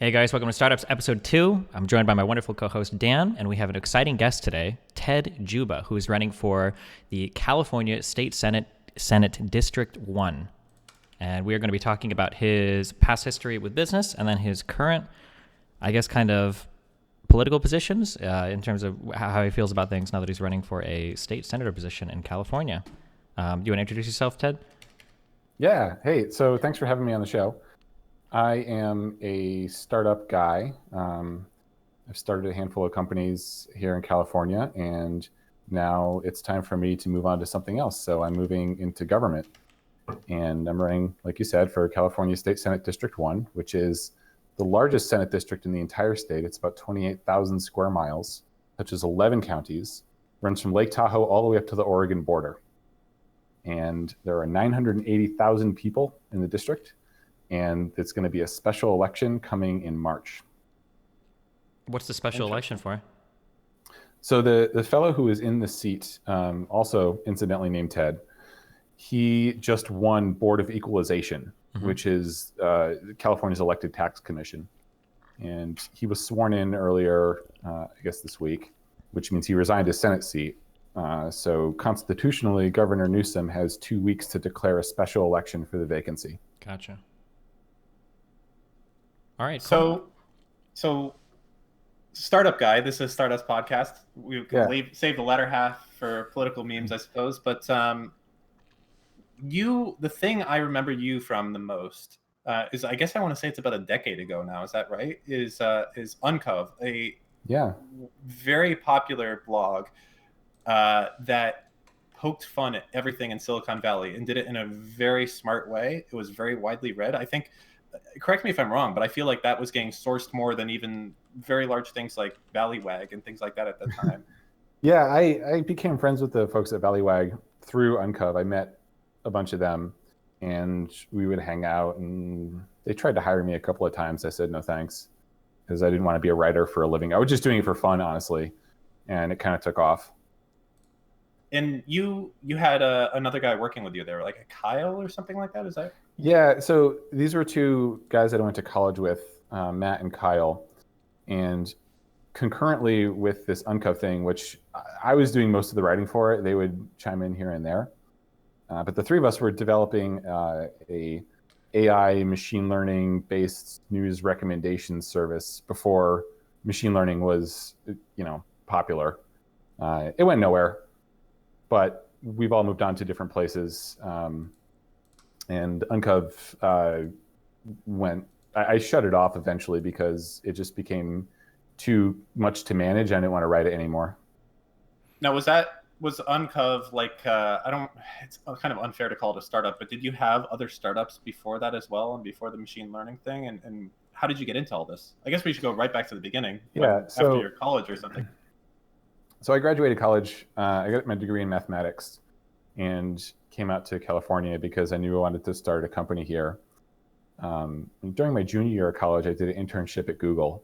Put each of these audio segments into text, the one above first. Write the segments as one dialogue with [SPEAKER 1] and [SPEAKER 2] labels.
[SPEAKER 1] Hey guys, welcome to Startups Episode 2. I'm joined by my wonderful co-host Dan, and we have an exciting guest today, Ted Dziuba, who is running for the California State Senate District 1. And we are going to be talking about his past history with business and then his current, I guess, kind of political positions in terms of how he feels about things now that he's running for a state senator position in California. Do you want to introduce yourself, Ted?
[SPEAKER 2] Yeah. Hey, so thanks for having me on the show. I am a startup guy. I've started a handful of companies here in California, and now it's time for me to move on to something else. So I'm moving into government, and I'm running, like you said, for California State Senate District 1, which is the largest Senate district in the entire state. It's about 28,000 square miles, touches 11 counties, runs from Lake Tahoe all the way up to the Oregon border. And there are 980,000 people in the district. And it's going to be a special election coming in March.
[SPEAKER 1] What's the special election for?
[SPEAKER 2] So the fellow who is in the seat, also incidentally named Ted, he just won Board of Equalization, which is California's elected tax commission. And he was sworn in earlier, I guess this week, which means he resigned his Senate seat. So constitutionally, Governor Newsom has 2 weeks to declare a special election for the vacancy.
[SPEAKER 1] Gotcha. All right. Cool.
[SPEAKER 3] So startup guy, this is Startups podcast. We can save the latter half for political memes, I suppose. But the thing I remember you from the most is, I guess I want to say it's about a decade ago now. Is that right? Is Uncov, a very popular blog that poked fun at everything in Silicon Valley and did it in a very smart way. It was very widely read. I think, correct me if I'm wrong, but I feel like that was getting sourced more than even very large things like Valleywag and things like that at the time.
[SPEAKER 2] Yeah, I became friends with the folks at Valleywag through Uncov. I met a bunch of them, and we would hang out, and they tried to hire me a couple of times. I said no thanks, because I didn't want to be a writer for a living. I was just doing it for fun, honestly, and it kind of took off.
[SPEAKER 3] And you had another guy working with you there, like a Kyle or something like that, is that?
[SPEAKER 2] Yeah, so these were two guys that I went to college with, Matt and Kyle. And concurrently with this Uncov thing, which I was doing most of the writing for it, they would chime in here and there. But the three of us were developing a AI machine learning based news recommendation service before machine learning was, popular. It went nowhere. But we've all moved on to different places. And Uncov I shut it off eventually because it just became too much to manage. I didn't want to write it anymore.
[SPEAKER 3] Now, was Uncov like, it's kind of unfair to call it a startup, but did you have other startups before that as well, and before the machine learning thing? And how did you get into all this? I guess we should go right back to the beginning. After your college or something.
[SPEAKER 2] So I graduated college. I got my degree in mathematics and came out to California because I knew I wanted to start a company here. During my junior year of college, I did an internship at Google,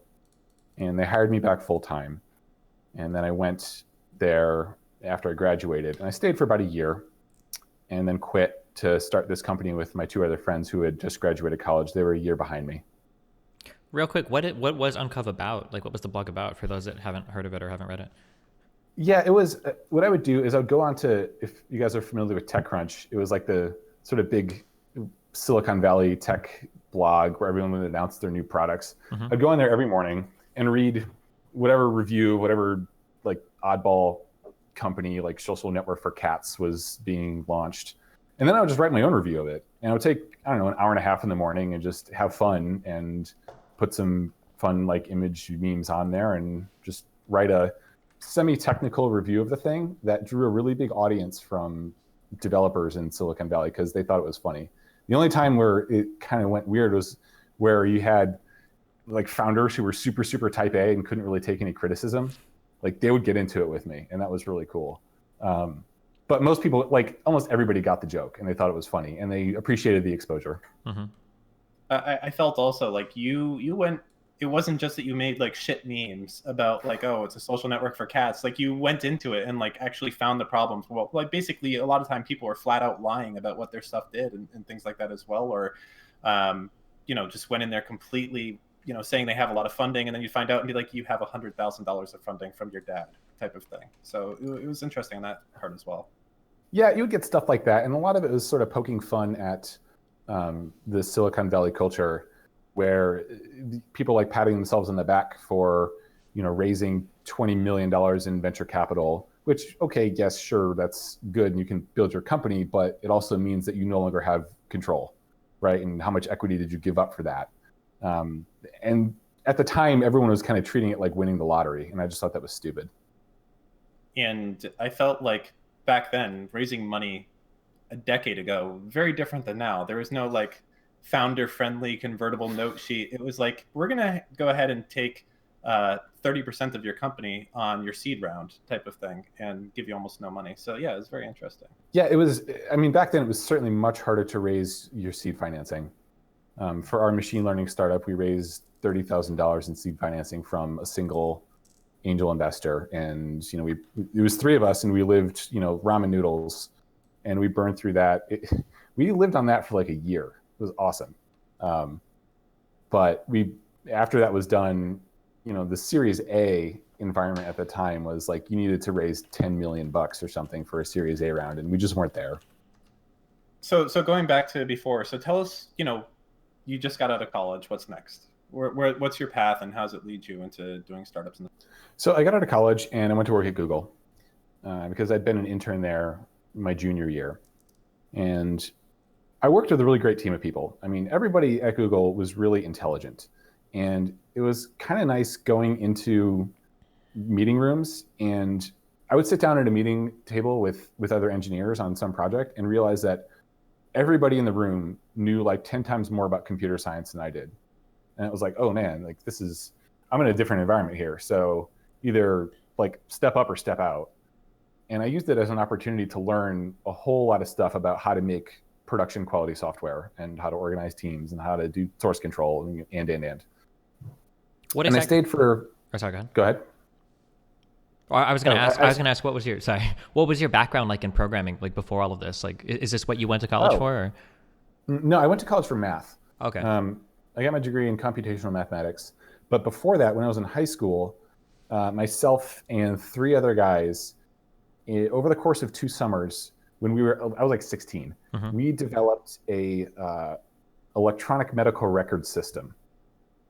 [SPEAKER 2] and they hired me back full time. And then I went there after I graduated, and I stayed for about a year and then quit to start this company with my two other friends who had just graduated college. They were a year behind me.
[SPEAKER 1] Real quick, what was Uncov about? Like, what was the blog about for those that haven't heard of it or haven't read it?
[SPEAKER 2] Yeah, it was, what I would do is I would go on to, if you guys are familiar with TechCrunch, it was like the sort of big Silicon Valley tech blog where everyone would announce their new products. I'd go on there every morning and read whatever review, whatever like oddball company, like social network for cats was being launched. And then I would just write my own review of it. And it would take, an hour and a half in the morning and just have fun and put some fun like image memes on there and just write a semi-technical review of the thing that drew a really big audience from developers in Silicon Valley because they thought it was funny. The only time where it kind of went weird was where you had like founders who were super, super type A and couldn't really take any criticism. Like they would get into it with me, and that was really cool. But most people, like almost everybody got the joke and they thought it was funny and they appreciated the exposure.
[SPEAKER 3] I felt also like you went, it wasn't just that you made like shit memes about like, oh, it's a social network for cats. Like you went into it and like actually found the problems. Well, like basically a lot of time people are flat out lying about what their stuff did and things like that as well. Or, just went in there completely saying they have a lot of funding, and then you find out and be like, you have $100,000 of funding from your dad, type of thing. So it was interesting on that part as well.
[SPEAKER 2] Yeah, you would get stuff like that, and a lot of it was sort of poking fun at the Silicon Valley culture, where people like patting themselves on the back for raising $20 million in venture capital, which, okay, yes, sure, that's good, and you can build your company, but it also means that you no longer have control, right? And how much equity did you give up for that? And at the time, everyone was kind of treating it like winning the lottery, and I just thought that was stupid.
[SPEAKER 3] And I felt like back then, raising money a decade ago, very different than now. There was no like founder-friendly convertible note sheet. It was like, we're going to go ahead and take 30% of your company on your seed round type of thing and give you almost no money. So yeah, it was very interesting.
[SPEAKER 2] Yeah, it was. I mean, back then it was certainly much harder to raise your seed financing. For our machine learning startup, we raised $30,000 in seed financing from a single angel investor, and it was three of us, and we lived ramen noodles, and we burned through that. We lived on that for like a year. It was awesome. But after that was done, the Series A environment at the time was like you needed to raise $10 million or something for a Series A round, and we just weren't there.
[SPEAKER 3] So going back to before, so tell us, you just got out of college. What's next? What's your path, and how does it lead you into doing startups?
[SPEAKER 2] So I got out of college and I went to work at Google because I'd been an intern there my junior year. And I worked with a really great team of people. I mean, everybody at Google was really intelligent. And it was kind of nice going into meeting rooms, and I would sit down at a meeting table with other engineers on some project and realize that everybody in the room knew like 10 times more about computer science than I did. And it was like, oh man, like I'm in a different environment here. So either like step up or step out. And I used it as an opportunity to learn a whole lot of stuff about how to make production quality software and how to organize teams and how to do source control and.
[SPEAKER 1] What
[SPEAKER 2] and I stayed for.
[SPEAKER 1] Oh, sorry, go ahead.
[SPEAKER 2] Go ahead.
[SPEAKER 1] I was going to ask, what was your background like in programming, like before all of this? Like, is this what you went to college for? Or?
[SPEAKER 2] No, I went to college for math.
[SPEAKER 1] Okay.
[SPEAKER 2] I got my degree in computational mathematics. But before that, when I was in high school, myself and three other guys, over the course of 2 summers, I was like 16, we developed a electronic medical record system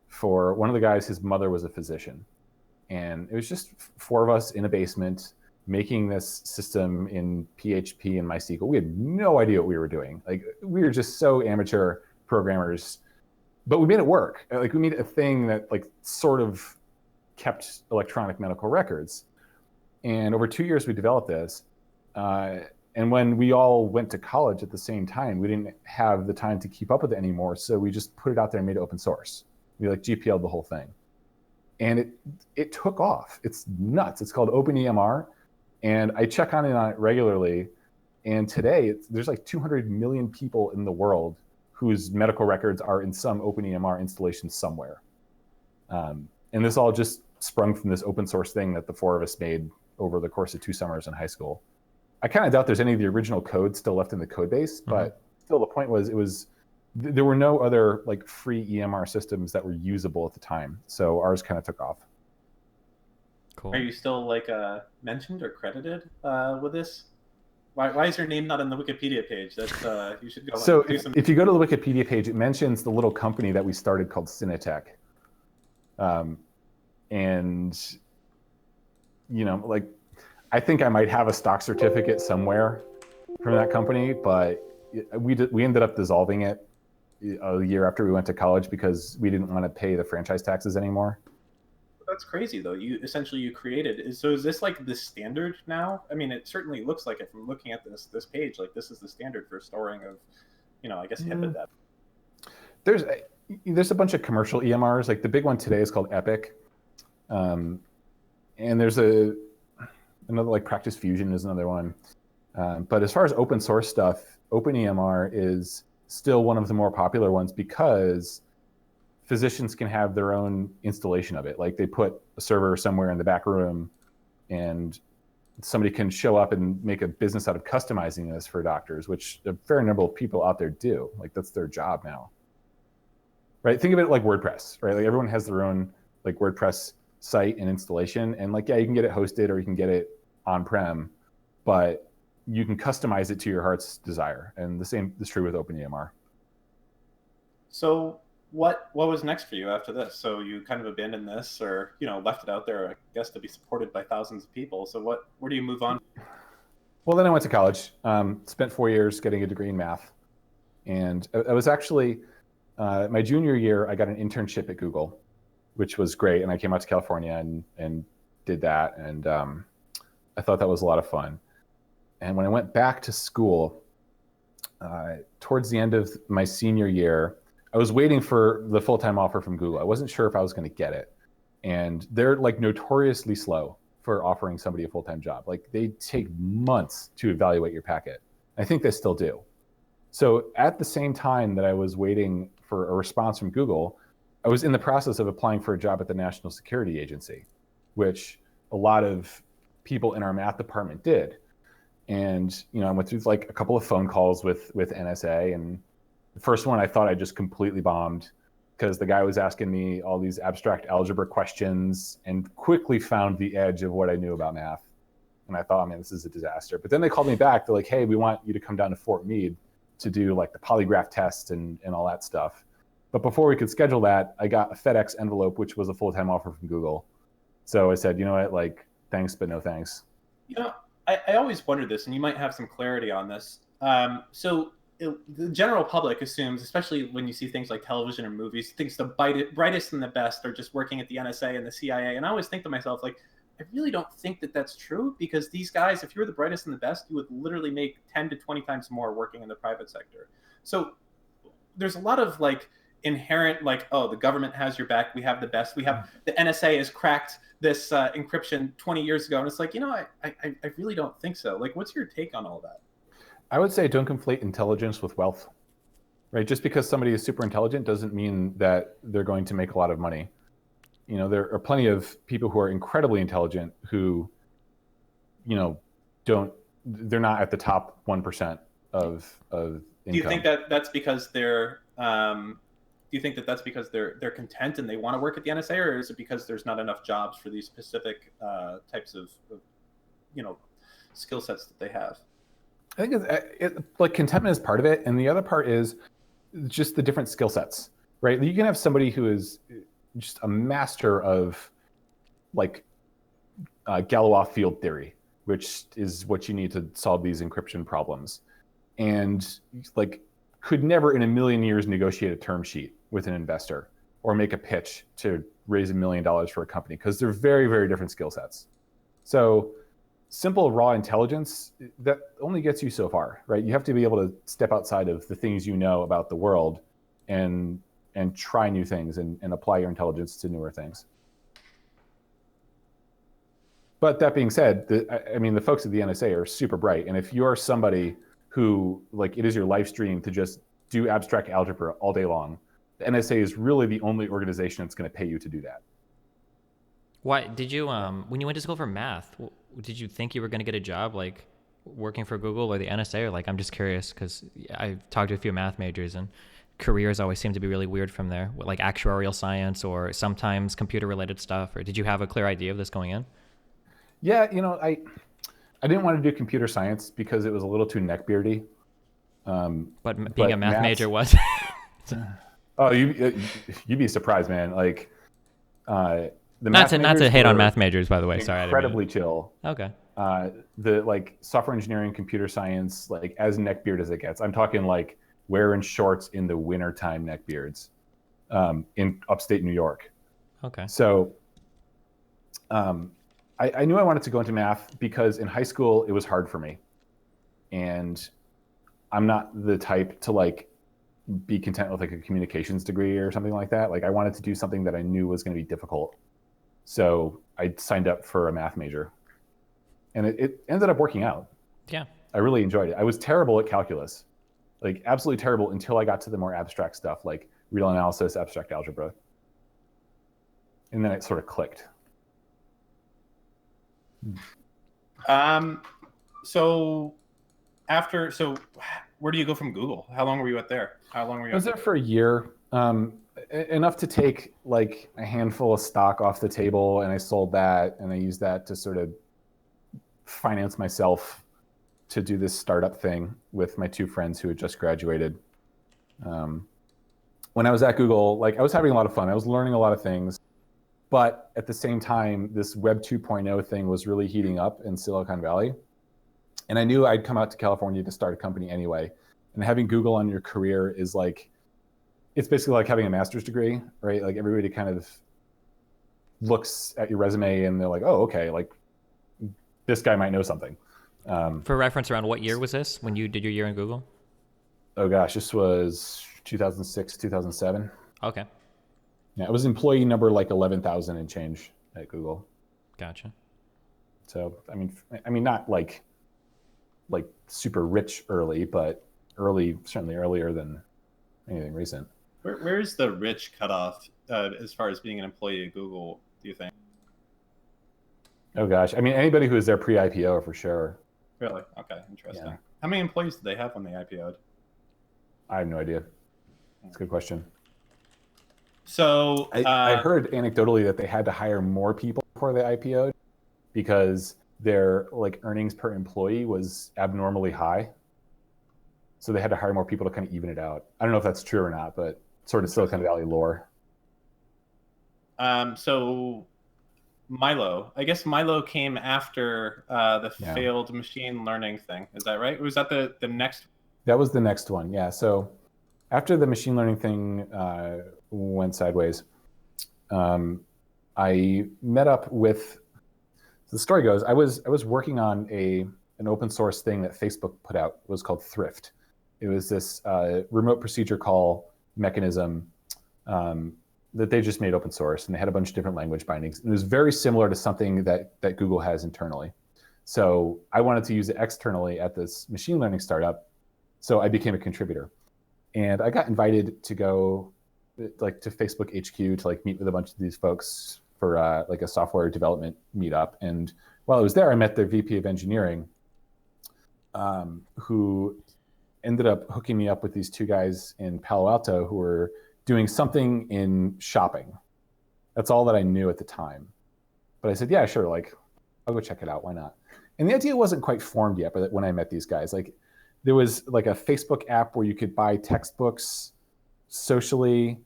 [SPEAKER 2] for one of the guys. His mother was a physician. And it was just 4 of us in a basement making this system in PHP and MySQL. We had no idea what we were doing. Like, we were just so amateur programmers, but we made it work. Like, we made a thing that like sort of kept electronic medical records. And over 2 years, we developed this. And when we all went to college at the same time, we didn't have the time to keep up with it anymore. So we just put it out there and made it open source. We like GPL'd the whole thing. And it took off. It's nuts. It's called OpenEMR. And I check on it regularly. And today, there's like 200 million people in the world whose medical records are in some OpenEMR installation somewhere. And this all just sprung from this open source thing that the 4 of us made over the course of 2 summers in high school. I kind of doubt there's any of the original code still left in the code base, but still the point was there were no other like free EMR systems that were usable at the time. So ours kind of took off.
[SPEAKER 1] Cool.
[SPEAKER 3] Are you still like mentioned or credited with this? Why is your name not on the Wikipedia page? That's you should go.
[SPEAKER 2] So if you go to the Wikipedia page, it mentions the little company that we started called Cinetech. And like, I think I might have a stock certificate somewhere from that company, but we ended up dissolving it a year after we went to college because we didn't want to pay the franchise taxes anymore.
[SPEAKER 3] That's crazy, though. You created. So is this like the standard now? I mean, it certainly looks like it from looking at this page. Like, this is the standard for storing of, I guess HIPAA data.
[SPEAKER 2] There's a bunch of commercial EMRs. Like, the big one today is called Epic, and there's another, like, Practice Fusion is another one. But as far as open source stuff, OpenEMR is still one of the more popular ones because physicians can have their own installation of it. Like, they put a server somewhere in the back room and somebody can show up and make a business out of customizing this for doctors, which a fair number of people out there do. Like, that's their job now. right? Think of it like WordPress, right? Like everyone has their own like WordPress site and installation, and like, yeah, you can get it hosted or you can get it on-prem, but you can customize it to your heart's desire. And the same is true with OpenEMR.
[SPEAKER 3] So what was next for you after this? So you kind of abandoned this, or left it out there, I guess, to be supported by thousands of people. So where do you move on?
[SPEAKER 2] Well, then I went to college, spent 4 years getting a degree in math. And I was actually, my junior year, I got an internship at Google, which was great. And I came out to California and did that. And I thought that was a lot of fun. And when I went back to school, towards the end of my senior year, I was waiting for the full-time offer from Google. I wasn't sure if I was going to get it. And they're like notoriously slow for offering somebody a full-time job. Like they take months to evaluate your packet. I think they still do. So at the same time that I was waiting for a response from Google, I was in the process of applying for a job at the National Security Agency, which a lot of people in our math department did. And I went through like a couple of phone calls with NSA, and the first one I thought I just completely bombed because the guy was asking me all these abstract algebra questions and quickly found the edge of what I knew about math. And I thought, man, this is a disaster. But then they called me back. They're like, hey, we want you to come down to Fort Meade to do like the polygraph test and all that stuff. But before we could schedule that, I got a FedEx envelope, which was a full-time offer from Google. So I said, you know what, like, thanks, but no thanks.
[SPEAKER 3] I always wondered this, and you might have some clarity on this. The general public assumes, especially when you see things like television or movies, thinks the brightest and the best are just working at the NSA and the CIA. And I always think to myself, like, I really don't think that that's true, because these guys, if you were the brightest and the best, you would literally make 10 to 20 times more working in the private sector. So there's a lot of like inherent, like, oh, the government has your back. We have the best. We have the NSA has cracked this encryption 20 years ago. And it's like, I really don't think so. Like, what's your take on all that?
[SPEAKER 2] I would say don't conflate intelligence with wealth, right? Just because somebody is super intelligent doesn't mean that they're going to make a lot of money. There are plenty of people who are incredibly intelligent who, they're not at the top 1% of income.
[SPEAKER 3] Do you think that that's because they're content and they want to work at the NSA, or is it because there's not enough jobs for these specific types of skill sets that they have?
[SPEAKER 2] I think like contentment is part of it, and the other part is just the different skill sets, right? You can have somebody who is just a master of like Galois field theory, which is what you need to solve these encryption problems, and like could never in a million years negotiate a term sheet with an investor or make a pitch to raise $1 million for a company, because they're very, very different skill sets. So simple raw intelligence, that only gets you so far, right? You have to be able to step outside of the things you know about the world and try new things and apply your intelligence to newer things. But that being said, the folks at the NSA are super bright. And if you're somebody who, like, it is your life stream to just do abstract algebra all day long, the NSA is really the only organization that's going to pay you to do that.
[SPEAKER 1] Why did you, when you went to school for math, did you think you were going to get a job like working for Google or the NSA? Or like, I'm just curious because I've talked to a few math majors and careers always seem to be really weird from there, like actuarial science or sometimes computer related stuff. Or did you have a clear idea of this going in?
[SPEAKER 2] Yeah, I didn't want to do computer science because it was a little too neckbeardy.
[SPEAKER 1] But being a math major was.
[SPEAKER 2] Oh, you'd be surprised, man. Like,
[SPEAKER 1] not to hate on math majors, by the way. Sorry,
[SPEAKER 2] incredibly chill.
[SPEAKER 1] Okay.
[SPEAKER 2] The like software engineering, computer science, like as neckbeard as it gets. I'm talking like wearing shorts in the wintertime neckbeards, in upstate New York.
[SPEAKER 1] Okay.
[SPEAKER 2] So, I knew I wanted to go into math because in high school it was hard for me, and I'm not the type to like be content with like a communications degree or something like that. Like I wanted to do something that I knew was going to be difficult. So I signed up for a math major, and it ended up working out.
[SPEAKER 1] Yeah.
[SPEAKER 2] I really enjoyed it. I was terrible at calculus, like absolutely terrible, until I got to the more abstract stuff like real analysis, abstract algebra. And then it sort of clicked.
[SPEAKER 3] So where do you go from Google? How long were you there? How long were you?
[SPEAKER 2] I was there for a year. enough to take like a handful of stock off the table, and I sold that, and I used that to sort of finance myself to do this startup thing with my two friends who had just graduated. When I was at Google, like I was having a lot of fun. I was learning a lot of things, but at the same time, this Web 2.0 thing was really heating up in Silicon Valley. And I knew I'd come out to California to start a company anyway. And having Google on your career is like, it's basically like having a master's degree, right? Like everybody kind of looks at your resume and they're like, oh, okay, like this guy might know something.
[SPEAKER 1] For reference, around what year was this when you did your year in Google?
[SPEAKER 2] Oh gosh, this was 2006, 2007.
[SPEAKER 1] Okay.
[SPEAKER 2] Yeah, it was employee number like 11,000 and change at Google.
[SPEAKER 1] Gotcha.
[SPEAKER 2] So, I mean, not like super rich early, but early, certainly earlier than anything recent.
[SPEAKER 3] Where's the rich cutoff as far as being an employee at Google, do you think?
[SPEAKER 2] Oh gosh, I mean, anybody who was there pre-IPO for sure.
[SPEAKER 3] Really? Okay, interesting.
[SPEAKER 2] Yeah.
[SPEAKER 3] How many employees did they have when they IPO'd?
[SPEAKER 2] I have no idea. That's a good question.
[SPEAKER 3] So
[SPEAKER 2] I heard anecdotally that they had to hire more people before they IPO'd because their like earnings per employee was abnormally high. So they had to hire more people to kind of even it out. I don't know if that's true or not, but sort of Silicon Valley lore.
[SPEAKER 3] So Milo, I guess Milo came after the failed machine learning thing. Is that right? Or was that the next?
[SPEAKER 2] That was the next one. Yeah. So after the machine learning thing went sideways, I met up with. The story goes, I was working on an open source thing that Facebook put out. It was called Thrift. It was this remote procedure call mechanism that they just made open source, and they had a bunch of different language bindings. And it was very similar to something that Google has internally. So I wanted to use it externally at this machine learning startup. So I became a contributor, and I got invited to go like to Facebook HQ to like meet with a bunch of these folks for like a software development meetup. And while I was there, I met their VP of engineering, who ended up hooking me up with these two guys in Palo Alto who were doing something in shopping. That's all that I knew at the time. But I said, yeah, sure, like I'll go check it out. Why not? And the idea wasn't quite formed yet, but when I met these guys, like there was like a Facebook app where you could buy textbooks socially.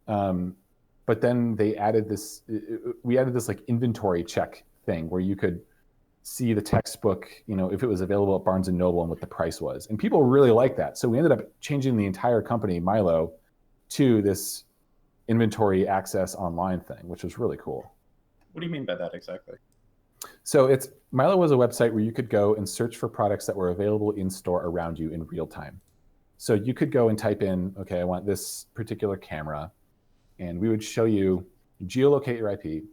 [SPEAKER 2] But then they added this, we added this like inventory check thing where you could see the textbook, you know, if it was available at Barnes and Noble and what the price was. And people really liked that. So we ended up changing the entire company, Milo, to this inventory access online thing, which was really cool.
[SPEAKER 3] What do you mean by that exactly?
[SPEAKER 2] So Milo was a website where you could go and search for products that were available in store around you in real time. So you could go and type in, okay, I want this particular camera, and we would show you, geolocate your IP,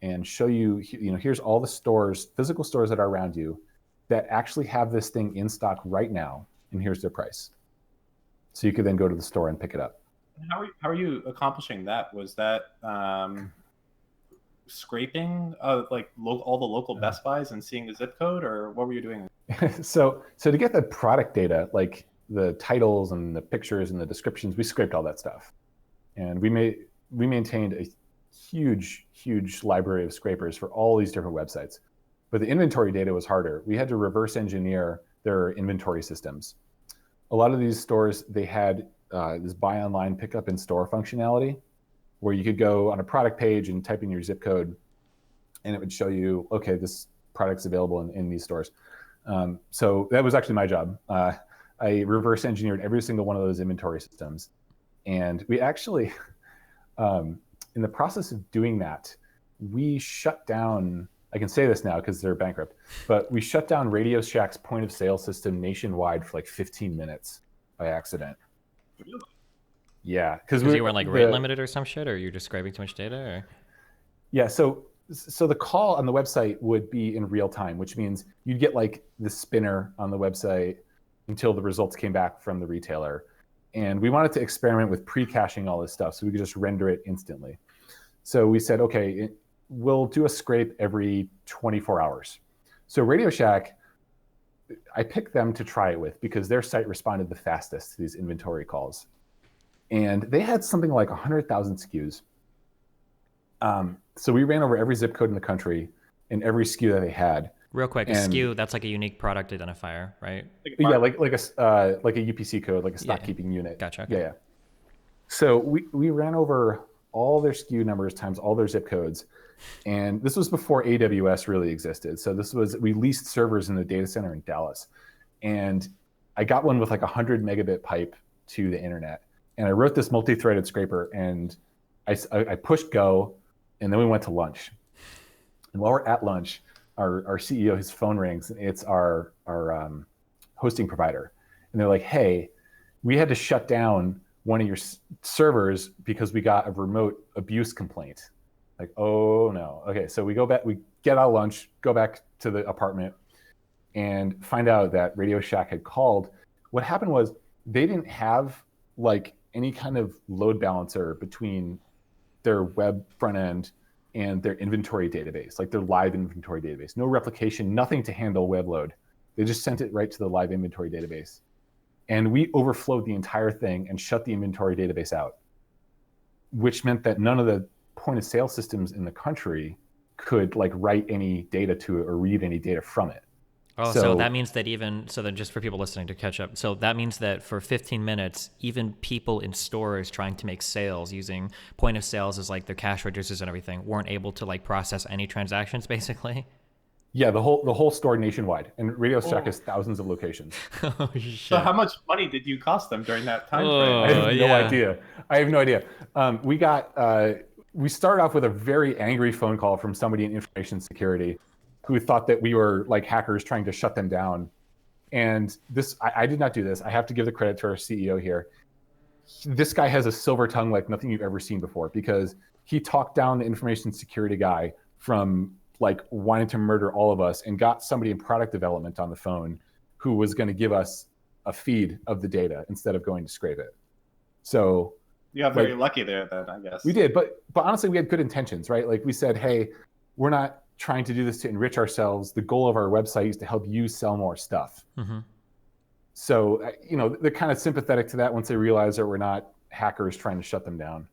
[SPEAKER 2] and show you, you know, here's all the stores, physical stores that are around you that actually have this thing in stock right now, and here's their price. So you could then go to the store and pick it up.
[SPEAKER 3] How are you accomplishing that? Was that scraping like all the local Best Buys and seeing the zip code, or what were you doing?
[SPEAKER 2] So to get the product data, like the titles and the pictures and the descriptions, we scraped all that stuff. And we maintained a huge library of scrapers for all these different websites. But the inventory data was harder. We had to reverse engineer their inventory systems. A lot of these stores, they had this buy online, pick up in store functionality, where you could go on a product page and type in your zip code, and it would show you, okay, this product's available in these stores. So that was actually my job. I reverse engineered every single one of those inventory systems. And we actually, in the process of doing that, we shut down, I can say this now because they're bankrupt, but we shut down Radio Shack's point of sale system nationwide for like 15 minutes by accident.
[SPEAKER 3] Really?
[SPEAKER 2] Yeah.
[SPEAKER 1] Because you weren't like rate limited or some shit, or you're just scraping too much data? Or?
[SPEAKER 2] Yeah, so the call on the website would be in real time, which means you'd get like the spinner on the website until the results came back from the retailer. And we wanted to experiment with pre-caching all this stuff so we could just render it instantly. So we said, okay, we'll do a scrape every 24 hours. So Radio Shack, I picked them to try it with because their site responded the fastest to these inventory calls. and they had something like 100,000 SKUs. So we ran over every zip code in the country and every SKU that they had.
[SPEAKER 1] Real quick, a SKU, that's like a unique product identifier, right?
[SPEAKER 2] Yeah, like a UPC code, like a stock keeping unit.
[SPEAKER 1] Gotcha.
[SPEAKER 2] Okay. Yeah. So we ran over all their SKU numbers times all their zip codes. And this was before AWS really existed. So we leased servers in the data center in Dallas. And I got one with like 100 megabit pipe to the internet. And I wrote this multi-threaded scraper, and I pushed go, and then we went to lunch. And while we're at lunch, our CEO, his phone rings, and it's our hosting provider. And they're like, hey, we had to shut down one of your servers because we got a remote abuse complaint. Like, oh no. Okay, so we go back, we get out of lunch, go back to the apartment, and find out that Radio Shack had called. What happened was they didn't have like any kind of load balancer between their web front end and their inventory database, like their live inventory database. No replication, nothing to handle web load. They just sent it right to the live inventory database. And we overflowed the entire thing and shut the inventory database out, which meant that none of the point of sale systems in the country could like write any data to it or read any data from it.
[SPEAKER 1] Oh, so that means that then just for people listening to catch up, so that means that for 15 minutes, even people in stores trying to make sales using point of sales as like their cash registers and everything weren't able to like process any transactions basically?
[SPEAKER 2] Yeah, the whole store nationwide, and Radio Shack has thousands of locations.
[SPEAKER 1] Oh, shit.
[SPEAKER 3] So how much money did you cost them during that time
[SPEAKER 2] I
[SPEAKER 3] frame?
[SPEAKER 2] have no idea. We started off with a very angry phone call from somebody in information security who thought that we were like hackers trying to shut them down. And I did not do this. I have to give the credit to our CEO here. This guy has a silver tongue like nothing you've ever seen before, because he talked down the information security guy from like wanting to murder all of us and got somebody in product development on the phone who was going to give us a feed of the data instead of going to scrape it. So
[SPEAKER 3] you got very lucky there then, I guess.
[SPEAKER 2] We did, but honestly, we had good intentions, right? Like we said, hey, we're not trying to do this to enrich ourselves. The goal of our website is to help you sell more stuff. Mm-hmm. So, they're kind of sympathetic to that once they realize that we're not hackers trying to shut them down.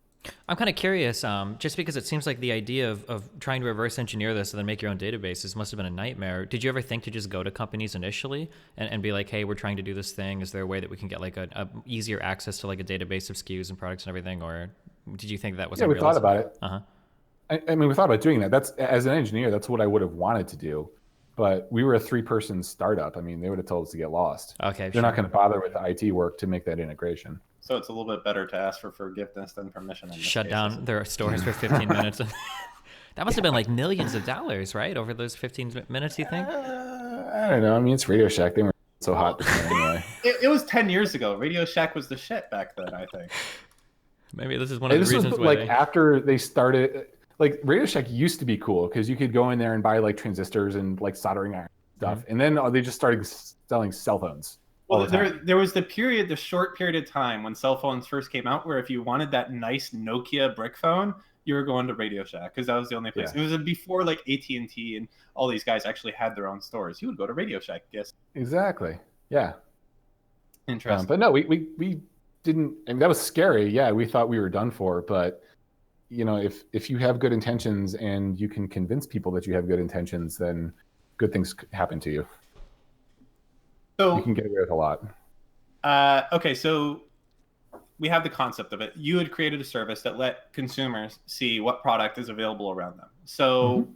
[SPEAKER 1] I'm kind of curious, just because it seems like the idea of trying to reverse engineer this and then make your own databases must have been a nightmare. Did you ever think to just go to companies initially and be like, hey, we're trying to do this thing. Is there a way that we can get like a easier access to like a database of SKUs and products and everything? Or did you think that was unrealistic?
[SPEAKER 2] We thought about it.
[SPEAKER 1] Uh-huh.
[SPEAKER 2] I mean, we thought about doing that. That's, as an engineer, that's what I would have wanted to do. But we were a 3-person startup. I mean, they would have told us to get lost.
[SPEAKER 1] Okay,
[SPEAKER 2] They're not going to bother with the IT work to make that integration.
[SPEAKER 3] So it's a little bit better to ask for forgiveness than permission.
[SPEAKER 1] Shut down their stores for 15 minutes. That must have been like millions of dollars, right? Over those 15 minutes, you think?
[SPEAKER 2] I don't know. I mean, it's Radio Shack. They weren't so hot anyway.
[SPEAKER 3] It was 10 years ago. Radio Shack was the shit back then, I think.
[SPEAKER 1] Maybe this is one of the reasons why.
[SPEAKER 2] Like after they started, like Radio Shack used to be cool because you could go in there and buy like transistors and like soldering iron stuff, mm-hmm. and then they just started selling cell phones.
[SPEAKER 3] Well, there was the short period of time when cell phones first came out, where if you wanted that nice Nokia brick phone, you were going to Radio Shack because that was the only place. Yeah. It was before like AT&T and all these guys actually had their own stores. You would go to Radio Shack, yes.
[SPEAKER 2] Exactly. Yeah.
[SPEAKER 3] Interesting.
[SPEAKER 2] But no, we didn't. I mean, that was scary. Yeah, we thought we were done for, but. If you have good intentions and you can convince people that you have good intentions, then good things happen to you. So you can get away with a lot.
[SPEAKER 3] Okay, so we have the concept of it. You had created a service that let consumers see what product is available around them. So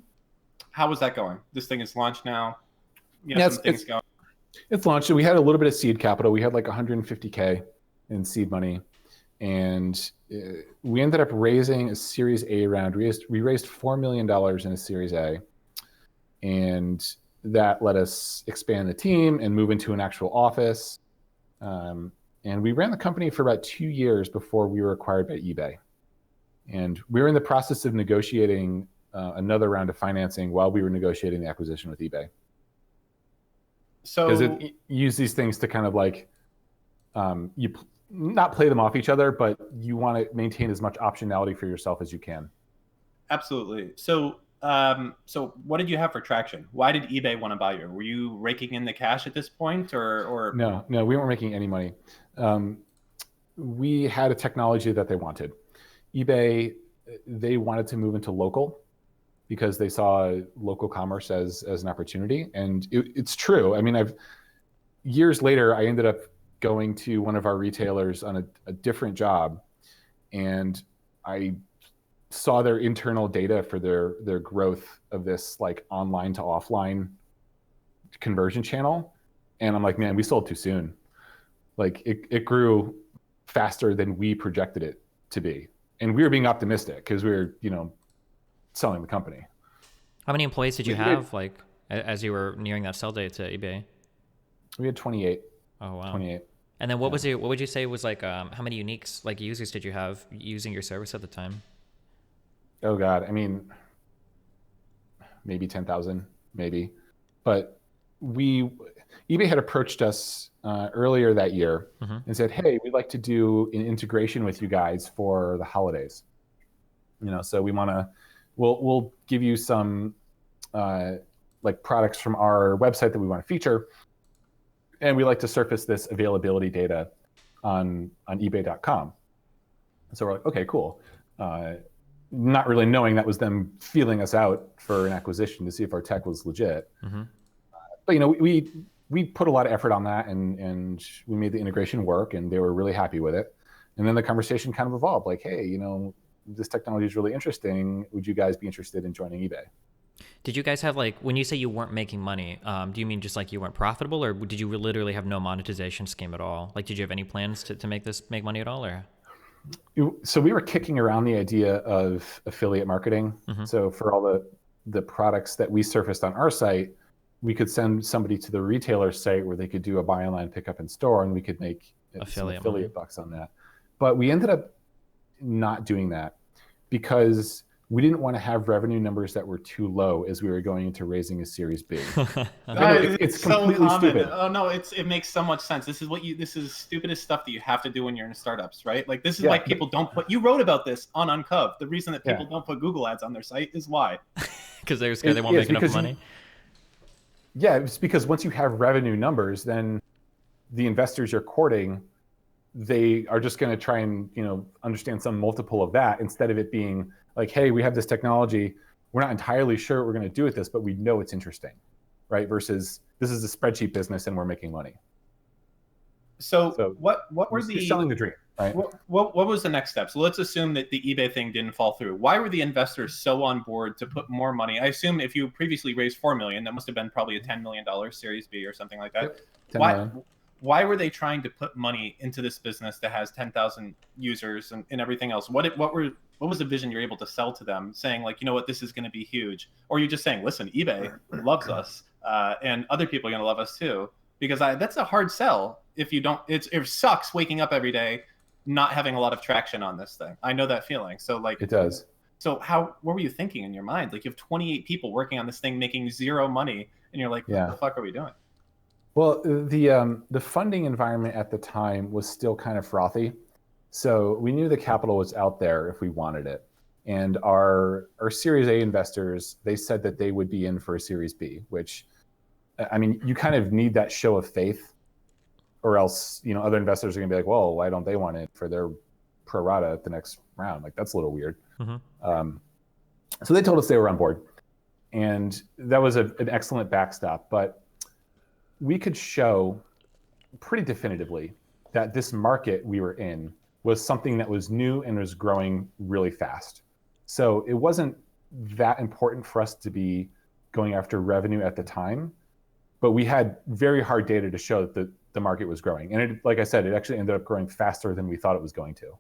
[SPEAKER 3] how was that going? This thing is launched now. It's launched. We had a little bit of seed capital. We had like 150K in seed money. And we ended up raising a Series A round. We raised $4 million in a Series A. And that let us expand the team and move into an actual office. And we ran the company for about 2 years before we were acquired by eBay. And we were in the process of negotiating another round of financing while we were negotiating the acquisition with eBay. So because it use these things to kind of like not play them off each other, but you want to maintain as much optionality for yourself as you can. Absolutely. So what did you have for traction? Why did eBay want to buy you? Were you raking in the cash at this point, or?
[SPEAKER 2] No, we weren't making any money. we had a technology that they wanted. eBay, they wanted to move into local because they saw local commerce as an opportunity. And it's true. I mean, years later, I ended up going to one of our retailers on a different job, and I saw their internal data for their growth of this like online to offline conversion channel. And I'm like, man, we sold too soon. Like it grew faster than we projected it to be. And we were being optimistic because we were, selling the company.
[SPEAKER 1] How many employees did you have, like, as you were nearing that sell date to eBay?
[SPEAKER 2] We had 28.
[SPEAKER 1] Oh, wow.
[SPEAKER 2] 28.
[SPEAKER 1] And then what would you say was like, how many uniques, like, users did you have using your service at the time?
[SPEAKER 2] Oh God. I mean, maybe 10,000, maybe. But eBay had approached us earlier that year and said, hey, we'd like to do an integration with you guys for the holidays. So we'll give you some like products from our website that we want to feature. And we like to surface this availability data on ebay.com. So we're like, okay, cool. Not really knowing that was them feeling us out for an acquisition to see if our tech was legit. But we put a lot of effort on that, and we made the integration work, and they were really happy with it. And then the conversation kind of evolved, like, hey, this technology is really interesting. Would you guys be interested in joining eBay?
[SPEAKER 1] Did you guys have, like, when you say you weren't making money, do you mean just like you weren't profitable, or did you literally have no monetization scheme at all? Like, did you have any plans to make money at all, or?
[SPEAKER 2] So we were kicking around the idea of affiliate marketing. So for all the products that we surfaced on our site, we could send somebody to the retailer site where they could do a buy online, pick up in store, and we could make affiliate bucks on that. But we ended up not doing that because we didn't want to have revenue numbers that were too low as we were going into raising a Series B. It's completely
[SPEAKER 3] so
[SPEAKER 2] stupid.
[SPEAKER 3] Oh no, it makes so much sense. This is stupidest stuff that you have to do when you're in startups, right? Like, this is why people don't put. You wrote about this on Uncover. The reason that people don't put Google ads on their site is why?
[SPEAKER 1] Because they're scared they won't make enough money.
[SPEAKER 2] It's because once you have revenue numbers, then the investors you're courting, they are just going to try and understand some multiple of that, instead of it being like, hey, we have this technology, we're not entirely sure what we're going to do with this, but we know it's interesting, right? Versus this is a spreadsheet business and we're making money.
[SPEAKER 3] So what were
[SPEAKER 2] you're selling the dream, right?
[SPEAKER 3] What was the next step? So let's assume that the eBay thing didn't fall through. Why were the investors so on board to put more money? I assume if you previously raised $4 million, that must have been probably a $10 million Series B or something like that.
[SPEAKER 2] Yep,
[SPEAKER 3] why were they trying to put money into this business that has 10,000 users and everything else? What was the vision you're able to sell to them, saying, like, this is going to be huge? Or are you just saying, listen, eBay loves us, and other people are going to love us too? Because that's a hard sell if you don't. It sucks waking up every day not having a lot of traction on this thing. I know that feeling. So, like,
[SPEAKER 2] it does.
[SPEAKER 3] So what were you thinking in your mind? Like, you have 28 people working on this thing making zero money, and you're like, what the fuck are we doing?
[SPEAKER 2] Well, the funding environment at the time was still kind of frothy. So we knew the capital was out there if we wanted it. And our Series A investors, they said that they would be in for a Series B, which, I mean, you kind of need that show of faith, or else, other investors are going to be like, well, why don't they want it for their pro rata at the next round? Like, that's a little weird. So they told us they were on board. And that was an excellent backstop. But we could show pretty definitively that this market we were in was something that was new and was growing really fast. So it wasn't that important for us to be going after revenue at the time, but we had very hard data to show that the market was growing. And it, like I said, it actually ended up growing faster than we thought it was going to.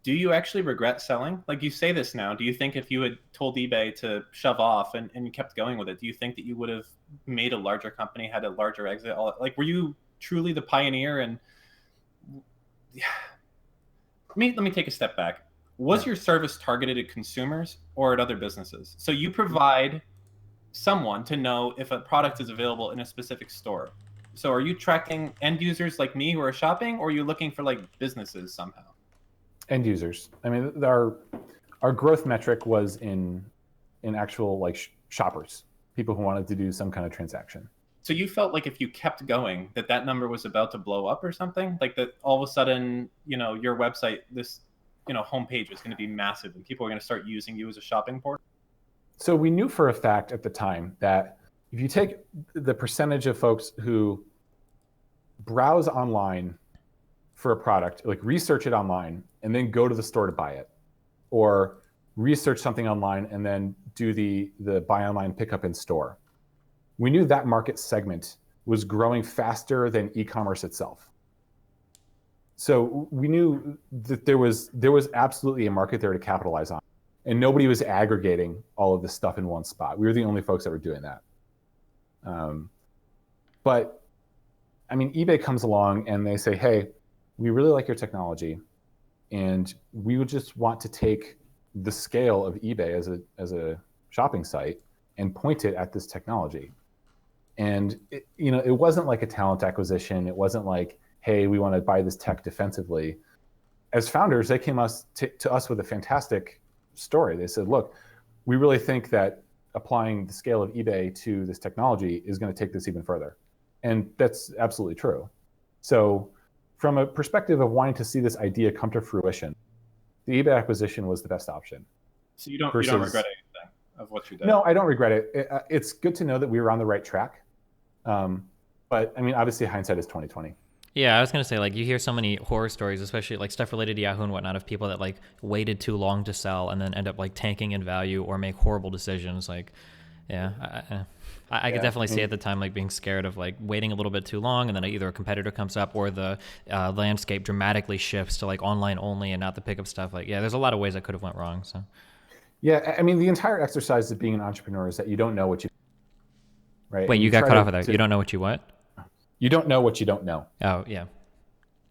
[SPEAKER 3] Do you actually regret selling? Like, you say this now. Do you think if you had told eBay to shove off and you kept going with it, do you think that you would have made a larger company, had a larger exit? Like, were you truly the pioneer? And let me take a step back. Was your service targeted at consumers or at other businesses? So you provide someone to know if a product is available in a specific store. So are you tracking end users like me who are shopping, or are you looking for, like, businesses somehow?
[SPEAKER 2] End users. I mean, our growth metric was in actual, like, shoppers, people who wanted to do some kind of transaction.
[SPEAKER 3] So you felt like if you kept going, that number was about to blow up or something? Like that all of a sudden, your website, this, homepage was going to be massive and people are going to start using you as a shopping portal?
[SPEAKER 2] So we knew for a fact at the time that if you take the percentage of folks who browse online for a product, like research it online and then go to the store to buy it, or research something online and then do the buy online pickup in store, we knew that market segment was growing faster than e-commerce itself. So we knew that there was absolutely a market there to capitalize on, and nobody was aggregating all of this stuff in one spot. We were the only folks that were doing that. But I mean, eBay comes along and they say, hey, we really like your technology, and we would just want to take the scale of eBay as a shopping site and point it at this technology. And it wasn't like a talent acquisition. It wasn't like, hey, we want to buy this tech defensively. As founders, they came to us with a fantastic story. They said, look, we really think that applying the scale of eBay to this technology is going to take this even further. And that's absolutely true. So from a perspective of wanting to see this idea come to fruition, the eBay acquisition was the best option.
[SPEAKER 3] So you don't regret anything of what you did?
[SPEAKER 2] No, I don't regret it. It's good to know that we were on the right track. But I mean, obviously hindsight is 20/20.
[SPEAKER 1] Yeah, I was going to say, like, you hear so many horror stories, especially like stuff related to Yahoo and whatnot, of people that like waited too long to sell and then end up like tanking in value or make horrible decisions. Like, yeah, I could definitely see at the time like being scared of like waiting a little bit too long, and then either a competitor comes up or the landscape dramatically shifts to like online only and not the pickup stuff. Like, yeah, there's a lot of ways that could have went wrong. So,
[SPEAKER 2] yeah, I mean, the entire exercise of being an entrepreneur is that you don't know what you, right?
[SPEAKER 1] Wait, you got cut off of that. You don't know what you what?
[SPEAKER 2] You don't know what you don't know.
[SPEAKER 1] Oh, yeah.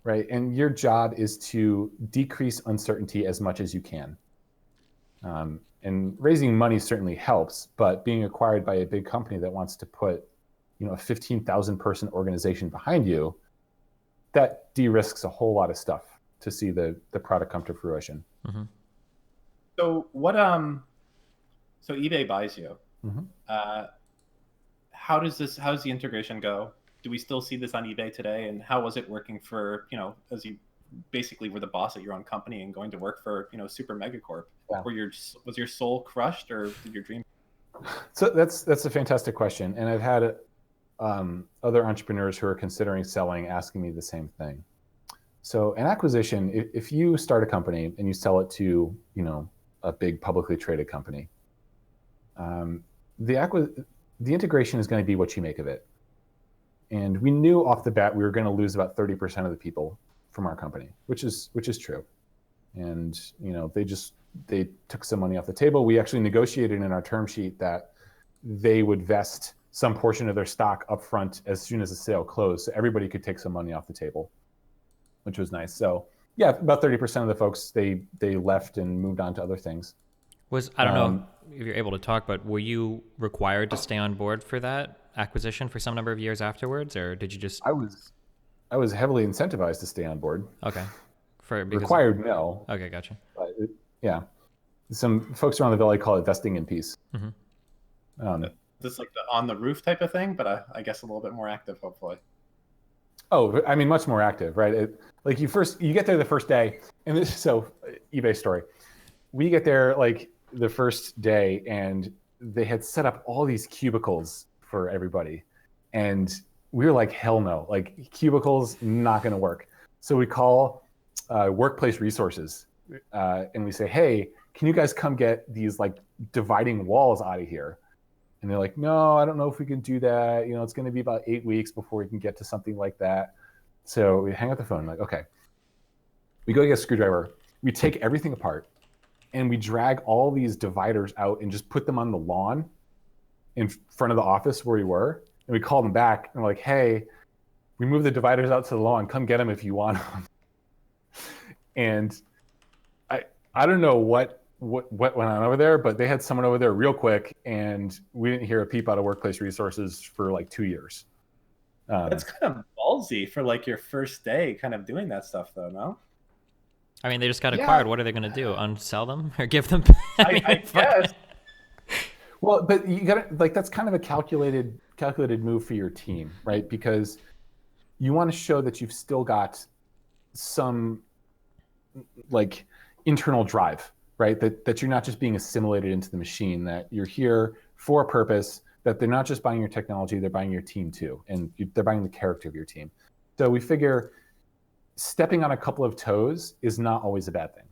[SPEAKER 2] Right. And your job is to decrease uncertainty as much as you can. And raising money certainly helps, but being acquired by a big company that wants to put, a 15,000 person organization behind you, that de-risks a whole lot of stuff to see the product come to fruition.
[SPEAKER 1] Mm-hmm.
[SPEAKER 3] So so eBay buys you.
[SPEAKER 2] Mm-hmm.
[SPEAKER 3] How does the integration go? Do we still see this on eBay today? And how was it working for, as you basically were the boss at your own company and going to work for, Super Megacorp?
[SPEAKER 2] Yeah.
[SPEAKER 3] Was your soul crushed, or did your dream?
[SPEAKER 2] So that's a fantastic question. And I've had other entrepreneurs who are considering selling asking me the same thing. So an acquisition, if you start a company and you sell it to, a big publicly traded company, the integration is going to be what you make of it. And we knew off the bat we were going to lose about 30% of the people from our company, which is true. And they took some money off the table. We actually negotiated in our term sheet that they would vest some portion of their stock up front as soon as the sale closed, so everybody could take some money off the table, which was nice. So yeah, about 30% of the folks they left and moved on to other things.
[SPEAKER 1] I don't know if you're able to talk, but were you required to stay on board for that acquisition for some number of years afterwards, or did you just?
[SPEAKER 2] I was heavily incentivized to stay on board.
[SPEAKER 1] Okay.
[SPEAKER 2] Required, no.
[SPEAKER 1] Okay, gotcha.
[SPEAKER 2] But yeah, some folks around the valley call it vesting in peace.
[SPEAKER 1] Mm-hmm.
[SPEAKER 3] This is like the on the roof type of thing, but I guess a little bit more active, hopefully.
[SPEAKER 2] Oh, I mean, much more active, right? Like you get there the first day, and eBay story. We get there like the first day, and they had set up all these cubicles for everybody, and we were like, hell no, like cubicles not going to work. So we call workplace resources, and we say, hey, can you guys come get these like dividing walls out of here? And they're like, no, I don't know if we can do that. It's going to be about 8 weeks before we can get to something like that. So we hang up the phone, like, okay. We go get a screwdriver. We take everything apart, and we drag all these dividers out and just put them on the lawn in front of the office where we were. And we call them back, and we're like, hey, we moved the dividers out to the lawn. Come get them if you want them. And I don't know what went on over there, but they had someone over there real quick, and we didn't hear a peep out of workplace resources for like 2 years.
[SPEAKER 3] That's kind of ballsy for like your first day kind of doing that stuff though, no?
[SPEAKER 1] I mean, they just got acquired. What are they going to do? Unsell them or give them?
[SPEAKER 3] I guess.
[SPEAKER 2] Well, but you got to, like, that's kind of a calculated calculated move for your team, right? Because you want to show that you've still got some like internal drive, right? That you're not just being assimilated into the machine, that you're here for a purpose, that they're not just buying your technology, they're buying your team too. And they're buying the character of your team. So we figure stepping on a couple of toes is not always a bad thing.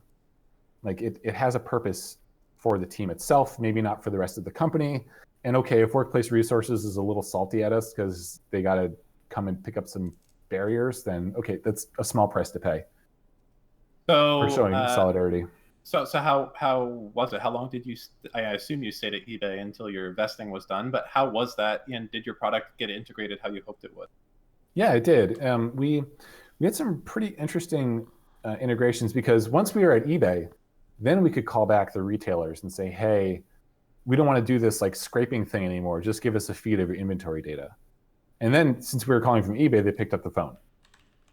[SPEAKER 2] Like it has a purpose for the team itself, maybe not for the rest of the company. And okay, if Workplace Resources is a little salty at us because they got to come and pick up some barriers, then okay, that's a small price to pay.
[SPEAKER 3] So
[SPEAKER 2] for showing solidarity.
[SPEAKER 3] So how was it? How long did you? I assume you stayed at eBay until your vesting was done. But how was that? And did your product get integrated how you hoped it would?
[SPEAKER 2] Yeah, it did. We had some pretty interesting integrations, because once we were at eBay, then we could call back the retailers and say, hey, we don't want to do this like scraping thing anymore. Just give us a feed of your inventory data. And then since we were calling from eBay, they picked up the phone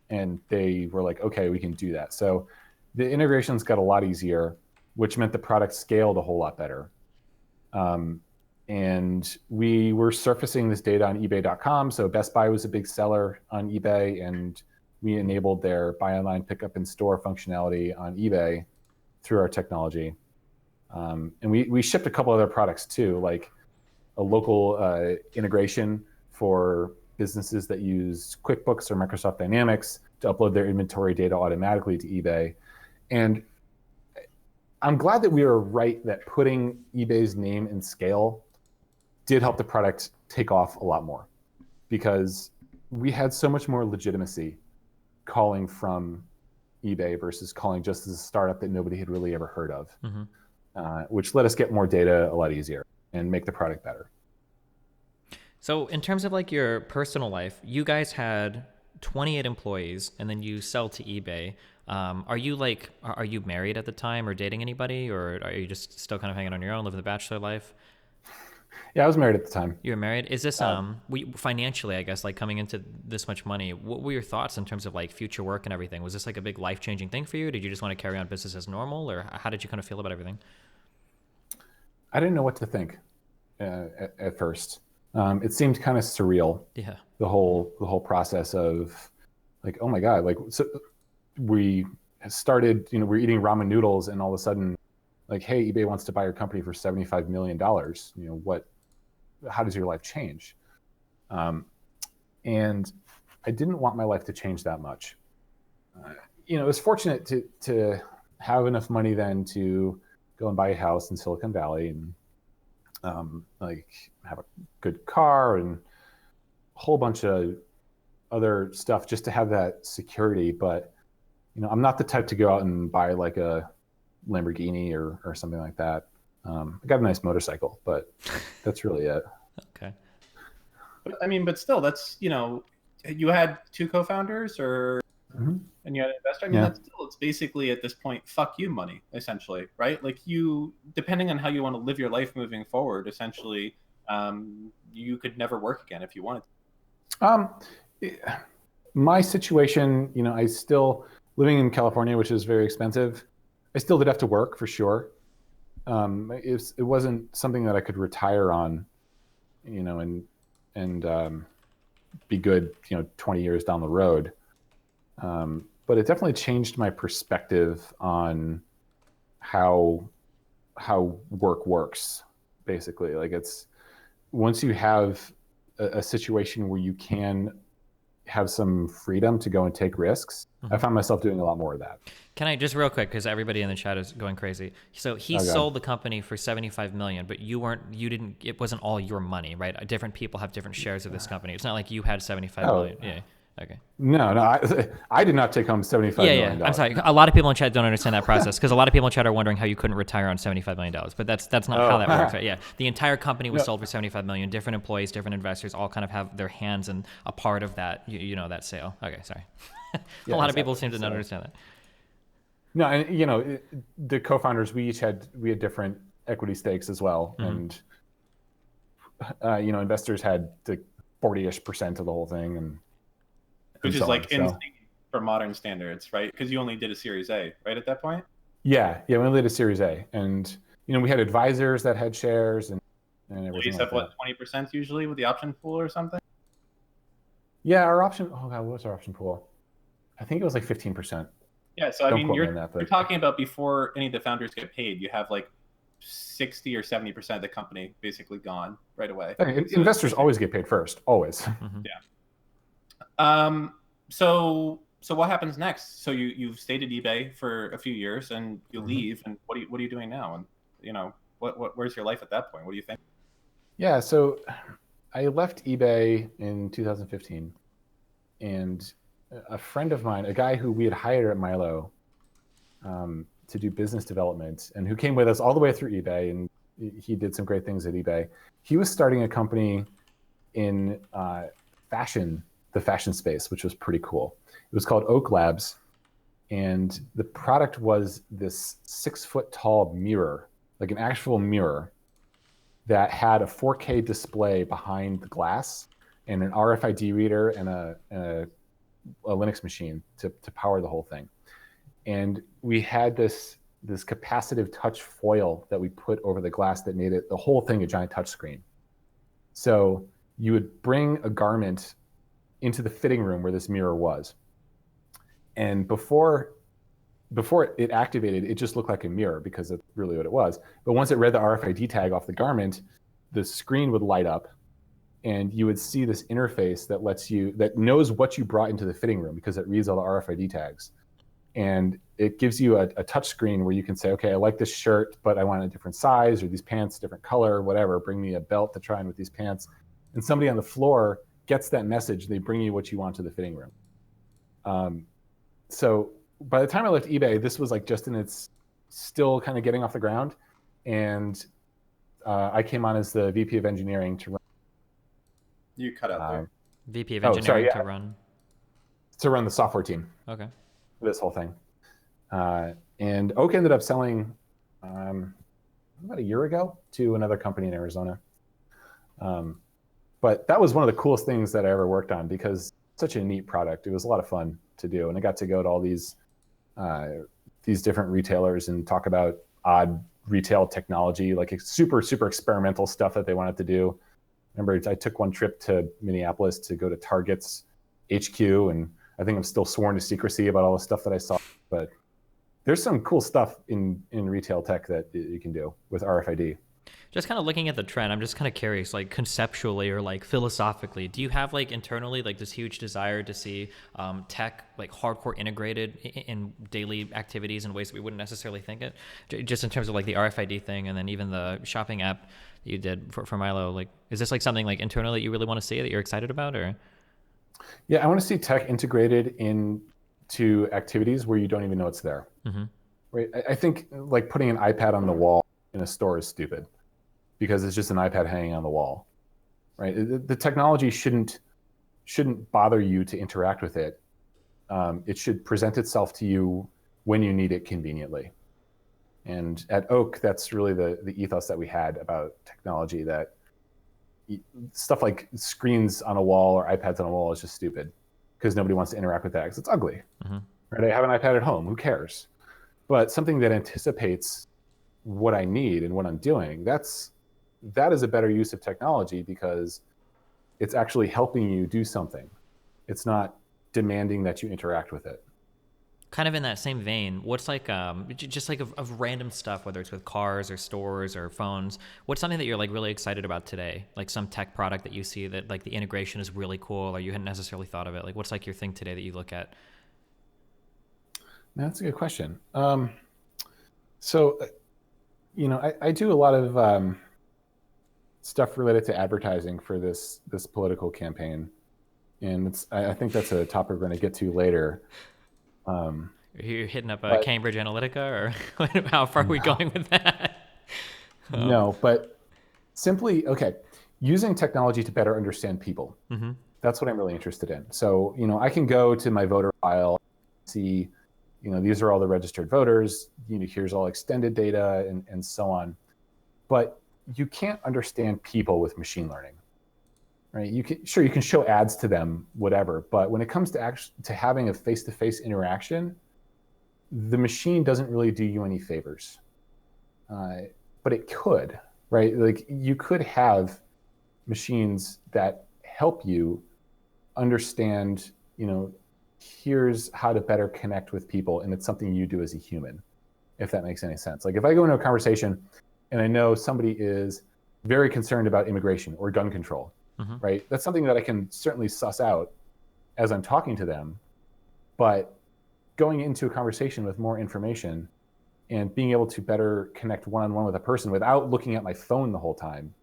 [SPEAKER 2] and they were like, okay, we can do that. So the integrations got a lot easier, which meant the product scaled a whole lot better. And we were surfacing this data on ebay.com. So Best Buy was a big seller on eBay, and we enabled their buy online, pick up in store functionality on eBay through our technology. And we shipped a couple other products too, like a local integration for businesses that use QuickBooks or Microsoft Dynamics to upload their inventory data automatically to eBay. And I'm glad that we were right that putting eBay's name and scale did help the product take off a lot more, because we had so much more legitimacy calling from eBay versus calling just as a startup that nobody had really ever heard of, which let us get more data a lot easier and make the product better.
[SPEAKER 1] So in terms of like your personal life, you guys had 28 employees and then you sell to eBay. Are you married at the time or dating anybody, or are you just still kind of hanging on your own, living the bachelor life?
[SPEAKER 2] Yeah, I was married at the time.
[SPEAKER 1] You were married. Is this financially, I guess, like coming into this much money, what were your thoughts in terms of like future work and everything? Was this like a big life-changing thing for you? Did you just want to carry on business as normal, or how did you kind of feel about everything?
[SPEAKER 2] I didn't know what to think at first. It seemed kind of surreal.
[SPEAKER 1] Yeah.
[SPEAKER 2] The whole process of like, oh my God, like, so we started, we're eating ramen noodles, and all of a sudden, like, hey, eBay wants to buy your company for $75 million. How does your life change? And I didn't want my life to change that much. I was fortunate to have enough money then to go and buy a house in Silicon Valley, and like have a good car and a whole bunch of other stuff just to have that security. But I'm not the type to go out and buy like a Lamborghini or something like that. I got a nice motorcycle, but that's really it.
[SPEAKER 1] Okay.
[SPEAKER 3] But still, that's, you had two co-founders and you had an investor. It's basically at this point, fuck you money, essentially, right? Like depending on how you want to live your life moving forward, essentially, you could never work again if you wanted to.
[SPEAKER 2] My situation, I still living in California, which is very expensive. I still did have to work for sure. It wasn't something that I could retire on, and be good, 20 years down the road. But it definitely changed my perspective on how work works, basically. Like, it's once you have a situation where you can have some freedom to go and take risks, I found myself doing a lot more of that.
[SPEAKER 1] Can I just real quick, because everybody in the chat is going crazy. So he sold the company for $75 million, but it wasn't all your money, right? Different people have different shares of this company. It's not like you had $75 million. Yeah. Okay.
[SPEAKER 2] No, I did not take home $75 million.
[SPEAKER 1] Yeah. I'm sorry. A lot of people in chat don't understand that process, because a lot of people in chat are wondering how you couldn't retire on $75 million, but that's not how that works. Right? Yeah. The entire company was sold for $75 million. Different employees, different investors, all kind of have their hands in a part of that, that sale. Okay. Sorry. A lot of people seem to not understand that.
[SPEAKER 2] No, and the co-founders, we had different equity stakes as well, and investors had the 40-ish% of the whole thing, and
[SPEAKER 3] which is like insane for modern standards, right? Because you only did a Series A, right, at that point?
[SPEAKER 2] Yeah, we only did a Series A, and we had advisors that had shares, and and
[SPEAKER 3] Employees
[SPEAKER 2] everything
[SPEAKER 3] have
[SPEAKER 2] like
[SPEAKER 3] what, 20% usually with the option pool or something?
[SPEAKER 2] Yeah, our option. Oh god, what was our option pool? I think it was like 15%.
[SPEAKER 3] Yeah, so I
[SPEAKER 2] Don't
[SPEAKER 3] mean,
[SPEAKER 2] quote me
[SPEAKER 3] you're
[SPEAKER 2] on that,
[SPEAKER 3] you're
[SPEAKER 2] but
[SPEAKER 3] talking about before any of the founders get paid, you have like 60 or 70% of the company basically gone right away.
[SPEAKER 2] investors always get paid first, always.
[SPEAKER 1] Mm-hmm.
[SPEAKER 3] Yeah. So what happens next? So you've stayed at eBay for a few years and you leave, and what are you doing now? And where's your life at that point? What do you think?
[SPEAKER 2] Yeah, so I left eBay in 2015, and a friend of mine, a guy who we had hired at Milo to do business development, and who came with us all the way through eBay, and he did some great things at eBay. He was starting a company in the fashion space, which was pretty cool. It was called Oak Labs, and the product was this 6-foot tall mirror, like an actual mirror, that had a 4K display behind the glass and an RFID reader and a Linux machine to power the whole thing. And we had this capacitive touch foil that we put over the glass that made the whole thing a giant touch screen. So you would bring a garment into the fitting room where this mirror was. And before it activated, it just looked like a mirror because that's really what it was. But once it read the RFID tag off the garment, the screen would light up and you would see this interface that knows what you brought into the fitting room because it reads all the RFID tags. And it gives you a touch screen where you can say, okay, I like this shirt, but I want a different size, or these pants, different color, whatever. Bring me a belt to try on with these pants. And somebody on the floor gets that message. They bring you what you want to the fitting room. So by the time I left eBay, this was like just in its still kind of getting off the ground. And I came on as the VP of engineering to run.
[SPEAKER 3] You cut out there.
[SPEAKER 1] VP of engineering
[SPEAKER 2] to run the software team.
[SPEAKER 1] Okay.
[SPEAKER 2] This whole thing. And Oak ended up selling about a year ago to another company in Arizona. But that was one of the coolest things that I ever worked on because it's such a neat product. It was a lot of fun to do. And I got to go to all these different retailers and talk about odd retail technology, like super, super experimental stuff that they wanted to do. Remember, I took one trip to Minneapolis to go to Target's HQ, and I think I'm still sworn to secrecy about all the stuff that I saw, but there's some cool stuff in retail tech that you can do with RFID.
[SPEAKER 1] Just kind of looking at the trend, I'm just kind of curious, like conceptually or like philosophically, do you have like internally like this huge desire to see tech like hardcore integrated in daily activities in ways that we wouldn't necessarily think it? Just in terms of like the RFID thing, and then even the shopping app that you did for Milo, like is this like something like internally that you really want to see, that you're excited about? Or
[SPEAKER 2] yeah, I want to see tech integrated into activities where you don't even know it's there. Mm-hmm. Right? I think like putting an iPad on the wall in a store is stupid because it's just an iPad hanging on the wall, right? The technology shouldn't bother you to interact with it. It should present itself to you when you need it conveniently. And at Oak, that's really the ethos that we had about technology, that stuff like screens on a wall or iPads on a wall is just stupid because nobody wants to interact with that because it's ugly. Mm-hmm. Right? I have an iPad at home, who cares? But something that anticipates what I need and what I'm doing, that is a better use of technology because it's actually helping you do something. It's not demanding that you interact with it.
[SPEAKER 1] Kind of in that same vein, what's like just like of random stuff, whether it's with cars or stores or phones, what's something that you're like really excited about today? Like some tech product that you see that like the integration is really cool or you hadn't necessarily thought of it. Like what's like your thing today that you look at?
[SPEAKER 2] That's a good question. So, I do a lot of stuff related to advertising for this political campaign, and I think that's a topic we're going to get to later.
[SPEAKER 1] You're hitting up Cambridge Analytica, or how far are we going with that?
[SPEAKER 2] No, but simply, using technology to better understand people. Mm-hmm. That's what I'm really interested in. So, I can go to my voter file, see, these are all the registered voters, here's all extended data and so on. But you can't understand people with machine learning, right? You can show ads to them, whatever. But when it comes to having a face-to-face interaction, the machine doesn't really do you any favors. But it could, right? Like you could have machines that help you understand, here's how to better connect with people, and it's something you do as a human, if that makes any sense. Like if I go into a conversation and I know somebody is very concerned about immigration or gun control, right? That's something that I can certainly suss out as I'm talking to them. But going into a conversation with more information and being able to better connect one-on-one with a person without looking at my phone the whole time,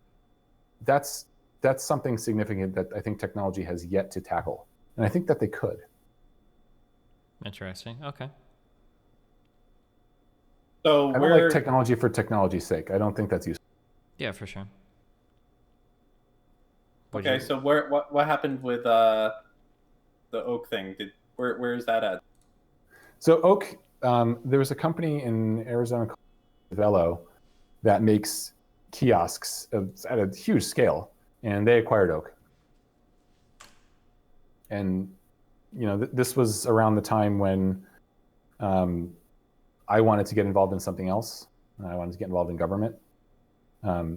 [SPEAKER 2] that's something significant that I think technology has yet to tackle. And I think that they could.
[SPEAKER 1] Interesting. Okay.
[SPEAKER 3] So
[SPEAKER 2] I don't like technology for technology's sake. I don't think that's useful.
[SPEAKER 1] Yeah, for sure.
[SPEAKER 3] Okay, so what happened with the Oak thing? Where is that at?
[SPEAKER 2] So Oak, there was a company in Arizona called Velo that makes kiosks at a huge scale, and they acquired Oak. And this was around the time when I wanted to get involved in something else. I wanted to get involved in government.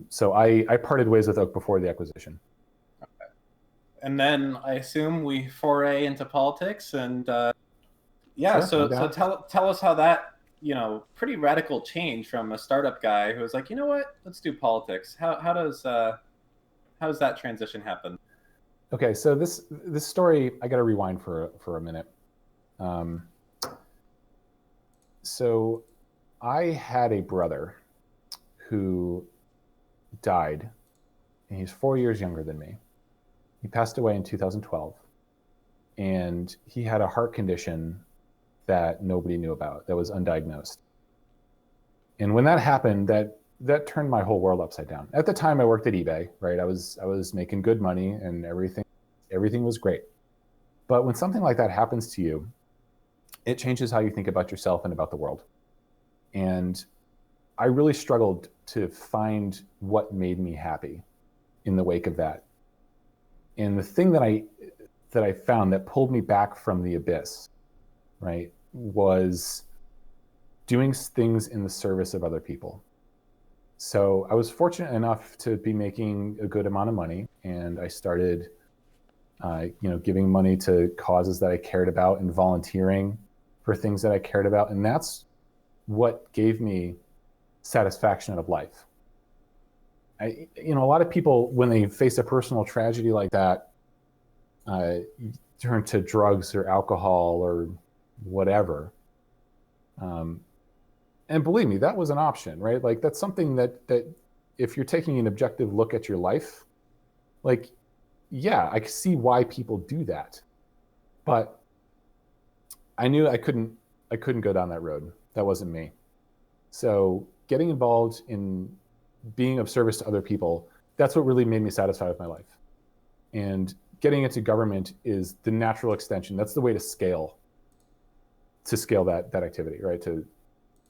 [SPEAKER 2] So I parted ways with Oak before the acquisition.
[SPEAKER 3] Okay. And then I assume we foray into politics, and yeah.
[SPEAKER 2] Sure,
[SPEAKER 3] so tell us how that pretty radical change from a startup guy who was like, you know what, let's do politics. How does that transition happen?
[SPEAKER 2] Okay, so this story, I got to rewind for a minute. So I had a brother who died, and he's 4 years younger than me. He passed away in 2012, and he had a heart condition that nobody knew about, that was undiagnosed. And when that happened, that turned my whole world upside down. At the time, I worked at eBay, right? I was making good money, and everything was great. But when something like that happens to you, it changes how you think about yourself and about the world. And I really struggled to find what made me happy in the wake of that. And the thing that I found that pulled me back from the abyss, right, was doing things in the service of other people. So I was fortunate enough to be making a good amount of money, and I started giving money to causes that I cared about and volunteering for things that I cared about. And that's what gave me satisfaction out of life. A lot of people, when they face a personal tragedy like that, turn to drugs or alcohol or whatever. And believe me, that was an option, right? Like that's something that if you're taking an objective look at your life, like, yeah, I see why people do that. But I knew I couldn't go down that road. That wasn't me. So getting involved in being of service to other people, that's what really made me satisfied with my life. And getting into government is the natural extension. That's the way to scale that activity, right?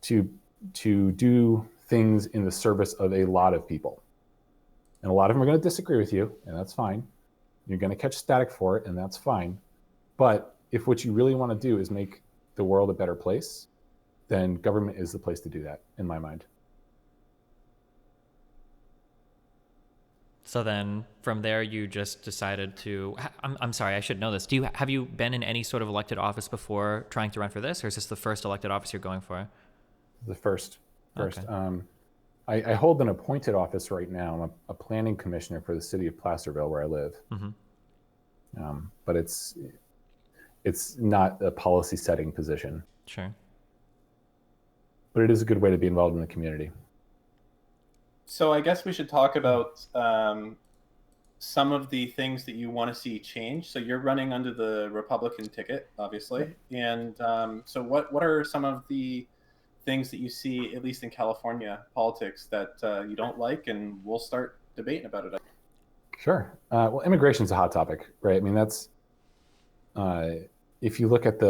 [SPEAKER 2] To do things in the service of a lot of people. And a lot of them are going to disagree with you, and that's fine. You're going to catch static for it, and that's fine. But if what you really want to do is make the world a better place, then government is the place to do that, in my mind.
[SPEAKER 1] So then from there, you just decided to, I'm sorry, I should know this. Have you been in any sort of elected office before trying to run for this, or is this the first elected office you're going for?
[SPEAKER 2] The first.
[SPEAKER 1] Okay.
[SPEAKER 2] I hold an appointed office right now. I'm a planning commissioner for the city of Placerville, where I live. But it's not a policy setting position.
[SPEAKER 1] Sure.
[SPEAKER 2] But it is a good way to be involved in the community.
[SPEAKER 3] So I guess we should talk about some of the things that you want to see change. So you're running under the Republican ticket, obviously. And so what are some of the things that you see, at least in California politics, that you don't like, and we'll start debating about it?
[SPEAKER 2] Sure. Well, immigration is a hot topic, right? I mean, that's if you look at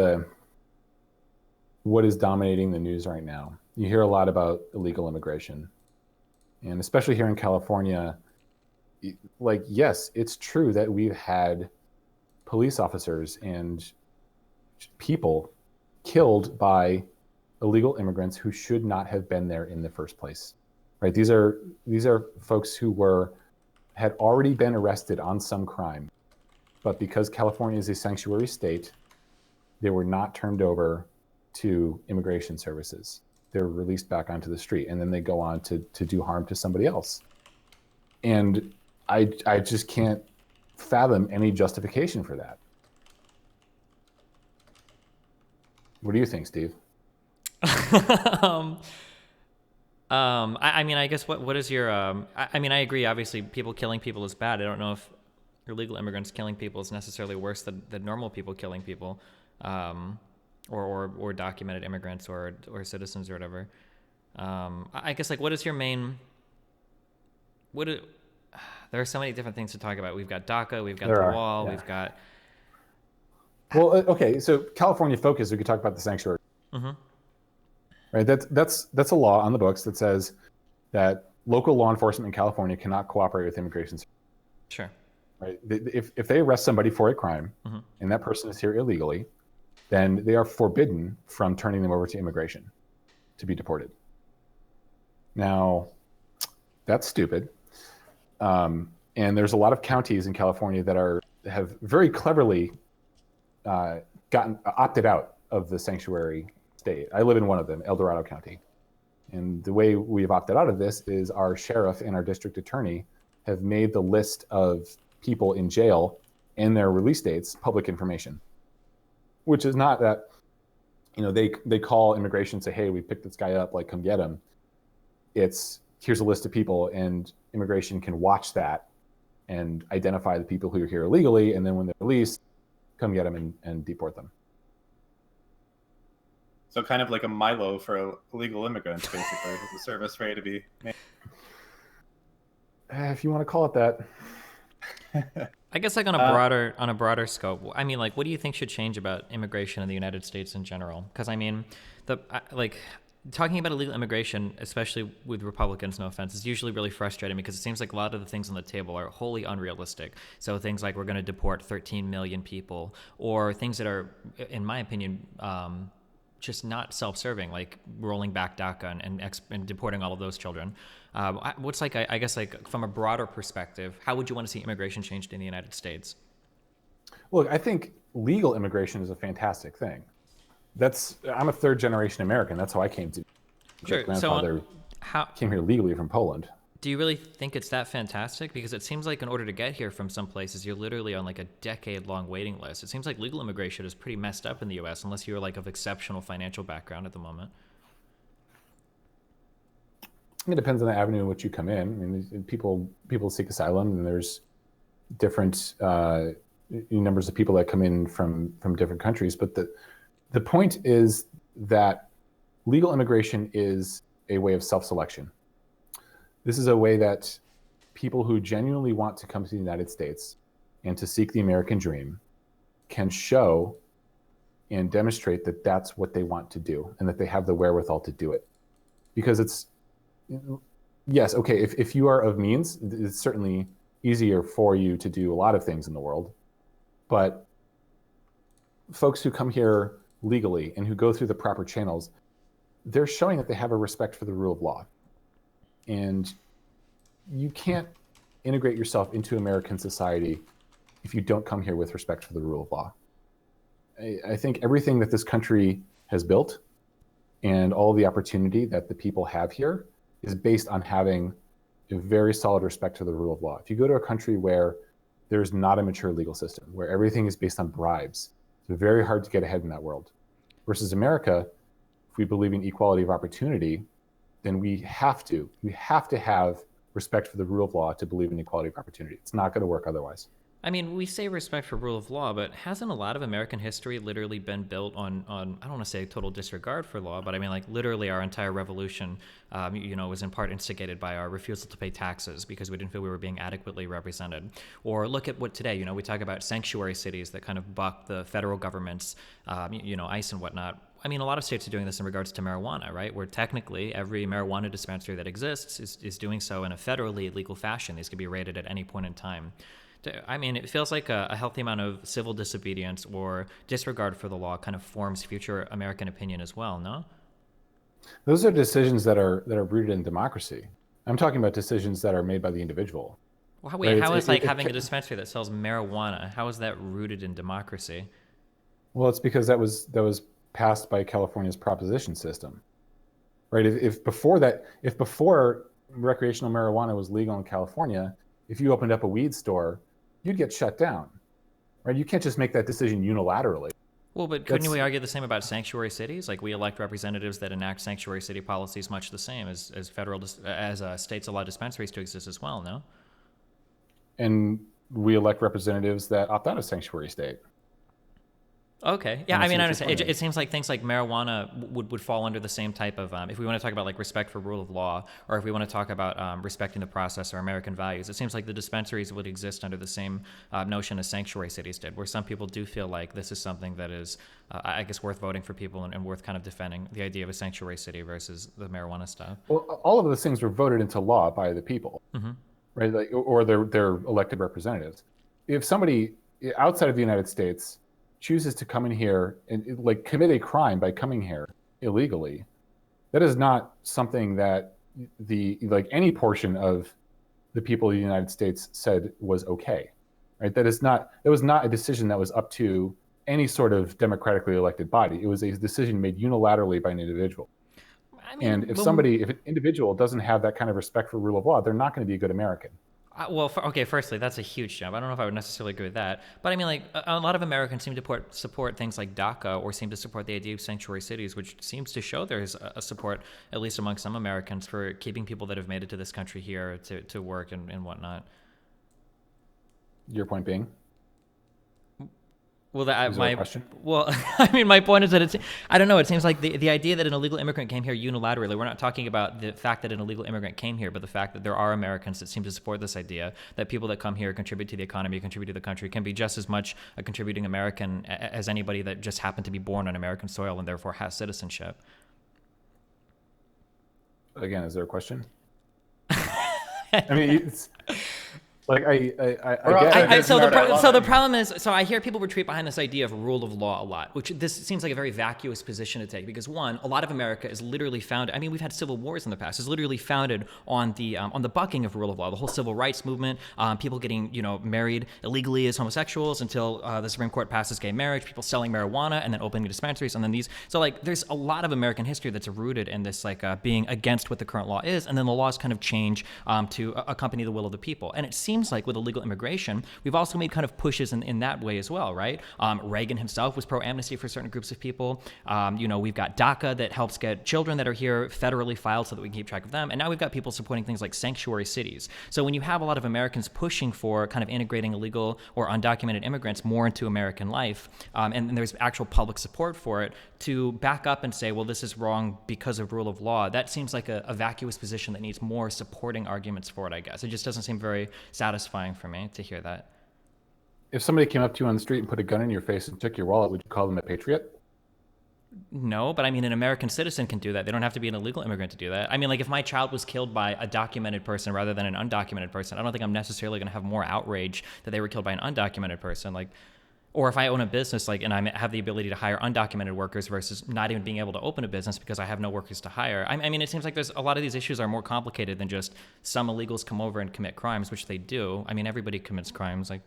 [SPEAKER 2] what is dominating the news right now, you hear a lot about illegal immigration. And especially here in California, like, yes, it's true that we've had police officers and people killed by illegal immigrants who should not have been there in the first place, right? These are folks who had already been arrested on some crime, but because California is a sanctuary state, they were not turned over to immigration services. They're released back onto the street, and then they go on to do harm to somebody else. And I just can't fathom any justification for that. What do you think, Steve?
[SPEAKER 1] I mean, I guess what is your, I mean, I agree. Obviously, people killing people is bad. I don't know if illegal immigrants killing people is necessarily worse than normal people killing people, or documented immigrants or citizens or whatever. I guess, like, what is your main, there are so many different things to talk about. We've got DACA, we've got the wall, we've got.
[SPEAKER 2] Well, okay, so California focus, we could talk about the sanctuary. Mm-hmm. Right, that's a law on the books that says that local law enforcement in California cannot cooperate with immigration.
[SPEAKER 1] Sure.
[SPEAKER 2] Right, if they arrest somebody for a crime, mm-hmm. and that person is here illegally, then they are forbidden from turning them over to immigration to be deported. Now, that's stupid. And there's a lot of counties in California that have very cleverly opted out of the sanctuary state. I live in one of them, El Dorado County. And the way we've opted out of this is our sheriff and our district attorney have made the list of people in jail and their release dates public information, which is not that, they call immigration and say, hey, we picked this guy up, like, come get him. It's, here's a list of people, and immigration can watch that and identify the people who are here illegally, and then when they're released, come get them and deport them.
[SPEAKER 3] So kind of like a Milo for illegal immigrants, basically, with the service ready to be made.
[SPEAKER 2] If you want to call it that.
[SPEAKER 1] I guess, like, on a broader scope, I mean, like, what do you think should change about immigration in the United States in general? Because, I mean, talking about illegal immigration, especially with Republicans, no offense, is usually really frustrating because it seems like a lot of the things on the table are wholly unrealistic. So things like we're going to deport 13 million people, or things that are, in my opinion, just not self-serving, like rolling back DACA and deporting all of those children. What's, like, I guess, like, from a broader perspective, how would you want to see immigration changed in the United States?
[SPEAKER 2] Look, I think legal immigration is a fantastic thing. I'm a third generation American. That's how I came to.
[SPEAKER 1] Sure.
[SPEAKER 2] My grandfather came here legally from Poland.
[SPEAKER 1] Do you really think it's that fantastic? Because it seems like in order to get here from some places, you're literally on, like, a decade-long waiting list. It seems like legal immigration is pretty messed up in the U.S. unless you're, like, of exceptional financial background at the moment.
[SPEAKER 2] It depends on the avenue in which you come in. I mean, people seek asylum, and there's different numbers of people that come in from different countries. But the point is that legal immigration is a way of self-selection. This is a way that people who genuinely want to come to the United States and to seek the American dream can show and demonstrate that that's what they want to do and that they have the wherewithal to do it. Because it's, yes, okay, if you are of means, it's certainly easier for you to do a lot of things in the world. But folks who come here legally and who go through the proper channels, they're showing that they have a respect for the rule of law. And you can't integrate yourself into American society if you don't come here with respect for the rule of law. I think everything that this country has built and all the opportunity that the people have here is based on having a very solid respect for the rule of law. If you go to a country where there's not a mature legal system, where everything is based on bribes, it's very hard to get ahead in that world. Versus America, if we believe in equality of opportunity, then we have to have respect for the rule of law to believe in equality of opportunity. It's not going to work otherwise.
[SPEAKER 1] I mean, we say respect for rule of law, but hasn't a lot of American history literally been built on I don't want to say total disregard for law, but I mean, like, literally our entire revolution, was in part instigated by our refusal to pay taxes because we didn't feel we were being adequately represented. Or look at what today, we talk about sanctuary cities that kind of buck the federal government's, ICE and whatnot. I mean, a lot of states are doing this in regards to marijuana, right? Where technically every marijuana dispensary that exists is doing so in a federally legal fashion. These could be raided at any point in time. I mean, it feels like a healthy amount of civil disobedience or disregard for the law kind of forms future American opinion as well, no?
[SPEAKER 2] Those are decisions that are rooted in democracy. I'm talking about decisions that are made by the individual.
[SPEAKER 1] Well, wait, how is like having a dispensary that sells marijuana, how is that rooted in democracy?
[SPEAKER 2] Well, it's because that was passed by California's proposition system, right? If before recreational marijuana was legal in California, if you opened up a weed store, you'd get shut down, right? You can't just make that decision unilaterally.
[SPEAKER 1] Well, but couldn't we argue the same about sanctuary cities? Like we elect representatives that enact sanctuary city policies much the same as states allow dispensaries to exist as well, no?
[SPEAKER 2] And we elect representatives that opt out of sanctuary state.
[SPEAKER 1] Okay. Yeah, I mean, I understand. It seems like things like marijuana would fall under the same type of, if we want to talk about like respect for rule of law, or if we want to talk about respecting the process or American values, it seems like the dispensaries would exist under the same notion as sanctuary cities did, where some people do feel like this is something that is, I guess, worth voting for people and worth kind of defending the idea of a sanctuary city versus the marijuana stuff.
[SPEAKER 2] Well, all of those things were voted into law by the people, right? Like, or their elected representatives. If somebody outside of the United States chooses to come in here and like commit a crime by coming here illegally, that is not something that any portion of the people of the United States said was okay, right? That was not a decision that was up to any sort of democratically elected body. It was a decision made unilaterally by an individual. I mean, and if an individual doesn't have that kind of respect for rule of law, they're not going to be a good American.
[SPEAKER 1] Okay, firstly, that's a huge jump. I don't know if I would necessarily agree with that. But I mean, like, a lot of Americans seem to support things like DACA or seem to support the idea of sanctuary cities, which seems to show there's a support, at least among some Americans, for keeping people that have made it to this country here to work and whatnot.
[SPEAKER 2] Your point being?
[SPEAKER 1] Well, I mean, my point is that I don't know. It seems like the idea that an illegal immigrant came here unilaterally, we're not talking about the fact that an illegal immigrant came here, but the fact that there are Americans that seem to support this idea that people that come here contribute to the economy, contribute to the country, can be just as much a contributing American as anybody that just happened to be born on American soil and therefore has citizenship.
[SPEAKER 2] Again, is there a question? I mean, it's... Like
[SPEAKER 1] the problem is, so I hear people retreat behind this idea of rule of law a lot, which this seems like a very vacuous position to take because one, a lot of America is literally founded. I mean, we've had civil wars in the past. It's literally founded on the bucking of rule of law. The whole civil rights movement, people getting married illegally as homosexuals until the Supreme Court passes gay marriage, people selling marijuana and then opening dispensaries, and then these. So like, there's a lot of American history that's rooted in this being against what the current law is, and then the laws kind of change to accompany the will of the people, and it seems like with illegal immigration, we've also made kind of pushes in that way as well, right? Reagan himself was pro-amnesty for certain groups of people. We've got DACA that helps get children that are here federally filed so that we can keep track of them. And now we've got people supporting things like sanctuary cities. So when you have a lot of Americans pushing for kind of integrating illegal or undocumented immigrants more into American life, and there's actual public support for it, to back up and say, well, this is wrong because of rule of law, that seems like a vacuous position that needs more supporting arguments for it, I guess. It just doesn't seem very satisfying for me to hear that.
[SPEAKER 2] If somebody came up to you on the street and put a gun in your face and took your wallet, would you call them a patriot?
[SPEAKER 1] No, but I mean, an American citizen can do that. They don't have to be an illegal immigrant to do that. I mean, like if my child was killed by a documented person rather than an undocumented person, I don't think I'm necessarily going to have more outrage that they were killed by an undocumented person. Like, or if I own a business, and I have the ability to hire undocumented workers versus not even being able to open a business because I have no workers to hire. I mean, it seems like there's a lot of these issues are more complicated than just some illegals come over and commit crimes, which they do. I mean, everybody commits crimes. Like,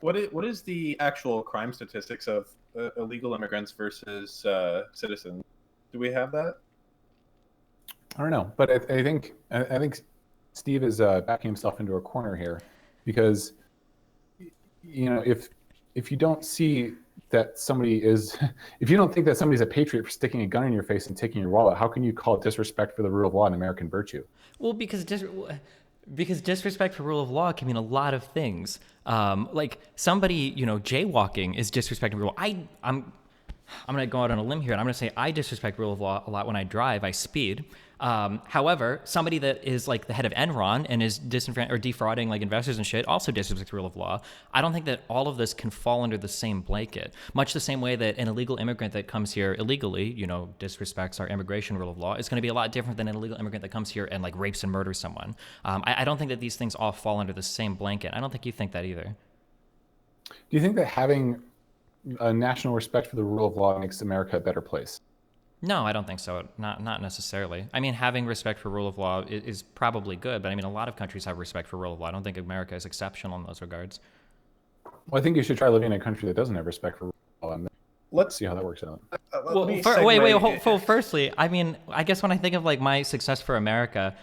[SPEAKER 3] what is the actual crime statistics of illegal immigrants versus citizens? Do we have that?
[SPEAKER 2] I don't know, but I think Steve is backing himself into a corner here because if you don't see that somebody is, if you don't think that somebody's a patriot for sticking a gun in your face and taking your wallet, how can you call it disrespect for the rule of law and American virtue?
[SPEAKER 1] Well, because disrespect for rule of law can mean a lot of things. Like somebody, jaywalking is disrespecting rule. I'm going to go out on a limb here, and I'm going to say I disrespect rule of law a lot when I drive. I speed. However, somebody that is like the head of Enron and is defrauding like investors and shit also disrespects the rule of law. I don't think that all of this can fall under the same blanket. Much the same way that an illegal immigrant that comes here illegally, disrespects our immigration rule of law, is going to be a lot different than an illegal immigrant that comes here and like rapes and murders someone. I don't think that these things all fall under the same blanket. I don't think you think that either.
[SPEAKER 2] Do you think that having a national respect for the rule of law makes America a better place?
[SPEAKER 1] No, I don't think so. Not necessarily. I mean, having respect for rule of law is probably good, but I mean, a lot of countries have respect for rule of law. I don't think America is exceptional in those regards.
[SPEAKER 2] Well, I think you should try living in a country that doesn't have respect for rule of law, and
[SPEAKER 3] Let's
[SPEAKER 2] see how that works out.
[SPEAKER 1] Well, wait. Firstly, I mean, I guess when I think of like my success for America,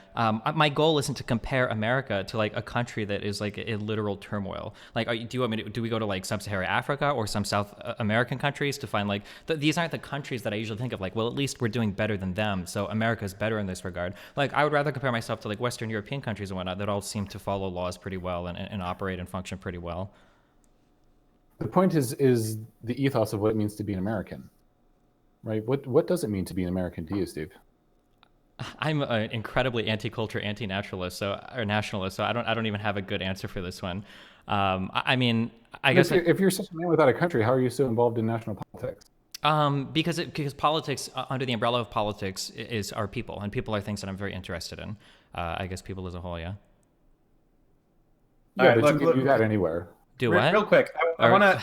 [SPEAKER 1] my goal isn't to compare America to like a country that is like in literal turmoil. Like, do you want me to? Do we go to like sub-Saharan Africa or some South American countries to find like these aren't the countries that I usually think of. Like, well, at least we're doing better than them, so America's better in this regard. Like, I would rather compare myself to like Western European countries and whatnot that all seem to follow laws pretty well and operate and function pretty well.
[SPEAKER 2] The point is the ethos of what it means to be an American, right? What does it mean to be an American to you, Steve?
[SPEAKER 1] I'm an incredibly anti-culture, anti-naturalist, nationalist. So I don't even have a good answer for this one. I mean, I guess
[SPEAKER 2] if you're such a man without a country, how are you so involved in national politics?
[SPEAKER 1] Because politics, under the umbrella of politics, is our people, and people are things that I'm very interested in. I guess people as a whole, yeah.
[SPEAKER 2] Yeah, right, but you can do that anywhere.
[SPEAKER 1] Do what?
[SPEAKER 3] Real quick, I want to,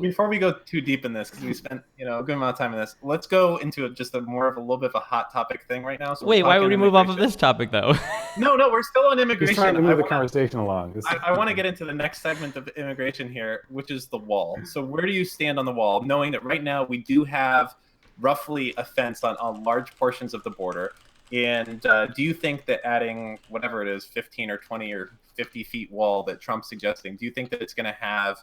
[SPEAKER 3] before we go too deep in this, because we spent a good amount of time in this, let's go into just a little bit of a hot topic thing right now. So
[SPEAKER 1] wait, why would we move off of this topic though?
[SPEAKER 3] No, we're still on immigration.
[SPEAKER 2] He's trying to move the conversation along.
[SPEAKER 3] I want to get into the next segment of immigration here, which is the wall. So where do you stand on the wall, knowing that right now we do have roughly a fence on large portions of the border? And do you think that adding whatever it is, 15 or 20 or 50 feet wall that Trump's suggesting, do you think that it's going to have,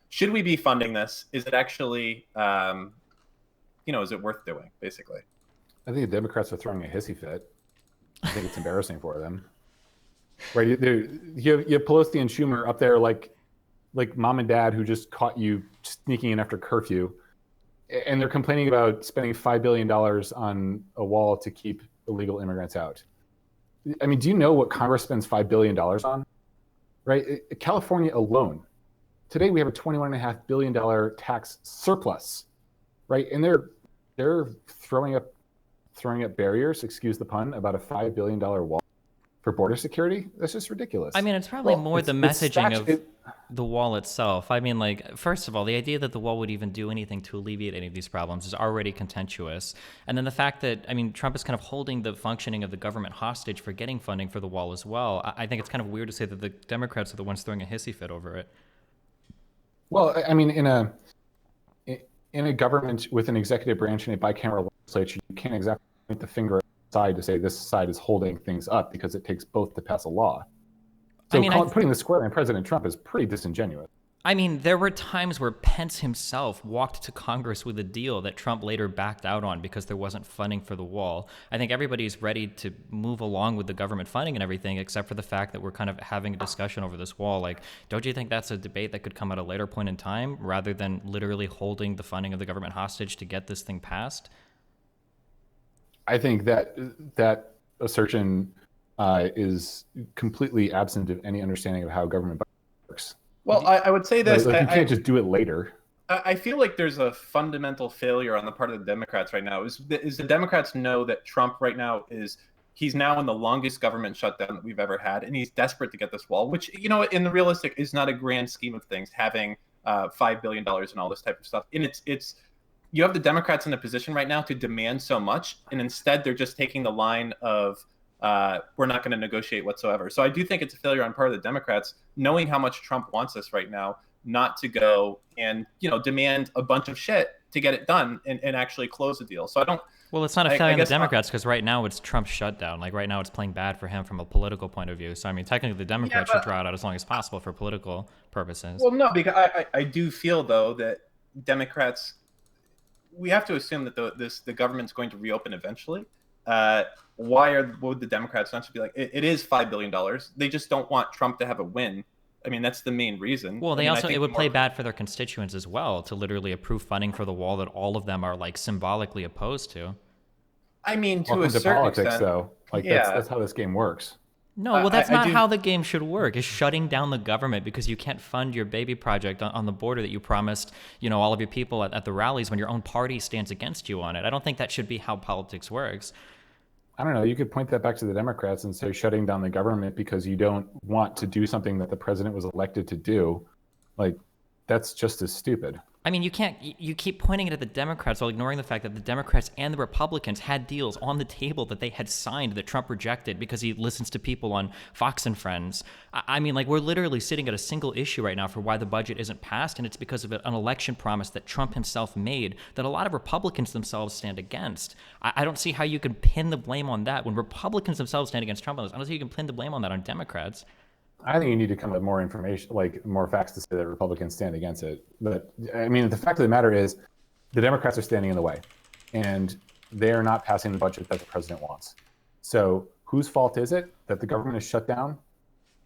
[SPEAKER 3] should we be funding this? Is it actually, is it worth doing, basically?
[SPEAKER 2] I think the Democrats are throwing a hissy fit. I think it's embarrassing for them. Right? You have Pelosi and Schumer up there like mom and dad who just caught you sneaking in after curfew. And they're complaining about spending $5 billion on a wall to keep illegal immigrants out. I mean, do you know what Congress spends $5 billion on? Right? California alone. Today we have a $21.5 billion tax surplus, right? And they're throwing up barriers, excuse the pun, about a $5 billion wall for border security. That's just ridiculous.
[SPEAKER 1] I mean, it's probably more the messaging of the wall itself. I mean, like, first of all, the idea that the wall would even do anything to alleviate any of these problems is already contentious. And then the fact that, I mean, Trump is kind of holding the functioning of the government hostage for getting funding for the wall as well. I think it's kind of weird to say that the Democrats are the ones throwing a hissy fit over it.
[SPEAKER 2] Well, I mean, in a government with an executive branch and a bicameral legislature, you can't exactly point the finger side to say this side is holding things up because it takes both to pass a law. So I mean, putting the square on President Trump is pretty disingenuous.
[SPEAKER 1] I mean, there were times where Pence himself walked to Congress with a deal that Trump later backed out on because there wasn't funding for the wall. I think everybody's ready to move along with the government funding and everything, except for the fact that we're kind of having a discussion over this wall. Like, don't you think that's a debate that could come at a later point in time rather than literally holding the funding of the government hostage to get this thing passed?
[SPEAKER 2] I think that assertion is completely absent of any understanding of how government works.
[SPEAKER 3] Well, I would say this.
[SPEAKER 2] You can't just do it later.
[SPEAKER 3] I feel like there's a fundamental failure on the part of the Democrats right now. Is the Democrats know that Trump right now he's now in the longest government shutdown that we've ever had, and he's desperate to get this wall, which, in the realistic is not a grand scheme of things, having $5 billion and all this type of stuff. And it's you have the Democrats in a position right now to demand so much, and instead they're just taking the line of we're not going to negotiate whatsoever. So I do think it's a failure on part of the Democrats, knowing how much Trump wants us right now, not to go and demand a bunch of shit to get it done and actually close the deal. So I don't.
[SPEAKER 1] Well, it's not a failure on the Democrats because right now it's Trump's shutdown. Like right now it's playing bad for him from a political point of view. So I mean, technically the Democrats should draw it out as long as possible for political purposes.
[SPEAKER 3] Well, no, because I do feel though that Democrats, we have to assume that the government's going to reopen eventually. Would the Democrats not just be like, it is $5 billion. They just don't want Trump to have a win. I mean, that's the main reason.
[SPEAKER 1] Well, it would play bad for their constituents as well to literally approve funding for the wall that all of them are like symbolically opposed to.
[SPEAKER 3] I mean, to a certain extent,
[SPEAKER 2] though. Like that's how this game works.
[SPEAKER 1] No, well, that's not how the game should work. Is shutting down the government because you can't fund your baby project on the border that you promised, all of your people at the rallies when your own party stands against you on it. I don't think that should be how politics works.
[SPEAKER 2] I don't know. You could point that back to the Democrats and say shutting down the government because you don't want to do something that the president was elected to do. Like, that's just as stupid.
[SPEAKER 1] I mean, you keep pointing it at the Democrats while ignoring the fact that the Democrats and the Republicans had deals on the table that they had signed that Trump rejected because he listens to people on Fox and Friends. I mean, like, we're literally sitting at a single issue right now for why the budget isn't passed, and it's because of an election promise that Trump himself made that a lot of Republicans themselves stand against. I don't see how you can pin the blame on that when Republicans themselves stand against Trump on this. I don't see how you can pin the blame on that on Democrats.
[SPEAKER 2] I think you need to come with more information, like more facts to say that Republicans stand against it. But I mean, the fact of the matter is the Democrats are standing in the way and they are not passing the budget that the president wants. So whose fault is it that the government is shut down?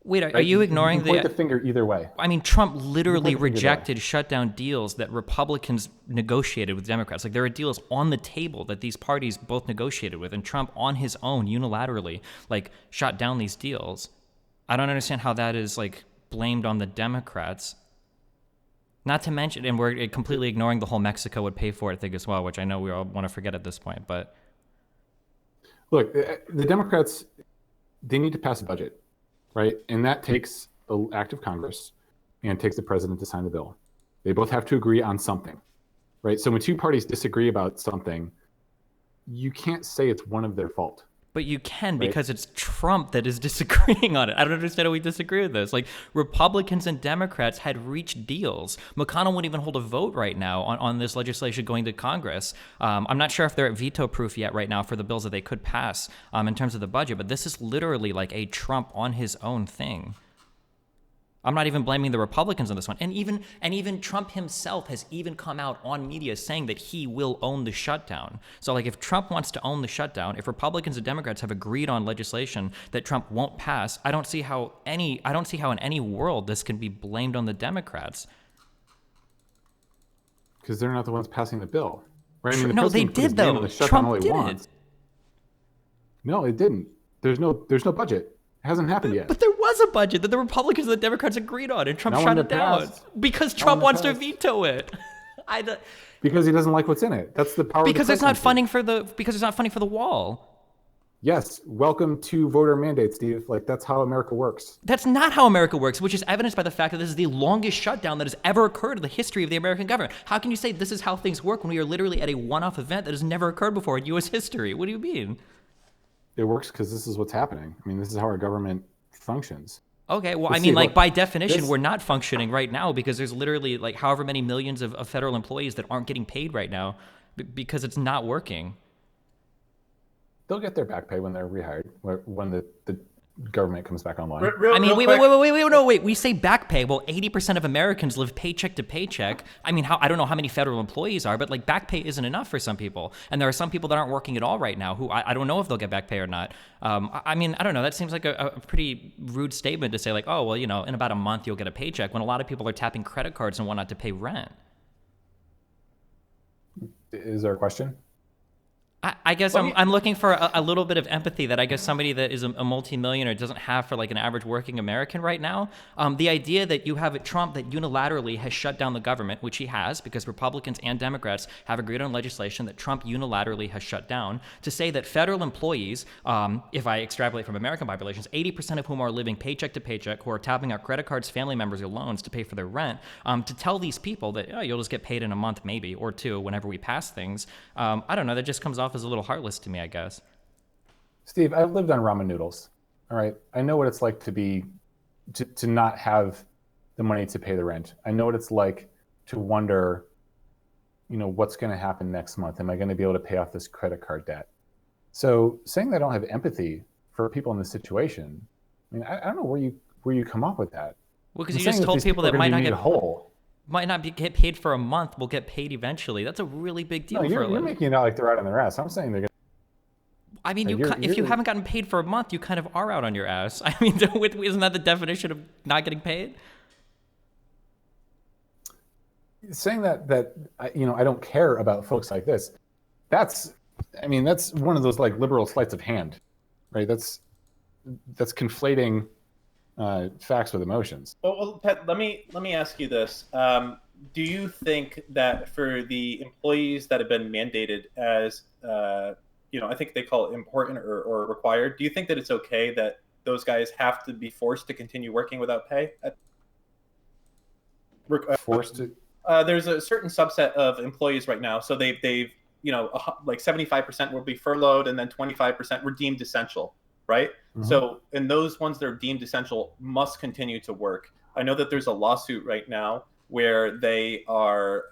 [SPEAKER 1] Wait, are you ignoring
[SPEAKER 2] you point the finger either way?
[SPEAKER 1] I mean, Trump literally rejected shutdown deals that Republicans negotiated with Democrats. Like, there are deals on the table that these parties both negotiated with, and Trump on his own unilaterally, like, shut down these deals. I don't understand how that is, like, blamed on the Democrats. Not to mention, and we're completely ignoring the whole Mexico would pay for it thing as well, which I know we all want to forget at this point. But
[SPEAKER 2] look, the Democrats, they need to pass a budget, right? And that takes an act of Congress and takes the president to sign the bill. They both have to agree on something, right? So when two parties disagree about something, you can't say it's one of their fault.
[SPEAKER 1] But you can, because it's Trump that is disagreeing on it. I don't understand how we disagree with this. Like, Republicans and Democrats had reached deals. McConnell wouldn't even hold a vote right now on this legislation going to Congress. I'm not sure if they're at veto proof yet right now for the bills that they could pass in terms of the budget, but this is literally like a Trump on his own thing. I'm not even blaming the Republicans on this one. And even Trump himself has even come out on media saying that he will own the shutdown. So, like, if Trump wants to own the shutdown, if Republicans and Democrats have agreed on legislation that Trump won't pass, I don't see how in any world this can be blamed on the Democrats.
[SPEAKER 2] Because they're not the ones passing the bill. Right? I mean,
[SPEAKER 1] no, they did, though. Trump did it.
[SPEAKER 2] No, it didn't. There's no budget. It hasn't happened yet.
[SPEAKER 1] But there was a budget that the Republicans and the Democrats agreed on, and Trump shot it down because Trump wants to veto it.
[SPEAKER 2] Because he doesn't like what's in it. That's the power.
[SPEAKER 1] Because there's not funding for the wall.
[SPEAKER 2] Yes, welcome to voter mandate, Steve. Like, that's how America works.
[SPEAKER 1] That's not how America works, which is evidenced by the fact that this is the longest shutdown that has ever occurred in the history of the American government. How can you say this is how things work when we are literally at a one-off event that has never occurred before in U.S. history? What do you mean?
[SPEAKER 2] It works because this is what's happening. I mean, this is how our government functions.
[SPEAKER 1] Okay, well, I mean, like, by definition, we're not functioning right now because there's literally, like, however many millions of federal employees that aren't getting paid right now because it's not working.
[SPEAKER 2] They'll get their back pay when they're rehired, when the government comes back online.
[SPEAKER 1] Wait. We say back pay. Well, 80% of Americans live paycheck to paycheck. I mean, I don't know how many federal employees are, but, like, back pay isn't enough for some people. And there are some people that aren't working at all right now who I don't know if they'll get back pay or not. I mean, I don't know. That seems like a pretty rude statement to say, like, oh, well, you know, in about a month you'll get a paycheck, when a lot of people are tapping credit cards and whatnot to pay rent.
[SPEAKER 2] Is there a question?
[SPEAKER 1] I guess I'm looking for a little bit of empathy that I guess somebody that is a multimillionaire doesn't have for, like, an average working American right now. The idea that you have a Trump that unilaterally has shut down the government, which he has because Republicans and Democrats have agreed on legislation that Trump unilaterally has shut down, to say that federal employees, if I extrapolate from American populations, 80% of whom are living paycheck to paycheck, who are tapping out credit cards, family members, or loans to pay for their rent, to tell these people that, oh, you'll just get paid in a month maybe, or two, whenever we pass things, I don't know, that just comes off as a little heartless to me, I guess.
[SPEAKER 2] Steve, I've lived on ramen noodles. All right. I know what it's like to not have the money to pay the rent. I know what it's like to wonder, you know, what's going to happen next month. Am I going to be able to pay off this credit card debt? So saying that I don't have empathy for people in this situation, I mean, I don't know where you come up with that.
[SPEAKER 1] Well, because you just told people that might not get paid for a month will get paid eventually. That's a really big deal.
[SPEAKER 2] No, you're making it out like they're out on their ass. I'm saying they're going to.
[SPEAKER 1] I mean, if you haven't gotten paid for a month, you kind of are out on your ass. I mean, isn't that the definition of not getting paid?
[SPEAKER 2] Saying that you know, I don't care about folks like this. That's one of those, like, liberal sleights of hand, right? That's conflating facts with emotions.
[SPEAKER 3] Well, Pat, let me ask you this: do you think that for the employees that have been mandated as, you know, I think they call it important or required, do you think that it's okay that those guys have to be forced to continue working without pay?
[SPEAKER 2] Forced to?
[SPEAKER 3] There's a certain subset of employees right now. So they've like 75% will be furloughed, and then 25% were deemed essential, right? So, and those ones that are deemed essential must continue to work. I know that there's a lawsuit right now where they are,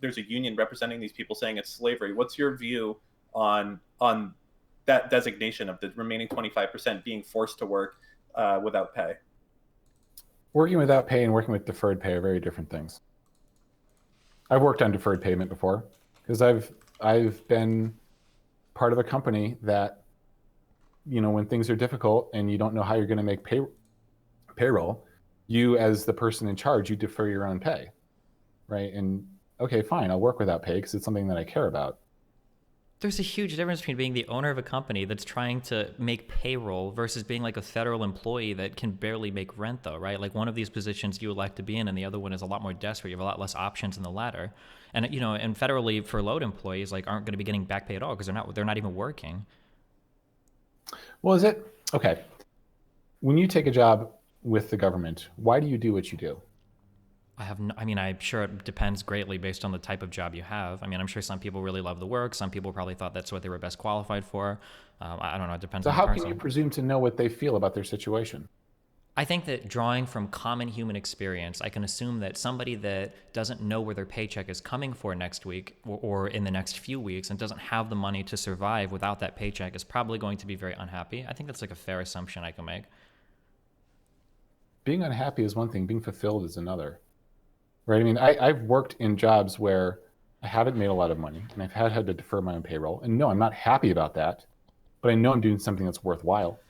[SPEAKER 3] there's a union representing these people saying it's slavery. What's your view on that designation of the remaining 25% being forced to work without pay?
[SPEAKER 2] Working without pay and working with deferred pay are very different things. I've worked on deferred payment before because I've been part of a company that, when things are difficult and you don't know how you're going to make payroll, you as the person in charge, you defer your own pay, right? And okay, fine, I'll work without pay because it's something that I care about.
[SPEAKER 1] There's a huge difference between being the owner of a company that's trying to make payroll versus being like a federal employee that can barely make rent, though, right? Like one of these positions you elect to be in and the other one is a lot more desperate. You have a lot less options in the latter. And, and federally furloughed employees like aren't going to be getting back pay at all because they're not even working.
[SPEAKER 2] Well, is it? Okay. When you take a job with the government, why do you do what you do?
[SPEAKER 1] I'm sure it depends greatly based on the type of job you have. I mean, I'm sure some people really love the work. Some people probably thought that's what they were best qualified for. I don't know. It depends on the person.
[SPEAKER 2] So how can you presume to know what they feel about their situation?
[SPEAKER 1] I think that drawing from common human experience, I can assume that somebody that doesn't know where their paycheck is coming for next week or in the next few weeks and doesn't have the money to survive without that paycheck is probably going to be very unhappy. I think that's like a fair assumption I can make.
[SPEAKER 2] Being unhappy is one thing. Being fulfilled is another. Right. I mean, I've worked in jobs where I haven't made a lot of money and I've had to defer my own payroll. And no, I'm not happy about that, but I know I'm doing something that's worthwhile.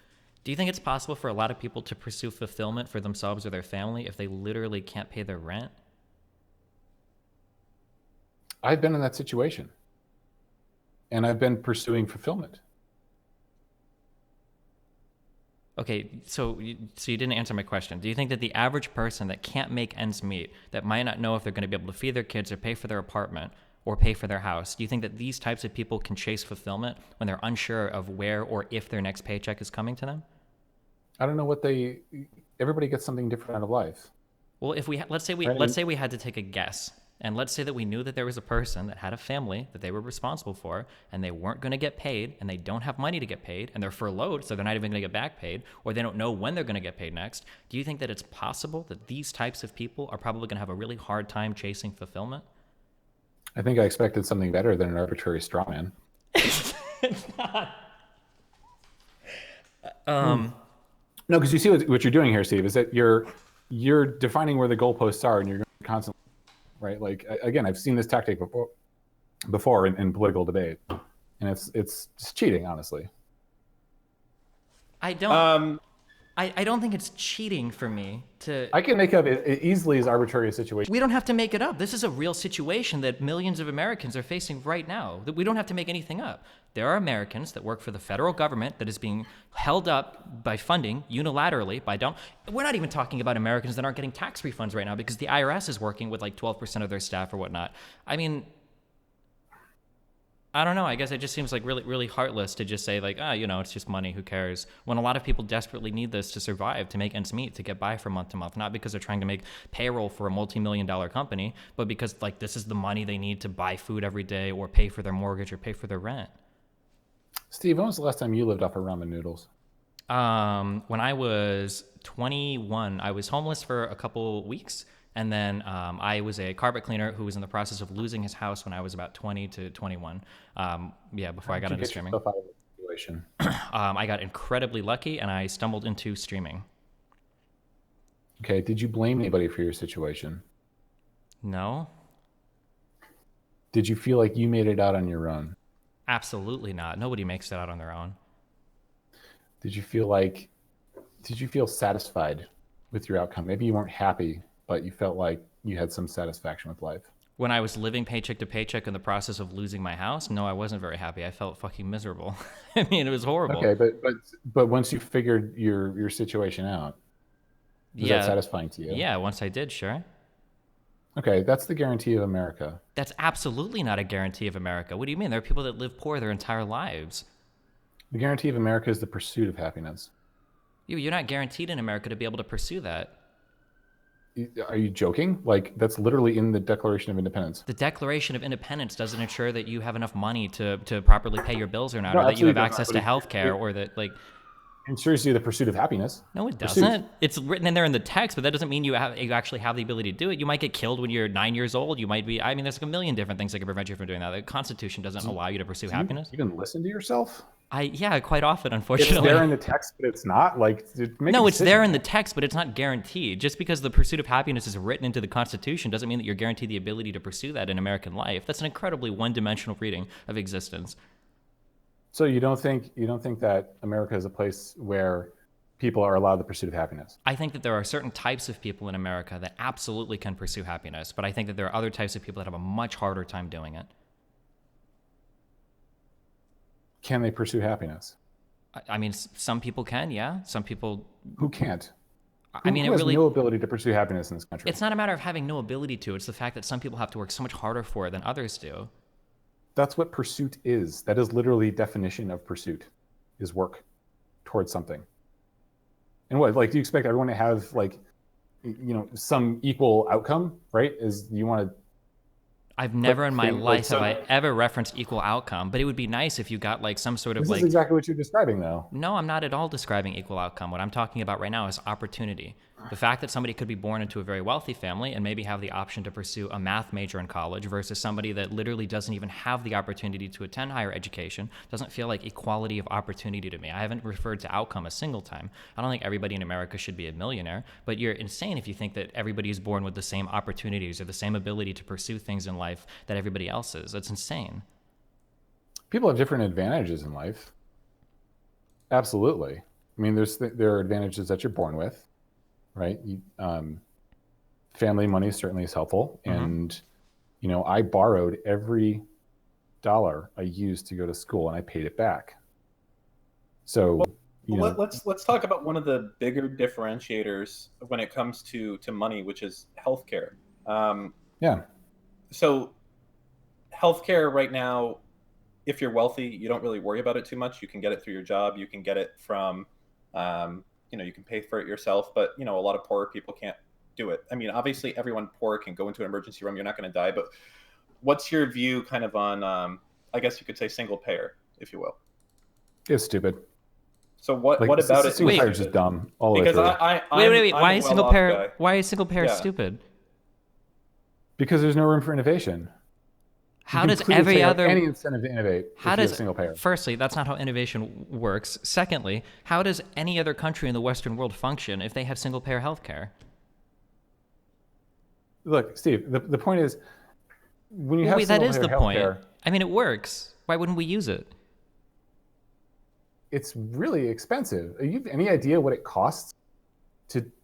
[SPEAKER 1] Do you think it's possible for a lot of people to pursue fulfillment for themselves or their family if they literally can't pay their rent?
[SPEAKER 2] I've been in that situation and I've been pursuing fulfillment.
[SPEAKER 1] Okay, so you didn't answer my question. Do you think that the average person that can't make ends meet, that might not know if they're going to be able to feed their kids or pay for their apartment or pay for their house, do you think that these types of people can chase fulfillment when they're unsure of where or if their next paycheck is coming to them?
[SPEAKER 2] I don't know everybody gets something different out of life.
[SPEAKER 1] Well, if let's say we had to take a guess. And let's say that we knew that there was a person that had a family that they were responsible for and they weren't going to get paid and they don't have money to get paid and they're furloughed, so they're not even going to get back paid, or they don't know when they're going to get paid next. Do you think that it's possible that these types of people are probably going to have a really hard time chasing fulfillment?
[SPEAKER 2] I think I expected something better than an arbitrary straw man.
[SPEAKER 1] It's not.
[SPEAKER 2] No, because you see what you're doing here, Steve, is that you're defining where the goalposts are and you're constantly, right? Like, again, I've seen this tactic before in political debate, and it's just cheating, honestly.
[SPEAKER 1] I don't think it's cheating for me to...
[SPEAKER 2] I can make up easily as arbitrary a situation.
[SPEAKER 1] We don't have to make it up. This is a real situation that millions of Americans are facing right now. That we don't have to make anything up. There are Americans that work for the federal government that is being held up by funding unilaterally by We're not even talking about Americans that aren't getting tax refunds right now because the IRS is working with like 12% of their staff or whatnot. I mean, I don't know. I guess it just seems like really, really heartless to just say like, it's just money. Who cares? When a lot of people desperately need this to survive, to make ends meet, to get by from month to month, not because they're trying to make payroll for a multi-million-dollar company, but because like this is the money they need to buy food every day or pay for their mortgage or pay for their rent.
[SPEAKER 2] Steve, when was the last time you lived off of ramen noodles?
[SPEAKER 1] When I was 21, I was homeless for a couple weeks. And then I was a carpet cleaner who was in the process of losing his house when I was about 20 to 21. Before I got into streaming. I got incredibly lucky and I stumbled into streaming.
[SPEAKER 2] Okay, did you blame anybody for your situation?
[SPEAKER 1] No.
[SPEAKER 2] Did you feel like you made it out on your own?
[SPEAKER 1] Absolutely not. Nobody makes it out on their own.
[SPEAKER 2] Did you feel satisfied with your outcome? Maybe you weren't happy, but you felt like you had some satisfaction with life.
[SPEAKER 1] When I was living paycheck to paycheck in the process of losing my house, no, I wasn't very happy. I felt fucking miserable. I mean, it was horrible.
[SPEAKER 2] Okay, but once you figured your situation out, was that satisfying to you?
[SPEAKER 1] Yeah, once I did, sure.
[SPEAKER 2] Okay, that's the guarantee of America.
[SPEAKER 1] That's absolutely not a guarantee of America. What do you mean? There are people that live poor their entire lives.
[SPEAKER 2] The guarantee of America is the pursuit of happiness.
[SPEAKER 1] You're not guaranteed in America to be able to pursue that.
[SPEAKER 2] Are you joking? Like, that's literally in the Declaration of Independence.
[SPEAKER 1] The Declaration of Independence doesn't ensure that you have enough money to properly pay your bills or not,
[SPEAKER 2] No,
[SPEAKER 1] or that you have
[SPEAKER 2] absolutely
[SPEAKER 1] access to health care, or that, like...
[SPEAKER 2] ensures you the pursuit of happiness.
[SPEAKER 1] No, it doesn't. It's written in there in the text, but that doesn't mean you actually have the ability to do it. You might get killed when you're 9 years old. You might be... I mean, there's like a million different things that can prevent you from doing that. The Constitution doesn't allow you to pursue happiness.
[SPEAKER 2] You can listen to yourself?
[SPEAKER 1] Yeah, quite often, unfortunately.
[SPEAKER 2] It's there in the text, but it's not. Like,
[SPEAKER 1] no, it's there in the text, but it's not guaranteed. Just because the pursuit of happiness is written into the Constitution doesn't mean that you're guaranteed the ability to pursue that in American life. That's an incredibly one-dimensional reading of existence.
[SPEAKER 2] So you don't think that America is a place where people are allowed the pursuit of happiness?
[SPEAKER 1] I think that there are certain types of people in America that absolutely can pursue happiness, but I think that there are other types of people that have a much harder time doing it.
[SPEAKER 2] Can they pursue happiness?
[SPEAKER 1] I mean, some people can, yeah. Some people...
[SPEAKER 2] Who can't?
[SPEAKER 1] I mean,
[SPEAKER 2] who has no ability to pursue happiness in this country?
[SPEAKER 1] It's not a matter of having no ability to. It's the fact that some people have to work so much harder for it than others do.
[SPEAKER 2] That's what pursuit is. That is literally definition of pursuit, is work towards something. And what, like, do you expect everyone to have, like, you know, some equal outcome, right? Is you want to...
[SPEAKER 1] I've never in my life have I ever referenced equal outcome, but it would be nice if you got like some sort of
[SPEAKER 2] This is exactly what you're describing, though.
[SPEAKER 1] No, I'm not at all describing equal outcome. What I'm talking about right now is opportunity. The fact that somebody could be born into a very wealthy family and maybe have the option to pursue a math major in college versus somebody that literally doesn't even have the opportunity to attend higher education doesn't feel like equality of opportunity to me. I haven't referred to outcome a single time. I don't think everybody in America should be a millionaire, but you're insane if you think that everybody is born with the same opportunities or the same ability to pursue things in life that everybody else is. That's insane.
[SPEAKER 2] People have different advantages in life. Absolutely. I mean, there are advantages that you're born with. Right. Family money certainly is helpful. Mm-hmm. And, you know, I borrowed every dollar I used to go to school and I paid it back. So,
[SPEAKER 3] let's talk about one of the bigger differentiators when it comes to money, which is healthcare. So healthcare right now, if you're wealthy, you don't really worry about it too much. You can get it through your job. You can get it from, you can pay for it yourself, but, a lot of poorer people can't do it. I mean, obviously everyone poor can go into an emergency room. You're not going to die, but what's your view kind of on, I guess you could say single payer, if you will?
[SPEAKER 2] It's stupid.
[SPEAKER 3] So what about it?
[SPEAKER 2] Single payer is just dumb. All
[SPEAKER 1] because wait. Why is single payer? Why is single payer stupid?
[SPEAKER 2] Because there's no room for innovation.
[SPEAKER 1] How does every other
[SPEAKER 2] any incentive to innovate? How does single payer?
[SPEAKER 1] Firstly, that's not how innovation works. Secondly, how does any other country in the Western world function if they have single payer healthcare?
[SPEAKER 2] Look, Steve, the point is when you have single payer healthcare, that is the point.
[SPEAKER 1] I mean, it works. Why wouldn't we use it?
[SPEAKER 2] It's really expensive. You have any idea what it costs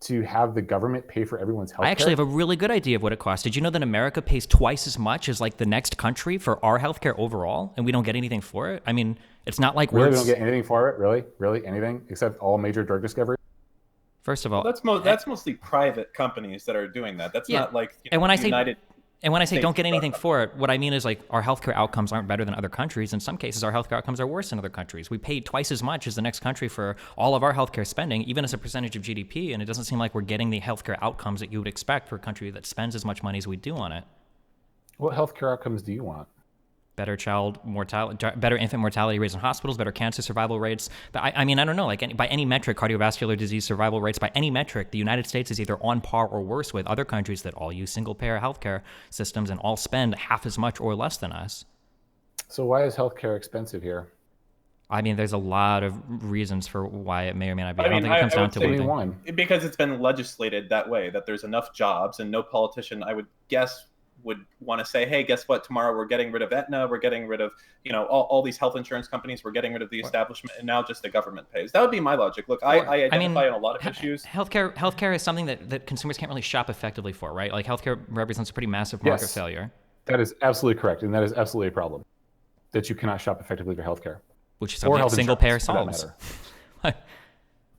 [SPEAKER 2] to have the government pay for everyone's healthcare?
[SPEAKER 1] I actually have a really good idea of what it costs. Did you know that America pays twice as much as like the next country for our healthcare overall, and we don't get anything for it? I mean, it's not like
[SPEAKER 2] we don't get anything for it. Really, anything except all major drug discovery.
[SPEAKER 1] First of all,
[SPEAKER 3] that's mostly private companies that are doing that. That's not like
[SPEAKER 1] And when I say don't get anything for it, what I mean is like our healthcare outcomes aren't better than other countries. In some cases, our healthcare outcomes are worse than other countries. We pay twice as much as the next country for all of our healthcare spending, even as a percentage of GDP, and it doesn't seem like we're getting the healthcare outcomes that you would expect for a country that spends as much money as we do on it.
[SPEAKER 2] What healthcare outcomes do you want?
[SPEAKER 1] Better child mortality, better infant mortality rates in hospitals, better cancer survival rates. But I mean, I don't know, like by any metric, cardiovascular disease survival rates, by any metric, the United States is either on par or worse with other countries that all use single-payer healthcare systems and all spend half as much or less than us.
[SPEAKER 2] So why is healthcare expensive here?
[SPEAKER 1] I mean, there's a lot of reasons for why it may or may not be. I don't think it comes down to one thing.
[SPEAKER 3] Because it's been legislated that way, that there's enough jobs, and no politician, I would guess, would want to say, hey, guess what? Tomorrow we're getting rid of Aetna, we're getting rid of, all these health insurance companies, we're getting rid of the establishment, and now just the government pays. That would be my logic. Look, I identify on a lot of issues.
[SPEAKER 1] Healthcare is something that consumers can't really shop effectively for, right? Like healthcare represents a pretty massive market failure.
[SPEAKER 2] That is absolutely correct, and that is absolutely a problem, that you cannot shop effectively for healthcare.
[SPEAKER 1] Which is something single payer solves.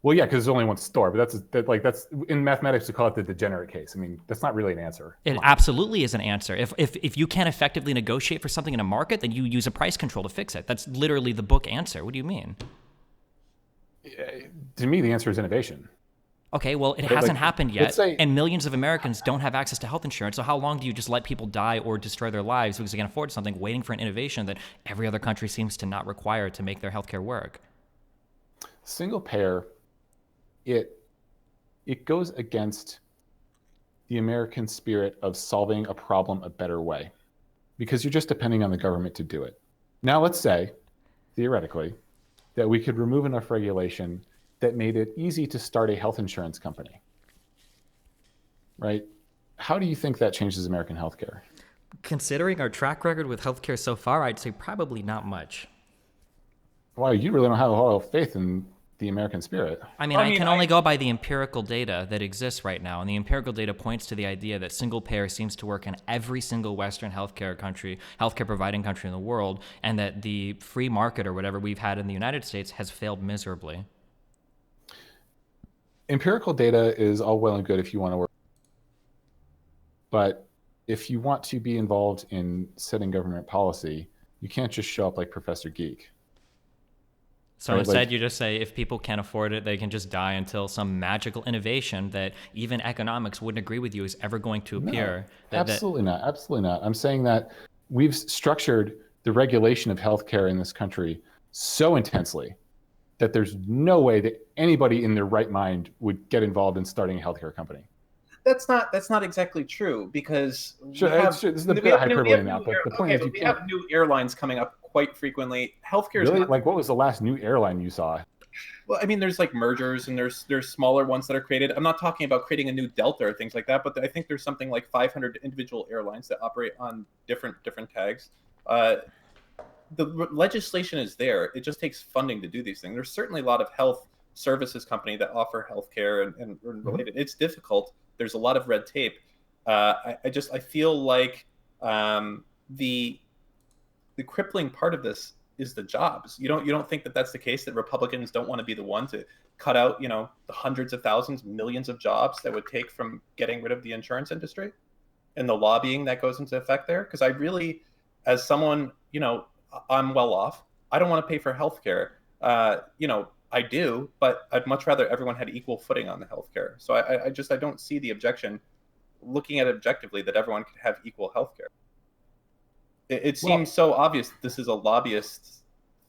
[SPEAKER 2] Well, yeah, because there's only one store, but that's in mathematics we call it the degenerate case. I mean, that's not really an answer.
[SPEAKER 1] It absolutely is an answer. If you can't effectively negotiate for something in a market, then you use a price control to fix it. That's literally the book answer. What do you mean?
[SPEAKER 2] To me, the answer is innovation.
[SPEAKER 1] Okay, well, it
[SPEAKER 2] But,
[SPEAKER 1] hasn't
[SPEAKER 2] like,
[SPEAKER 1] happened
[SPEAKER 2] let's
[SPEAKER 1] yet,
[SPEAKER 2] say-
[SPEAKER 1] and millions of Americans don't have access to health insurance. So how long do you just let people die or destroy their lives because they can't afford something, waiting for an innovation that every other country seems to not require to make their healthcare work?
[SPEAKER 2] Single payer, it goes against the American spirit of solving a problem a better way, because you're just depending on the government to do it. Now, let's say, theoretically, that we could remove enough regulation that made it easy to start a health insurance company, right? How do you think that changes American healthcare?
[SPEAKER 1] Considering our track record with healthcare so far, I'd say probably not much.
[SPEAKER 2] Well, you really don't have a whole lot of faith in the American spirit.
[SPEAKER 1] I mean, I can only go by the empirical data that exists right now, and the empirical data points to the idea that single payer seems to work in every single Western healthcare providing country in the world, and that the free market or whatever we've had in the United States has failed miserably.
[SPEAKER 2] Empirical data is all well and good if you want to work, but if you want to be involved in setting government policy, you can't just show up like Professor Geek.
[SPEAKER 1] So instead, you just say if people can't afford it, they can just die until some magical innovation that even economics wouldn't agree with you is ever going to appear.
[SPEAKER 2] No, absolutely not. Absolutely not. I'm saying that we've structured the regulation of healthcare in this country so intensely that there's no way that anybody in their right mind would get involved in starting a healthcare company.
[SPEAKER 3] That's not exactly true, because
[SPEAKER 2] sure, this is a bit of hyperbole now, but the point is
[SPEAKER 3] we have new airlines coming up quite frequently. Healthcare is
[SPEAKER 2] really like, what was the last new airline you saw?
[SPEAKER 3] Well, I mean, there's like mergers and there's smaller ones that are created. I'm not talking about creating a new Delta or things like that, but I think there's something like 500 individual airlines that operate on different tags. The legislation is there. It just takes funding to do these things. There's certainly a lot of health services company that offer healthcare and related. It's difficult. There's a lot of red tape. I feel like the crippling part of this is the jobs. You don't think that that's the case, that Republicans don't want to be the one to cut out, the hundreds of thousands, millions of jobs that would take from getting rid of the insurance industry and the lobbying that goes into effect there? Because I really, as someone, I'm well off. I don't want to pay for healthcare. I do, but I'd much rather everyone had equal footing on the healthcare. So I don't see the objection, looking at it objectively, that everyone could have equal healthcare. It seems so obvious that this is a lobbyist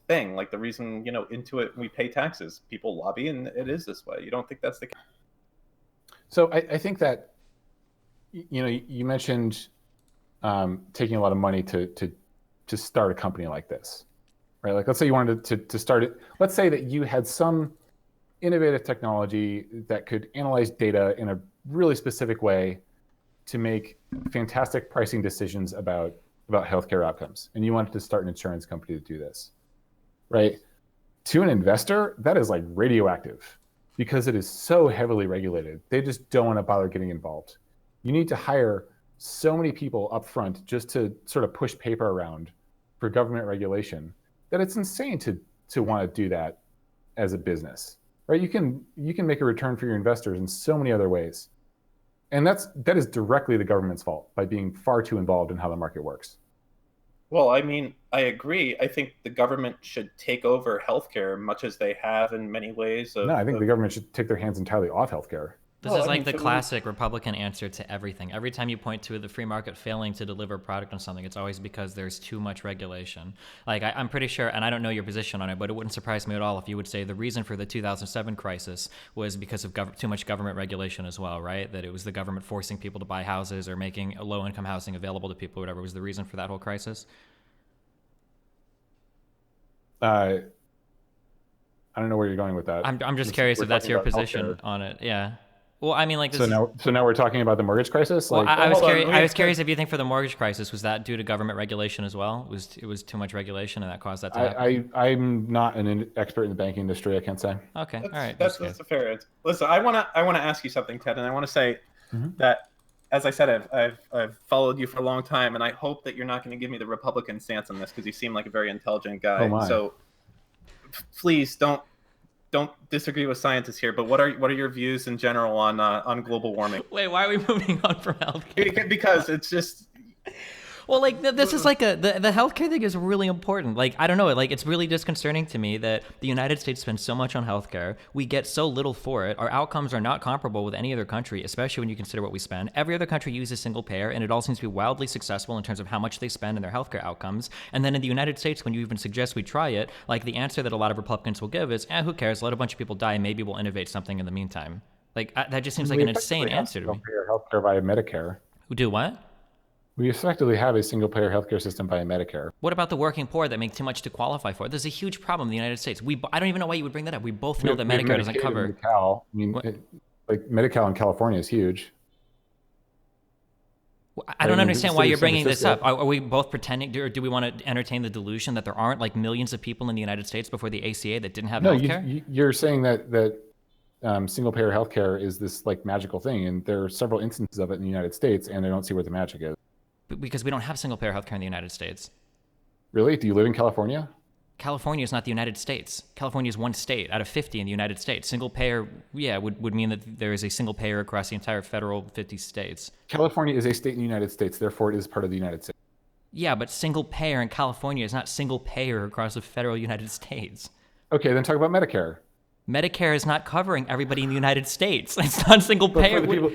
[SPEAKER 3] thing. Like the reason, Intuit, we pay taxes, people lobby, and it is this way. You don't think that's the case?
[SPEAKER 2] So I think that, you mentioned taking a lot of money to start a company like this, right? Like, let's say you wanted to start it. Let's say that you had some innovative technology that could analyze data in a really specific way to make fantastic pricing decisions about healthcare outcomes, and you wanted to start an insurance company to do this, right? To an investor, that is like radioactive, because it is so heavily regulated. They just don't want to bother getting involved. You need to hire so many people up front just to sort of push paper around for government regulation that it's insane to want to do that as a business, right? You can make a return for your investors in so many other ways. And that is directly the government's fault by being far too involved in how the market works.
[SPEAKER 3] Well, I mean, I agree. I think the government should take over healthcare, much as they have in many ways.
[SPEAKER 2] No, I think the government should take their hands entirely off healthcare.
[SPEAKER 1] This is like the classic Republican answer to everything. Every time you point to the free market failing to deliver a product on something, it's always because there's too much regulation. Like, I'm pretty sure, and I don't know your position on it, but it wouldn't surprise me at all if you would say the reason for the 2007 crisis was because of too much government regulation as well, right? That it was the government forcing people to buy houses or making low-income housing available to people, or whatever was the reason for that whole crisis.
[SPEAKER 2] I don't know where you're going with that.
[SPEAKER 1] I'm just curious if that's your position on it. Yeah. Well, I mean, like this.
[SPEAKER 2] So now we're talking about the mortgage crisis.
[SPEAKER 1] Well, I was curious if you think for the mortgage crisis, was that due to government regulation as well? It was too much regulation and that caused that to happen?
[SPEAKER 2] I'm not an expert in the banking industry. I can't say.
[SPEAKER 1] Okay, all right.
[SPEAKER 3] That's a fair answer. Listen, I wanna ask you something, Ted, and I want to say that, as I said, I've followed you for a long time, and I hope that you're not going to give me the Republican stance on this, because you seem like a very intelligent guy.
[SPEAKER 2] Oh my.
[SPEAKER 3] So please don't disagree with scientists here, but what are your views in general on global warming?
[SPEAKER 1] Wait, why are we moving on from healthcare?
[SPEAKER 3] Because it's just.
[SPEAKER 1] Well, like this is like the healthcare thing is really important. Like I don't know, like it's really disconcerting to me that the United States spends so much on healthcare. We get so little for it. Our outcomes are not comparable with any other country, especially when you consider what we spend. Every other country uses single payer, and it all seems to be wildly successful in terms of how much they spend in their healthcare outcomes. And then in the United States, when you even suggest we try it, like the answer that a lot of Republicans will give is, who cares? Let a bunch of people die, and maybe we'll innovate something in the meantime. Like that just seems like an insane answer to me.
[SPEAKER 2] Healthcare via Medicare.
[SPEAKER 1] We do what?
[SPEAKER 2] We effectively have a single-payer healthcare system via Medicare.
[SPEAKER 1] What about the working poor that make too much to qualify for it? There's a huge problem in the United States. I don't even know why you would bring that up. We both know that Medicare doesn't cover.
[SPEAKER 2] Medi-Cal. I mean, Medi-Cal in California is huge.
[SPEAKER 1] I don't understand why you're bringing this up. Are we both pretending, or do we want to entertain the delusion that there aren't like millions of people in the United States before the ACA that didn't have healthcare?
[SPEAKER 2] No, you're saying that single-payer healthcare is this like magical thing, and there are several instances of it in the United States, and I don't see where the magic is.
[SPEAKER 1] Because we don't have single-payer healthcare in the United States.
[SPEAKER 2] Really? Do you live in California?
[SPEAKER 1] California is not the United States. California is one state out of 50 in the United States. Single payer, would mean that there is a single payer across the entire federal 50 states.
[SPEAKER 2] California is a state in the United States, therefore it is part of the United States.
[SPEAKER 1] Yeah, but single payer in California is not single payer across the federal United States.
[SPEAKER 2] Okay, then talk about Medicare.
[SPEAKER 1] Medicare is not covering everybody in the United States. It's not single payer.
[SPEAKER 2] For the people,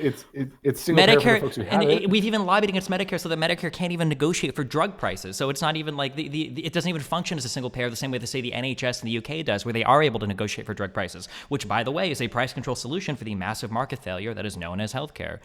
[SPEAKER 2] it's single Medicare, payer for the folks who have it.
[SPEAKER 1] We've even lobbied against Medicare so that Medicare can't even negotiate for drug prices. So it's not even like it doesn't even function as a single payer the same way they say the NHS in the UK does, where they are able to negotiate for drug prices, which, by the way, is a price control solution for the massive market failure that is known as healthcare.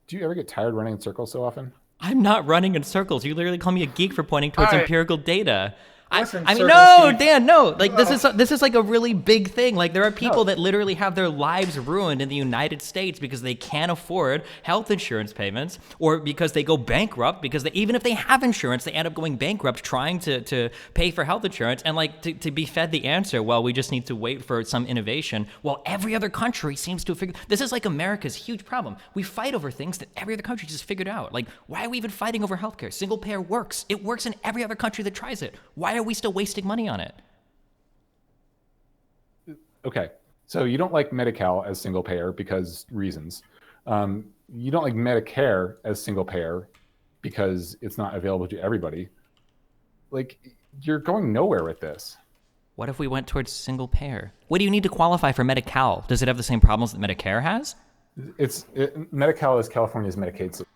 [SPEAKER 2] Do you ever get tired running in circles so often?
[SPEAKER 1] I'm not running in circles. You literally call me a geek for pointing towards empirical data.
[SPEAKER 3] Listen,
[SPEAKER 1] I mean, no, Dan, no. Like this is like a really big thing. Like there are people that literally have their lives ruined in the United States because they can't afford health insurance payments, or because they go bankrupt because even if they have insurance, they end up going bankrupt trying to pay for health insurance, and like to be fed the answer, well, we just need to wait for some innovation, while every other country seems to have figured. This is like America's huge problem. We fight over things that every other country just figured out. Like, why are we even fighting over healthcare? Single payer works. It works in every other country that tries it. Why are we still wasting money on it?
[SPEAKER 2] Okay, so you don't like Medi-Cal as single payer because reasons. You don't like Medicare as single payer because it's not available to everybody. Like, you're going nowhere with this.
[SPEAKER 1] What if we went towards single payer? What do you need to qualify for Medi-Cal? Does it have the same problems that Medicare has?
[SPEAKER 2] Medi-Cal is California's Medicaid system.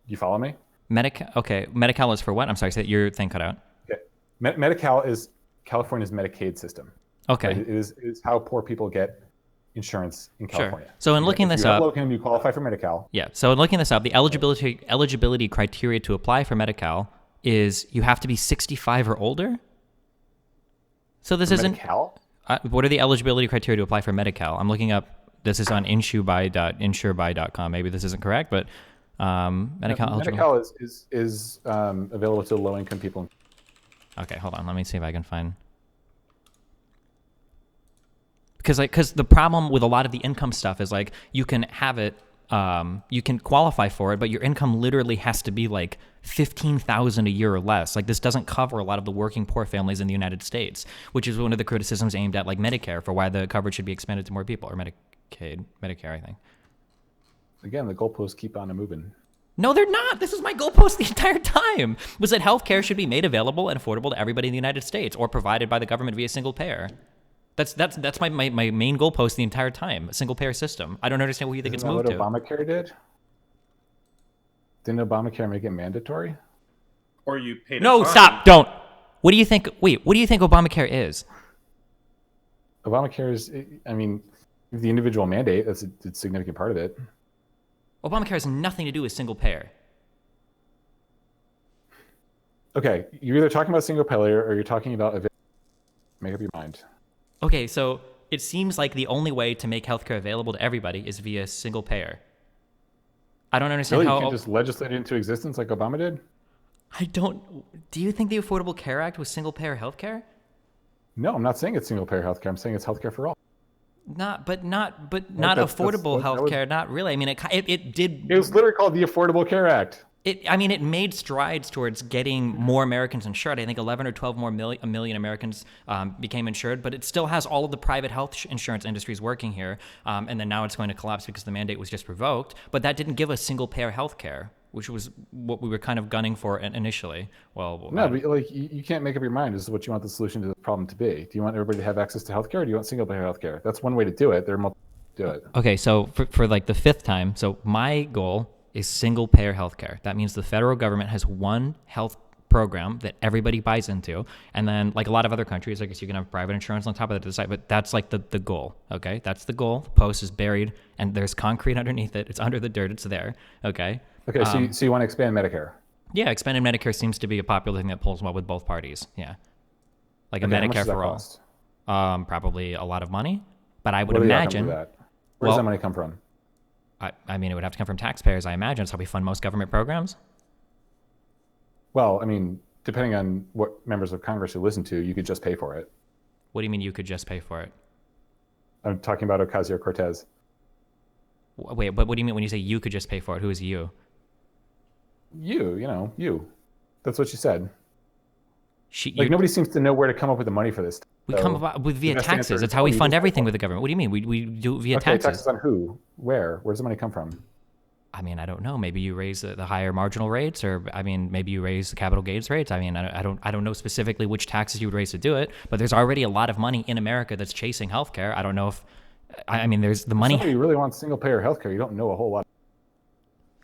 [SPEAKER 2] You follow me?
[SPEAKER 1] Medi-Cal is for what? I'm sorry, your thing cut out.
[SPEAKER 2] Okay. Medi-Cal is California's Medicaid system.
[SPEAKER 1] Okay.
[SPEAKER 2] Right? It is how poor people get insurance in California.
[SPEAKER 1] Sure. So in looking this up,
[SPEAKER 2] if you qualify for Medi-Cal.
[SPEAKER 1] Yeah. So in looking this up, the eligibility criteria to apply for Medi-Cal is you have to be 65 or older. So this isn't.
[SPEAKER 2] Medi-Cal?
[SPEAKER 1] What are the eligibility criteria to apply for Medi-Cal? I'm looking up. This is on insurebuy.com. Maybe this isn't correct, but. Medi-Cal
[SPEAKER 2] is available to low-income people.
[SPEAKER 1] Okay, hold on. Let me see if I can find. Because the problem with a lot of the income stuff is like you can have it, you can qualify for it, but your income literally has to be like $15,000 a year or less. Like this doesn't cover a lot of the working poor families in the United States, which is one of the criticisms aimed at like Medicare for why the coverage should be expanded to more people, or Medicare, I think.
[SPEAKER 2] Again, the goalposts keep on moving.
[SPEAKER 1] No, they're not. This is my goalpost the entire time. Was that healthcare should be made available and affordable to everybody in the United States, or provided by the government via single payer. That's my main goalpost the entire time. A single payer system. I don't understand what you think it's moved to.
[SPEAKER 2] What Obamacare did? Didn't Obamacare make it mandatory?
[SPEAKER 3] Or you paid.
[SPEAKER 1] No, stop! Don't. What do you think? Wait, what do you think Obamacare is?
[SPEAKER 2] Obamacare is, I mean, the individual mandate. That's a significant part of it.
[SPEAKER 1] Obamacare has nothing to do with single payer.
[SPEAKER 2] Okay, you're either talking about single payer or you're talking about make up your mind.
[SPEAKER 1] Okay, so it seems like the only way to make healthcare available to everybody is via single payer. I don't understand how...
[SPEAKER 2] You can just legislate it into existence like Obama did?
[SPEAKER 1] Do you think the Affordable Care Act was single payer healthcare?
[SPEAKER 2] No, I'm not saying it's single payer healthcare. I'm saying it's healthcare for all.
[SPEAKER 1] Not affordable healthcare. Not really. I mean, it did.
[SPEAKER 2] It was literally called the Affordable Care Act.
[SPEAKER 1] It made strides towards getting more Americans insured. I think 11 or 12 more million Americans became insured, but it still has all of the private health insurance industries working here. And then now it's going to collapse because the mandate was just revoked. But that didn't give us single-payer health care, which was what we were kind of gunning for initially. Well,
[SPEAKER 2] no, but like you can't make up your mind as to what you want the solution to the problem to be. Do you want everybody to have access to healthcare, or do you want single-payer healthcare? That's one way to do it. There are multiple ways to do it.
[SPEAKER 1] Okay, so for like the fifth time, so my goal is single-payer healthcare. That means the federal government has one health program that everybody buys into, and then like a lot of other countries, I guess you can have private insurance on top of that, but that's like the goal. Okay, that's the goal. The post is buried, and there's concrete underneath it. It's under the dirt. It's there. Okay.
[SPEAKER 2] Okay, so you want to expand Medicare?
[SPEAKER 1] Yeah, expanded Medicare seems to be a popular thing that pulls well with both parties. Yeah, like a Medicare for all. Probably a lot of money, but I would imagine.
[SPEAKER 2] Where does that money come from?
[SPEAKER 1] I mean, it would have to come from taxpayers, I imagine. It's how we fund most government programs.
[SPEAKER 2] Well, I mean, depending on what members of Congress you listen to, you could just pay for it.
[SPEAKER 1] What do you mean you could just pay for it?
[SPEAKER 2] I'm talking about Ocasio-Cortez.
[SPEAKER 1] Wait, but what do you mean when you say you could just pay for it? Who is you?
[SPEAKER 2] You. That's what she said. Nobody seems to know where to come up with the money for this.
[SPEAKER 1] We come up with via taxes. That's how we fund everything with the government. What do you mean? We do it via taxes.
[SPEAKER 2] Taxes on who? Where? Where does the money come from?
[SPEAKER 1] I mean, I don't know. Maybe you raise the higher marginal rates, or I mean, maybe you raise the capital gains rates. I mean, I don't know specifically which taxes you would raise to do it, but there's already a lot of money in America that's chasing healthcare. I don't know if, I mean, there's the money.
[SPEAKER 2] If somebody really wants single payer healthcare, you don't know a whole lot.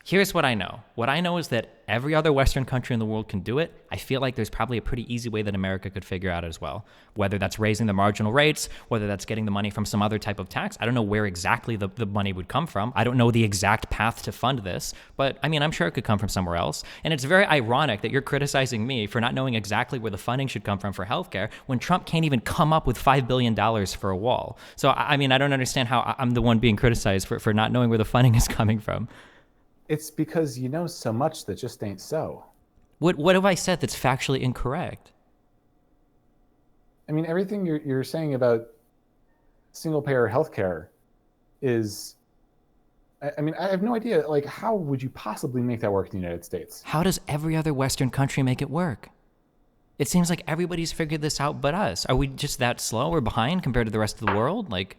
[SPEAKER 1] Here's what I know. What I know is that every other Western country in the world can do it. I feel like there's probably a pretty easy way that America could figure out as well. Whether that's raising the marginal rates, whether that's getting the money from some other type of tax. I don't know where exactly the money would come from. I don't know the exact path to fund this, but I mean, I'm sure it could come from somewhere else. And it's very ironic that you're criticizing me for not knowing exactly where the funding should come from for healthcare when Trump can't even come up with $5 billion for a wall. So, I mean, I don't understand how I'm the one being criticized for not knowing where the funding is coming from.
[SPEAKER 2] It's because you know so much that just ain't so.
[SPEAKER 1] What have I said that's factually incorrect?
[SPEAKER 2] I mean, everything you're saying about single-payer healthcare is, I mean, I have no idea. Like, how would you possibly make that work in the United States?
[SPEAKER 1] How does every other Western country make it work? It seems like everybody's figured this out but us. Are we just that slow or behind compared to the rest of the world? Like,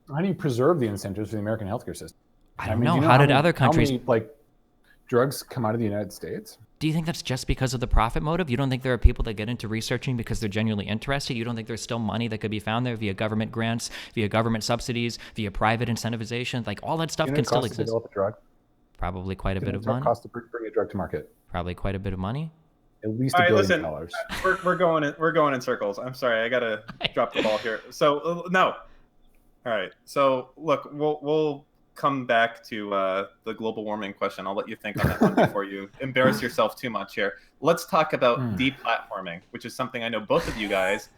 [SPEAKER 2] how do you preserve the incentives for the American healthcare system?
[SPEAKER 1] I don't know. How did other countries...
[SPEAKER 2] How many, drugs come out of the United States?
[SPEAKER 1] Do you think that's just because of the profit motive? You don't think there are people that get into researching because they're genuinely interested? You don't think there's still money that could be found there via government grants, via government subsidies, via private incentivization? Like, all that stuff can still exist.
[SPEAKER 2] To develop a drug?
[SPEAKER 1] Probably quite a bit of money.
[SPEAKER 2] What cost to bring a drug to market?
[SPEAKER 1] Probably quite a bit of money.
[SPEAKER 2] At least $1 billion.
[SPEAKER 3] We're going in circles. I'm sorry, I gotta drop the ball here. So no. All right. So look, we'll come back to the global warming question. I'll let you think on that one before you embarrass yourself too much here. Let's talk about deplatforming, which is something I know both of you guys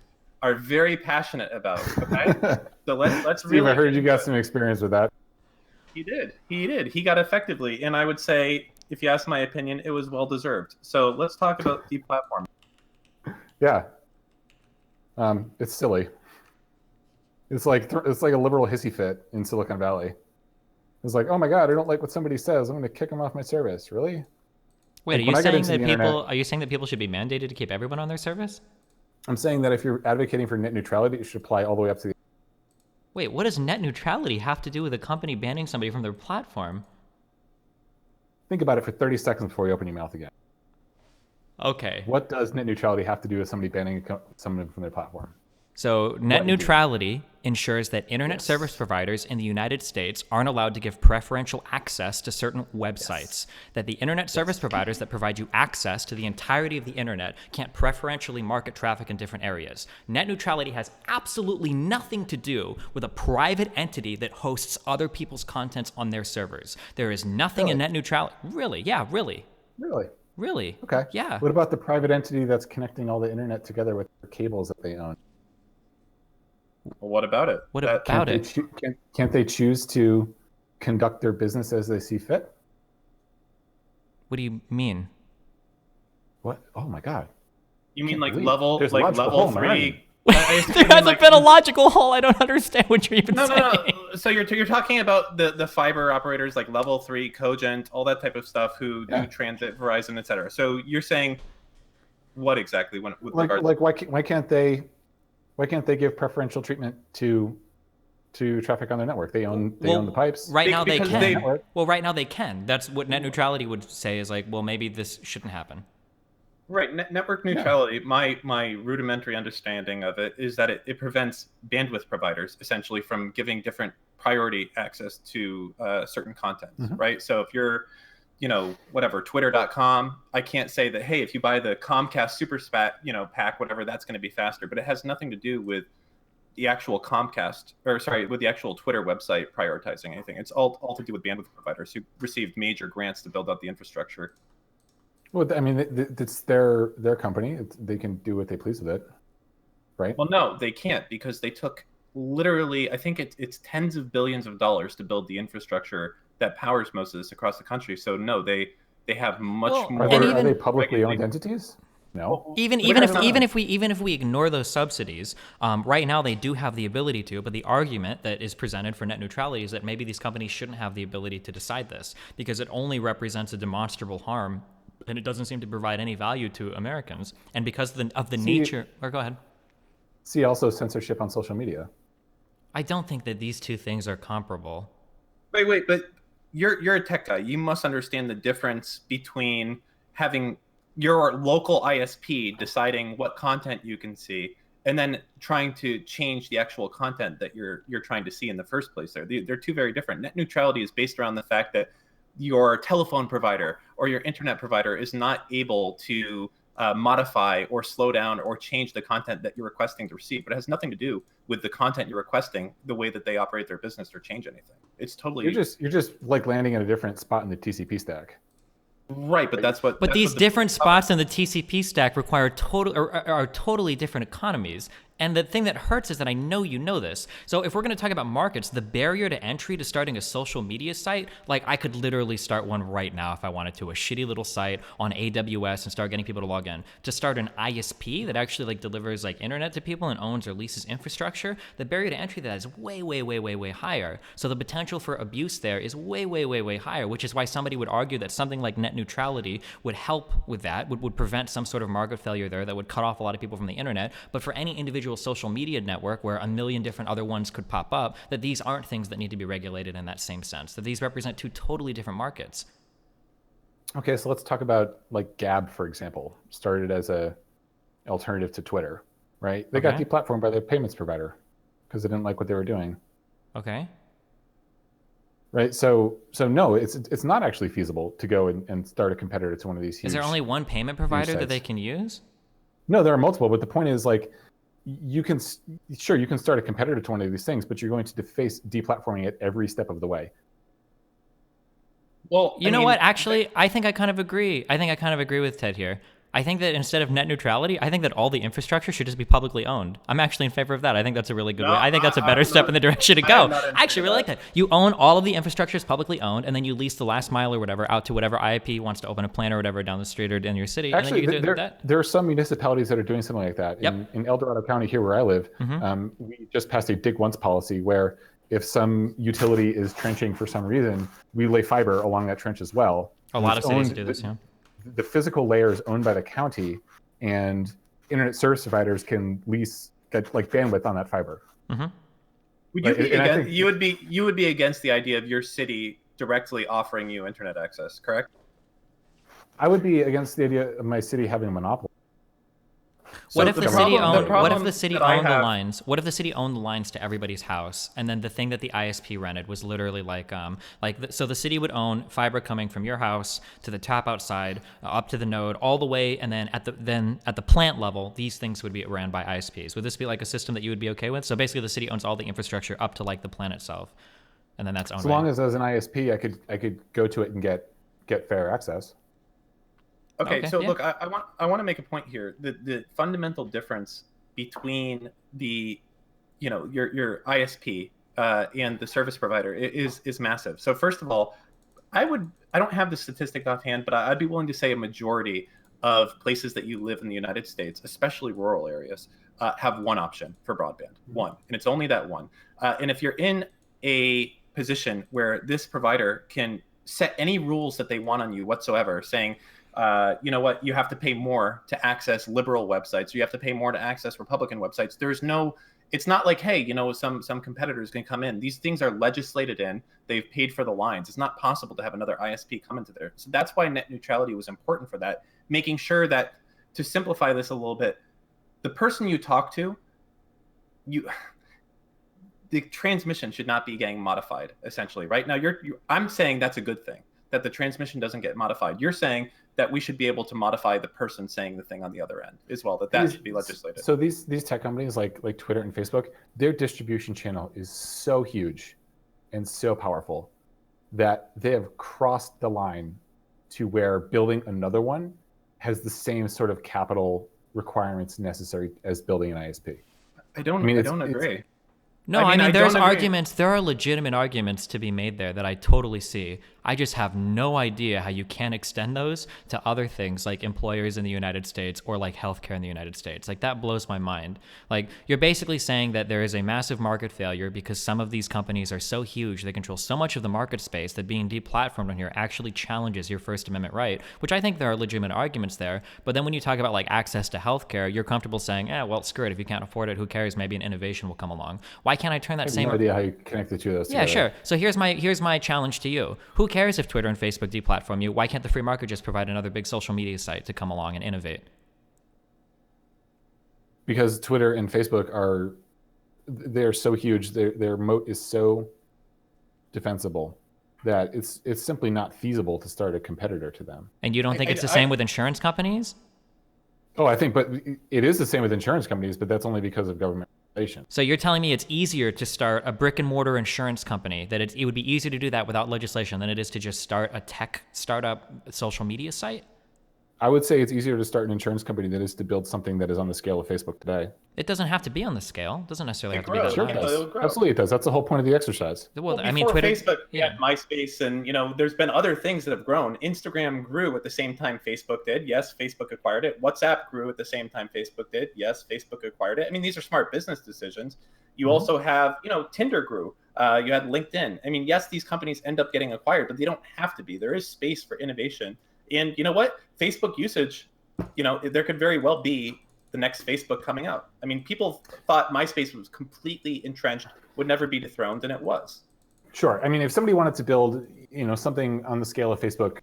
[SPEAKER 3] are very passionate about. Okay, so let's
[SPEAKER 2] Steve,
[SPEAKER 3] really.
[SPEAKER 2] I heard you got some experience with that.
[SPEAKER 3] He did. He got effectively, and I would say, if you ask my opinion, it was well deserved. So let's talk about deplatforming.
[SPEAKER 2] Yeah, it's silly. It's like a liberal hissy fit in Silicon Valley. It's like, oh my God, I don't like what somebody says. I'm going to kick them off my service. Really?
[SPEAKER 1] Wait, are you saying that people should be mandated to keep everyone on their service?
[SPEAKER 2] I'm saying that if you're advocating for net neutrality, it should apply all the way up to the...
[SPEAKER 1] Wait, what does net neutrality have to do with a company banning somebody from their platform?
[SPEAKER 2] Think about it for 30 seconds before you open your mouth again.
[SPEAKER 1] Okay.
[SPEAKER 2] What does net neutrality have to do with somebody banning someone from their platform?
[SPEAKER 1] So net neutrality ensures that internet service providers in the United States aren't allowed to give preferential access to certain websites. That the internet service providers that provide you access to the entirety of the internet can't preferentially market traffic in different areas. Net neutrality has absolutely nothing to do with a private entity that hosts other people's contents on their servers. There is nothing in net neutrality. Really? Yeah, really.
[SPEAKER 2] Really?
[SPEAKER 1] Really?
[SPEAKER 2] Okay.
[SPEAKER 1] Yeah.
[SPEAKER 2] What about the private entity that's connecting all the internet together with the cables that they own?
[SPEAKER 3] Well, what about it?
[SPEAKER 1] What about it?
[SPEAKER 2] Can't they choose to conduct their business as they see fit?
[SPEAKER 1] What do you mean?
[SPEAKER 2] What? Oh my God!
[SPEAKER 3] You mean like level 3
[SPEAKER 1] There hasn't been a logical hole. I don't understand what you're even saying.
[SPEAKER 3] No. So you're talking about the fiber operators like Level 3, Cogent, all that type of stuff who do transit, Verizon, etc. So you're saying what exactly?
[SPEAKER 2] Why can't they give preferential treatment to traffic on their network? They own the pipes.
[SPEAKER 1] Right now they can. Well, right now they can. That's what net neutrality would say is like, well, maybe this shouldn't happen.
[SPEAKER 3] Right. Network neutrality, my rudimentary understanding of it is that it prevents bandwidth providers essentially from giving different priority access to certain content, right? So if you're, Twitter.com, I can't say that, hey, if you buy the Comcast Super Spat, pack, whatever, that's going to be faster. But it has nothing to do with the actual with the actual Twitter website prioritizing anything. It's all to do with bandwidth providers who received major grants to build out the infrastructure.
[SPEAKER 2] Well, I mean, it's their company. They can do what they please with it, right?
[SPEAKER 3] Well, no, they can't, because they took literally, I think it's tens of billions of dollars to build the infrastructure that powers most of this across the country. So no, they have much more.
[SPEAKER 2] Are they publicly owned entities? No.
[SPEAKER 1] Even if we ignore those subsidies, right now they do have the ability to. But the argument that is presented for net neutrality is that maybe these companies shouldn't have the ability to decide this because it only represents a demonstrable harm. And it doesn't seem to provide any value to Americans. And because of the nature... Or go ahead.
[SPEAKER 2] See also censorship on social media.
[SPEAKER 1] I don't think that these two things are comparable.
[SPEAKER 3] Wait, but you're a tech guy. You must understand the difference between having your local ISP deciding what content you can see and then trying to change the actual content that you're trying to see in the first place. They're two very different. Net neutrality is based around the fact that your telephone provider or your internet provider is not able to modify or slow down or change the content that you're requesting to receive. But it has nothing to do with the content you're requesting, the way that they operate their business, or change anything. It's totally...
[SPEAKER 2] You're just like landing in a different spot in the TCP stack.
[SPEAKER 3] Right, but that's what...
[SPEAKER 1] But these different spots in the TCP stack require are totally different economies. And the thing that hurts is that I know you know this. So if we're going to talk about markets, the barrier to entry to starting a social media site, like I could literally start one right now if I wanted to, a shitty little site on AWS and start getting people to log in. To start an ISP that actually like delivers like internet to people and owns or leases infrastructure, the barrier to entry to that is way higher. So the potential for abuse there is way higher, which is why somebody would argue that something like net neutrality would help with that, would prevent some sort of market failure there that would cut off a lot of people from the internet. But for any individual social media network where a million different other ones could pop up, that these aren't things that need to be regulated in that same sense, that these represent two totally different markets.
[SPEAKER 2] Okay, so let's talk about like Gab, for example, started as a alternative to Twitter, right? They got deplatformed by their payments provider because they didn't like what they were doing.
[SPEAKER 1] Okay.
[SPEAKER 2] Right, so no, it's not actually feasible to go and start a competitor to one of these huge...
[SPEAKER 1] Is there only one payment provider that they can use?
[SPEAKER 2] No, there are multiple, but the point is like, you can start a competitor to one of these things, but you're going to face deplatforming it every step of the way.
[SPEAKER 1] Well, you know what? Actually, I think I kind of agree. I think I kind of agree with Ted here. I think that instead of net neutrality, I think that all the infrastructure should just be publicly owned. I'm actually in favor of that. I think that's a really good way. I think that's a better step in the direction to go. I actually really like that. You own all of the infrastructure is publicly owned, and then you lease the last mile or whatever out to whatever IIP wants to open a plant or whatever down the street or in your city.
[SPEAKER 2] Actually,
[SPEAKER 1] and then you can do that.
[SPEAKER 2] There are some municipalities that are doing something like that.
[SPEAKER 1] Yep.
[SPEAKER 2] In El Dorado County, here where I live, we just passed a dig once policy where if some utility is trenching for some reason, we lay fiber along that trench as well.
[SPEAKER 1] A lot of cities do this, yeah.
[SPEAKER 2] The physical layer is owned by the county, and internet service providers can lease like bandwidth on that fiber.
[SPEAKER 3] Would you would be against the idea of your city directly offering you internet access, correct?
[SPEAKER 2] I would be against the idea of my city having a monopoly.
[SPEAKER 1] What if the city owned the lines? What if the city owned the lines to everybody's house, and then the thing that the ISP rented was literally so the city would own fiber coming from your house to the tap outside, up to the node, all the way, and then at the plant level, these things would be ran by ISPs. Would this be like a system that you would be okay with? So basically, the city owns all the infrastructure up to like the plant itself, and then that's owned.
[SPEAKER 2] As long as an ISP, I could go to it and get fair access.
[SPEAKER 3] Okay, so look, I want to make a point here. The fundamental difference between the, your ISP and the service provider is massive. So first of all, I don't have the statistic offhand, but I'd be willing to say a majority of places that you live in the United States, especially rural areas, have one option for broadband, one, and it's only that one. And if you're in a position where this provider can set any rules that they want on you whatsoever, saying, you know what, you have to pay more to access liberal websites, or you have to pay more to access Republican websites. It's not like, hey, some competitors can come in. These things are legislated in. They've paid for the lines. It's not possible to have another ISP come into there. So that's why net neutrality was important for that, making sure that, to simplify this a little bit, the person you talk to, the transmission should not be getting modified, essentially. Right now, I'm saying that's a good thing, that the transmission doesn't get modified. You're saying that we should be able to modify the person saying the thing on the other end as well, that should be legislated.
[SPEAKER 2] So these tech companies like Twitter and Facebook, their distribution channel is so huge and so powerful that they have crossed the line to where building another one has the same sort of capital requirements necessary as building an ISP.
[SPEAKER 3] I don't agree.
[SPEAKER 1] No, I mean there's arguments. There are legitimate arguments to be made there that I totally see. I just have no idea how you can extend those to other things like employers in the United States or like healthcare in the United States. Like that blows my mind. Like you're basically saying that there is a massive market failure because some of these companies are so huge, they control so much of the market space that being deplatformed on here actually challenges your First Amendment right, which I think there are legitimate arguments there. But then when you talk about like access to healthcare, you're comfortable saying, well, screw it. If you can't afford it, who cares? Maybe an innovation will come along. Why can't I turn that same?
[SPEAKER 2] I have no idea how you connect the two of those together.
[SPEAKER 1] Yeah, sure. So here's my challenge to you. Who cares if Twitter and Facebook deplatform you? Why can't the free market just provide another big social media site to come along and innovate?
[SPEAKER 2] Because Twitter and Facebook they're so huge, their moat is so defensible that it's simply not feasible to start a competitor to them.
[SPEAKER 1] And you don't think it's the same with insurance companies?
[SPEAKER 2] Oh, I think, but it is the same with insurance companies, but that's only because of government regulation.
[SPEAKER 1] So you're telling me it's easier to start a brick and mortar insurance company, that it would be easier to do that without legislation than it is to just start a tech startup social media site?
[SPEAKER 2] I would say it's easier to start an insurance company than it is to build something that is on the scale of Facebook today.
[SPEAKER 1] It doesn't have to be on the scale. It doesn't necessarily have to be that
[SPEAKER 2] Sure
[SPEAKER 1] high.
[SPEAKER 2] it does. Absolutely it does. That's the whole point of the exercise.
[SPEAKER 3] Well, I mean, Twitter, Facebook, MySpace, and there's been other things that have grown. Instagram grew at the same time Facebook did. Yes, Facebook acquired it. WhatsApp grew at the same time Facebook did. Yes, Facebook acquired it. I mean, these are smart business decisions. You also have, Tinder grew. You had LinkedIn. I mean, yes, these companies end up getting acquired, but they don't have to be. There is space for innovation. And you know what? Facebook usage, there could very well be the next Facebook coming out. I mean, people thought MySpace was completely entrenched, would never be dethroned, and it was.
[SPEAKER 2] Sure. I mean, if somebody wanted to build, something on the scale of Facebook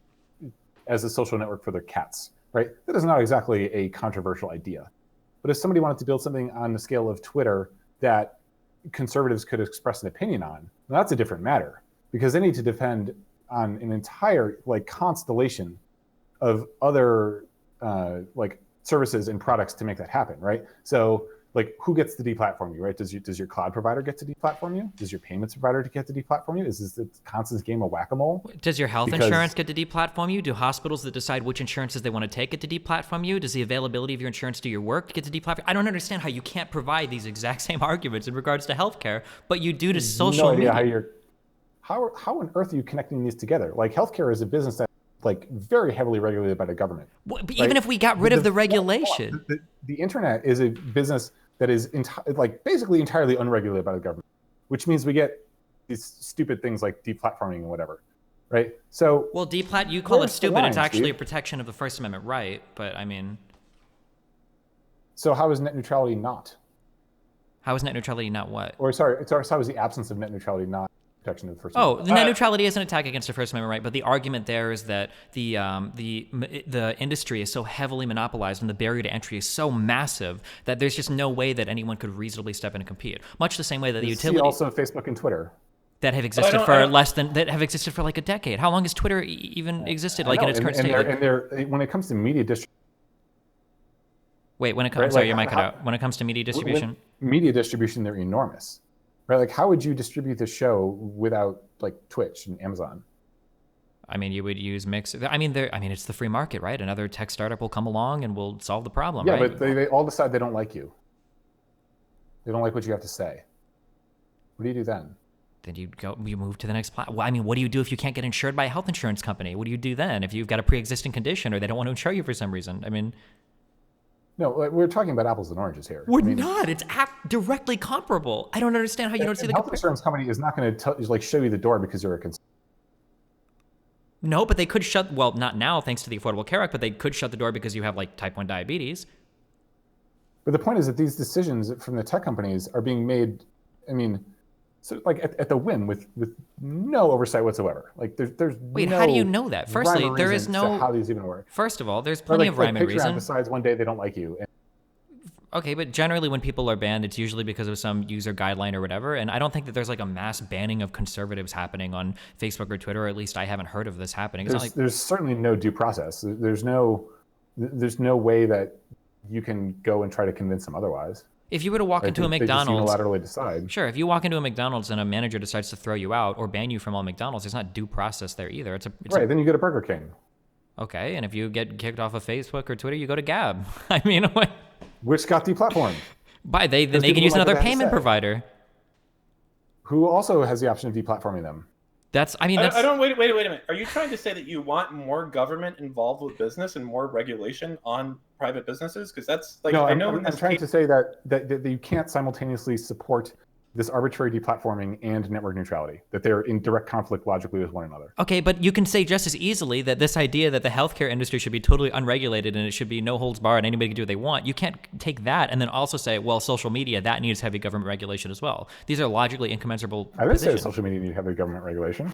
[SPEAKER 2] as a social network for their cats, right? That is not exactly a controversial idea. But if somebody wanted to build something on the scale of Twitter that conservatives could express an opinion on, well, that's a different matter, because they need to depend on an entire constellation of other services and products to make that happen, right? So who gets to deplatform you, right? Does your cloud provider get to deplatform you? Does your payments provider get to deplatform you? Is this a constant game of whack-a-mole?
[SPEAKER 1] Does your health insurance get to deplatform you? Do hospitals that decide which insurances they want to take get to deplatform you? Does the availability of your insurance to your work get to deplatform? I don't understand how you can't provide these exact same arguments in regards to healthcare, but you do to social media.
[SPEAKER 2] How on earth are you connecting these together? Healthcare is a business that very heavily regulated by the government.
[SPEAKER 1] Well, but even if we got rid of the regulation,
[SPEAKER 2] the internet is a business that is basically entirely unregulated by the government, which means we get these stupid things like deplatforming and whatever, right? So
[SPEAKER 1] you call it stupid. It's actually a protection of the First Amendment right, but I mean.
[SPEAKER 2] So how is net neutrality not?
[SPEAKER 1] How is net neutrality not what?
[SPEAKER 2] Or sorry, how is the absence of net neutrality not protection of the First
[SPEAKER 1] Amendment? The net neutrality is an attack against the First Amendment right, but the argument there is that the industry is so heavily monopolized and the barrier to entry is so massive that there's just no way that anyone could reasonably step in and compete. Much the same way that the utility
[SPEAKER 2] also Facebook and Twitter
[SPEAKER 1] that have existed for like a decade. How long has Twitter even existed in its current state?
[SPEAKER 2] And when it comes to media distribution.
[SPEAKER 1] Wait, when it comes sorry, your mic cut out. When it comes to media distribution?
[SPEAKER 2] Media distribution, they're enormous. Right? How would you distribute the show without Twitch and Amazon?
[SPEAKER 1] I mean, you would use mix. I mean, it's the free market, right? Another tech startup will come along and will solve the problem.
[SPEAKER 2] Yeah,
[SPEAKER 1] right?
[SPEAKER 2] But they all decide they don't like you. They don't like what you have to say. What do you do then?
[SPEAKER 1] Then you move to the next platform. Well, I mean, what do you do if you can't get insured by a health insurance company? What do you do then if you've got a pre-existing condition or they don't want to insure you for some reason? I mean.
[SPEAKER 2] No, we're talking about apples and oranges here.
[SPEAKER 1] We're not. It's directly comparable. I don't understand how you don't see the
[SPEAKER 2] health insurance company is not going to show you the door because you're a consumer.
[SPEAKER 1] No, but they could shut. Well, not now, thanks to the Affordable Care Act, but they could shut the door because you have like type 1 diabetes.
[SPEAKER 2] But the point is that these decisions from the tech companies are being made. I mean, so like at the whim with no oversight whatsoever. Like there's
[SPEAKER 1] Wait,
[SPEAKER 2] no
[SPEAKER 1] how do you know that? Firstly, there is no
[SPEAKER 2] how these even work.
[SPEAKER 1] First of all, there's plenty of rhyme and reason.
[SPEAKER 2] Decides one day they don't like you.
[SPEAKER 1] Okay, but generally when people are banned, it's usually because of some user guideline or whatever. And I don't think that there's like a mass banning of conservatives happening on Facebook or Twitter, or at least I haven't heard of this happening.
[SPEAKER 2] There's certainly no due process. There's no way that you can go and try to convince them otherwise.
[SPEAKER 1] If you were to walk into a McDonald's,
[SPEAKER 2] they just unilaterally decide.
[SPEAKER 1] Sure, if you walk into a McDonald's and a manager decides to throw you out or ban you from all McDonald's, there's not due process there either.
[SPEAKER 2] Then you go to Burger King.
[SPEAKER 1] Okay, and if you get kicked off of Facebook or Twitter, you go to Gab. I mean, what?
[SPEAKER 2] Which got deplatformed.
[SPEAKER 1] They can use another payment provider.
[SPEAKER 2] Who also has the option of deplatforming them.
[SPEAKER 3] I don't wait a minute. Are you trying to say that you want more government involved with business and more regulation on private businesses? Because that's like
[SPEAKER 2] no, I'm trying to say that you can't simultaneously support this arbitrary deplatforming and network neutrality, that they're in direct conflict logically with one another.
[SPEAKER 1] Okay, but you can say just as easily that this idea that the healthcare industry should be totally unregulated and it should be no holds barred and anybody can do what they want, you can't take that and then also say, well, social media, that needs heavy government regulation as well. These are logically incommensurable
[SPEAKER 2] I didn't say social media need heavy government regulation.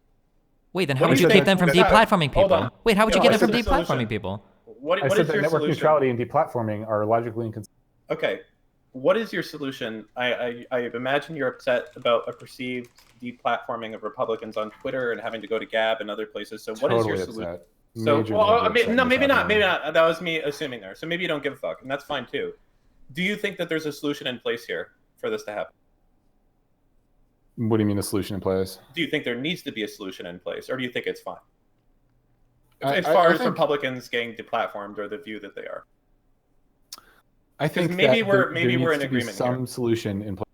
[SPEAKER 1] Wait, then how would you keep them from deplatforming people? Wait, how would you get them from deplatforming people?
[SPEAKER 3] What
[SPEAKER 2] is
[SPEAKER 3] your
[SPEAKER 2] network
[SPEAKER 3] solution?
[SPEAKER 2] Neutrality and deplatforming are logically inconsistent.
[SPEAKER 3] Okay. What is your solution? I imagine you're upset about a perceived deplatforming of Republicans on Twitter and having to go to Gab and other places. So what is your solution? Maybe not. That was me assuming there. So maybe you don't give a fuck, and that's fine too. Do you think that there's a solution in place here for this to happen?
[SPEAKER 2] What do you mean a solution in place?
[SPEAKER 3] Do you think there needs to be a solution in place, or do you think it's fine? As far as Republicans getting deplatformed or the view that they are.
[SPEAKER 2] I think
[SPEAKER 3] maybe we're in agreement
[SPEAKER 2] here. Some solution in place.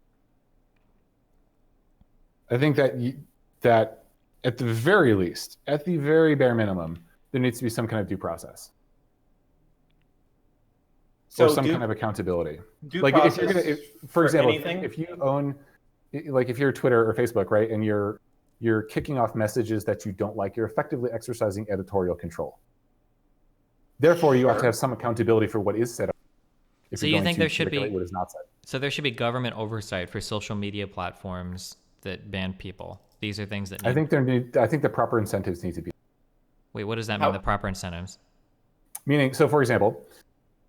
[SPEAKER 2] I think that at the very least, at the very bare minimum, there needs to be some kind of due process. Or some kind of accountability.
[SPEAKER 3] Like if you're gonna,
[SPEAKER 2] for example, if you own, like if you're Twitter or Facebook, right, and you're kicking off messages that you don't like, you're effectively exercising editorial control. Therefore, you have to have some accountability for what is said.
[SPEAKER 1] So you think there should be
[SPEAKER 2] what is not said.
[SPEAKER 1] So there should be government oversight for social media platforms that ban people. These are things that
[SPEAKER 2] I think the proper incentives need to be.
[SPEAKER 1] Wait, what does that mean? The proper incentives?
[SPEAKER 2] Meaning, so for example,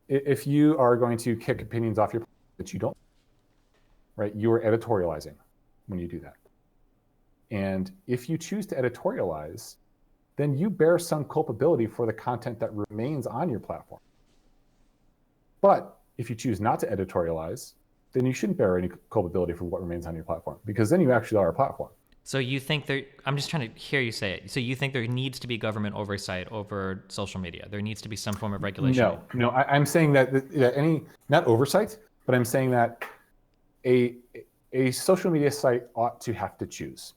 [SPEAKER 2] if you are going to kick opinions off your that you don't, right? You are editorializing when you do that. And if you choose to editorialize, then you bear some culpability for the content that remains on your platform. But if you choose not to editorialize, then you shouldn't bear any culpability for what remains on your platform, because then you actually are a platform.
[SPEAKER 1] So you think I'm just trying to hear you say it. So you think there needs to be government oversight over social media? There needs to be some form of regulation?
[SPEAKER 2] No, I'm saying that not oversight, but I'm saying that a social media site ought to have to choose.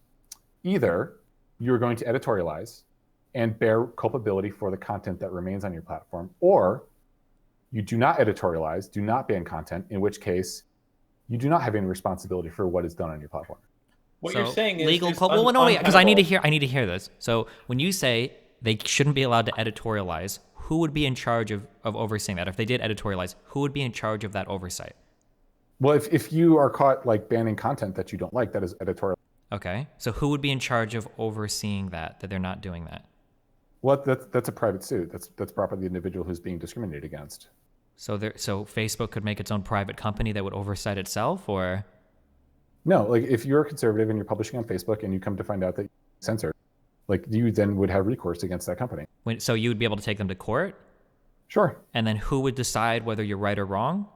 [SPEAKER 2] Either you're going to editorialize and bear culpability for the content that remains on your platform, or you do not editorialize, do not ban content, in which case you do not have any responsibility for what is done on your platform.
[SPEAKER 3] What you're saying is
[SPEAKER 1] legal because I need to hear this. So when you say they shouldn't be allowed to editorialize, who would be in charge of overseeing that? If they did editorialize, who would be in charge of that oversight?
[SPEAKER 2] Well, if you are caught like banning content that you don't like, that is editorial.
[SPEAKER 1] Okay, so who would be in charge of overseeing that they're not doing that?
[SPEAKER 2] Well, that's a private suit. That's brought by the individual who's being discriminated against.
[SPEAKER 1] So Facebook could make its own private company that would oversight itself, or?
[SPEAKER 2] No, like if you're a conservative and you're publishing on Facebook and you come to find out that you're censored, like you then would have recourse against that company.
[SPEAKER 1] So you would be able to take them to court?
[SPEAKER 2] Sure.
[SPEAKER 1] And then who would decide whether you're right or wrong?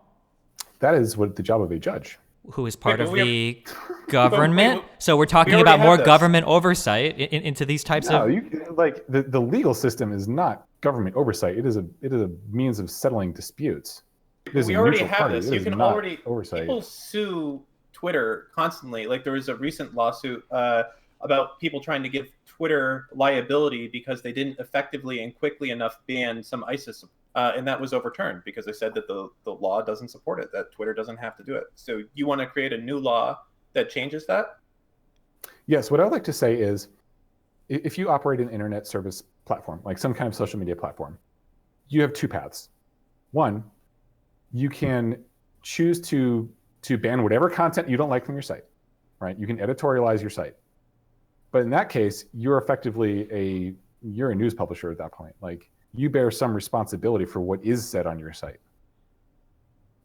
[SPEAKER 2] That is what the job of a judge.
[SPEAKER 1] Who is part of the government? So we're talking about more government oversight into these types of.
[SPEAKER 2] The legal system is not government oversight. It is a means of settling disputes.
[SPEAKER 3] We already have this. You can already oversight. People sue Twitter constantly. Like there was a recent lawsuit about people trying to give Twitter liability because they didn't effectively and quickly enough ban some ISIS and that was overturned because they said that the law doesn't support it, that Twitter doesn't have to do it. So you want to create a new law that changes that?
[SPEAKER 2] Yes, what I'd like to say is, if you operate an internet service platform, like some kind of social media platform, you have two paths. One, you can choose to ban whatever content you don't like from your site, right? You can editorialize your site. But in that case, you're effectively you're a news publisher at that point. Like, you bear some responsibility for what is said on your site.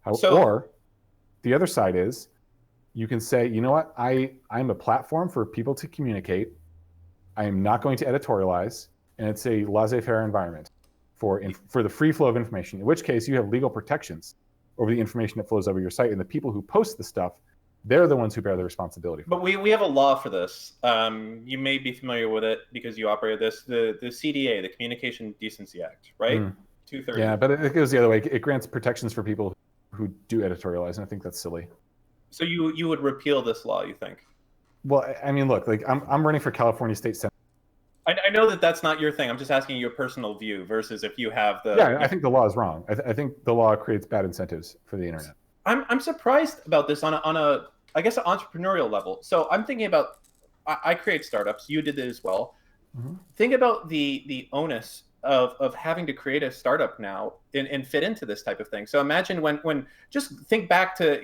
[SPEAKER 2] Or the other side is, you can say, you know what, I'm a platform for people to communicate. I am not going to editorialize, and it's a laissez-faire environment for the free flow of information, in which case you have legal protections over the information that flows over your site, and the people who post the stuff, they're the ones who bear the responsibility for it.
[SPEAKER 3] But we have a law for this. You may be familiar with it because you operate this, the CDA, the Communication Decency Act, right? 230.
[SPEAKER 2] Yeah, but it goes the other way. It grants protections for people who do editorialize, and I think that's silly.
[SPEAKER 3] So you would repeal this law, you think?
[SPEAKER 2] Well, I mean, look, like I'm running for California State Senate.
[SPEAKER 3] I know that that's not your thing. I'm just asking your personal view versus if you have the...
[SPEAKER 2] Yeah, I think the law is wrong. I think the law creates bad incentives for the internet.
[SPEAKER 3] I'm surprised about this on a I guess, an entrepreneurial level. So I'm thinking about, I create startups. You did it as well. Think about the onus of having to create a startup now and fit into this type of thing. So imagine when just think back to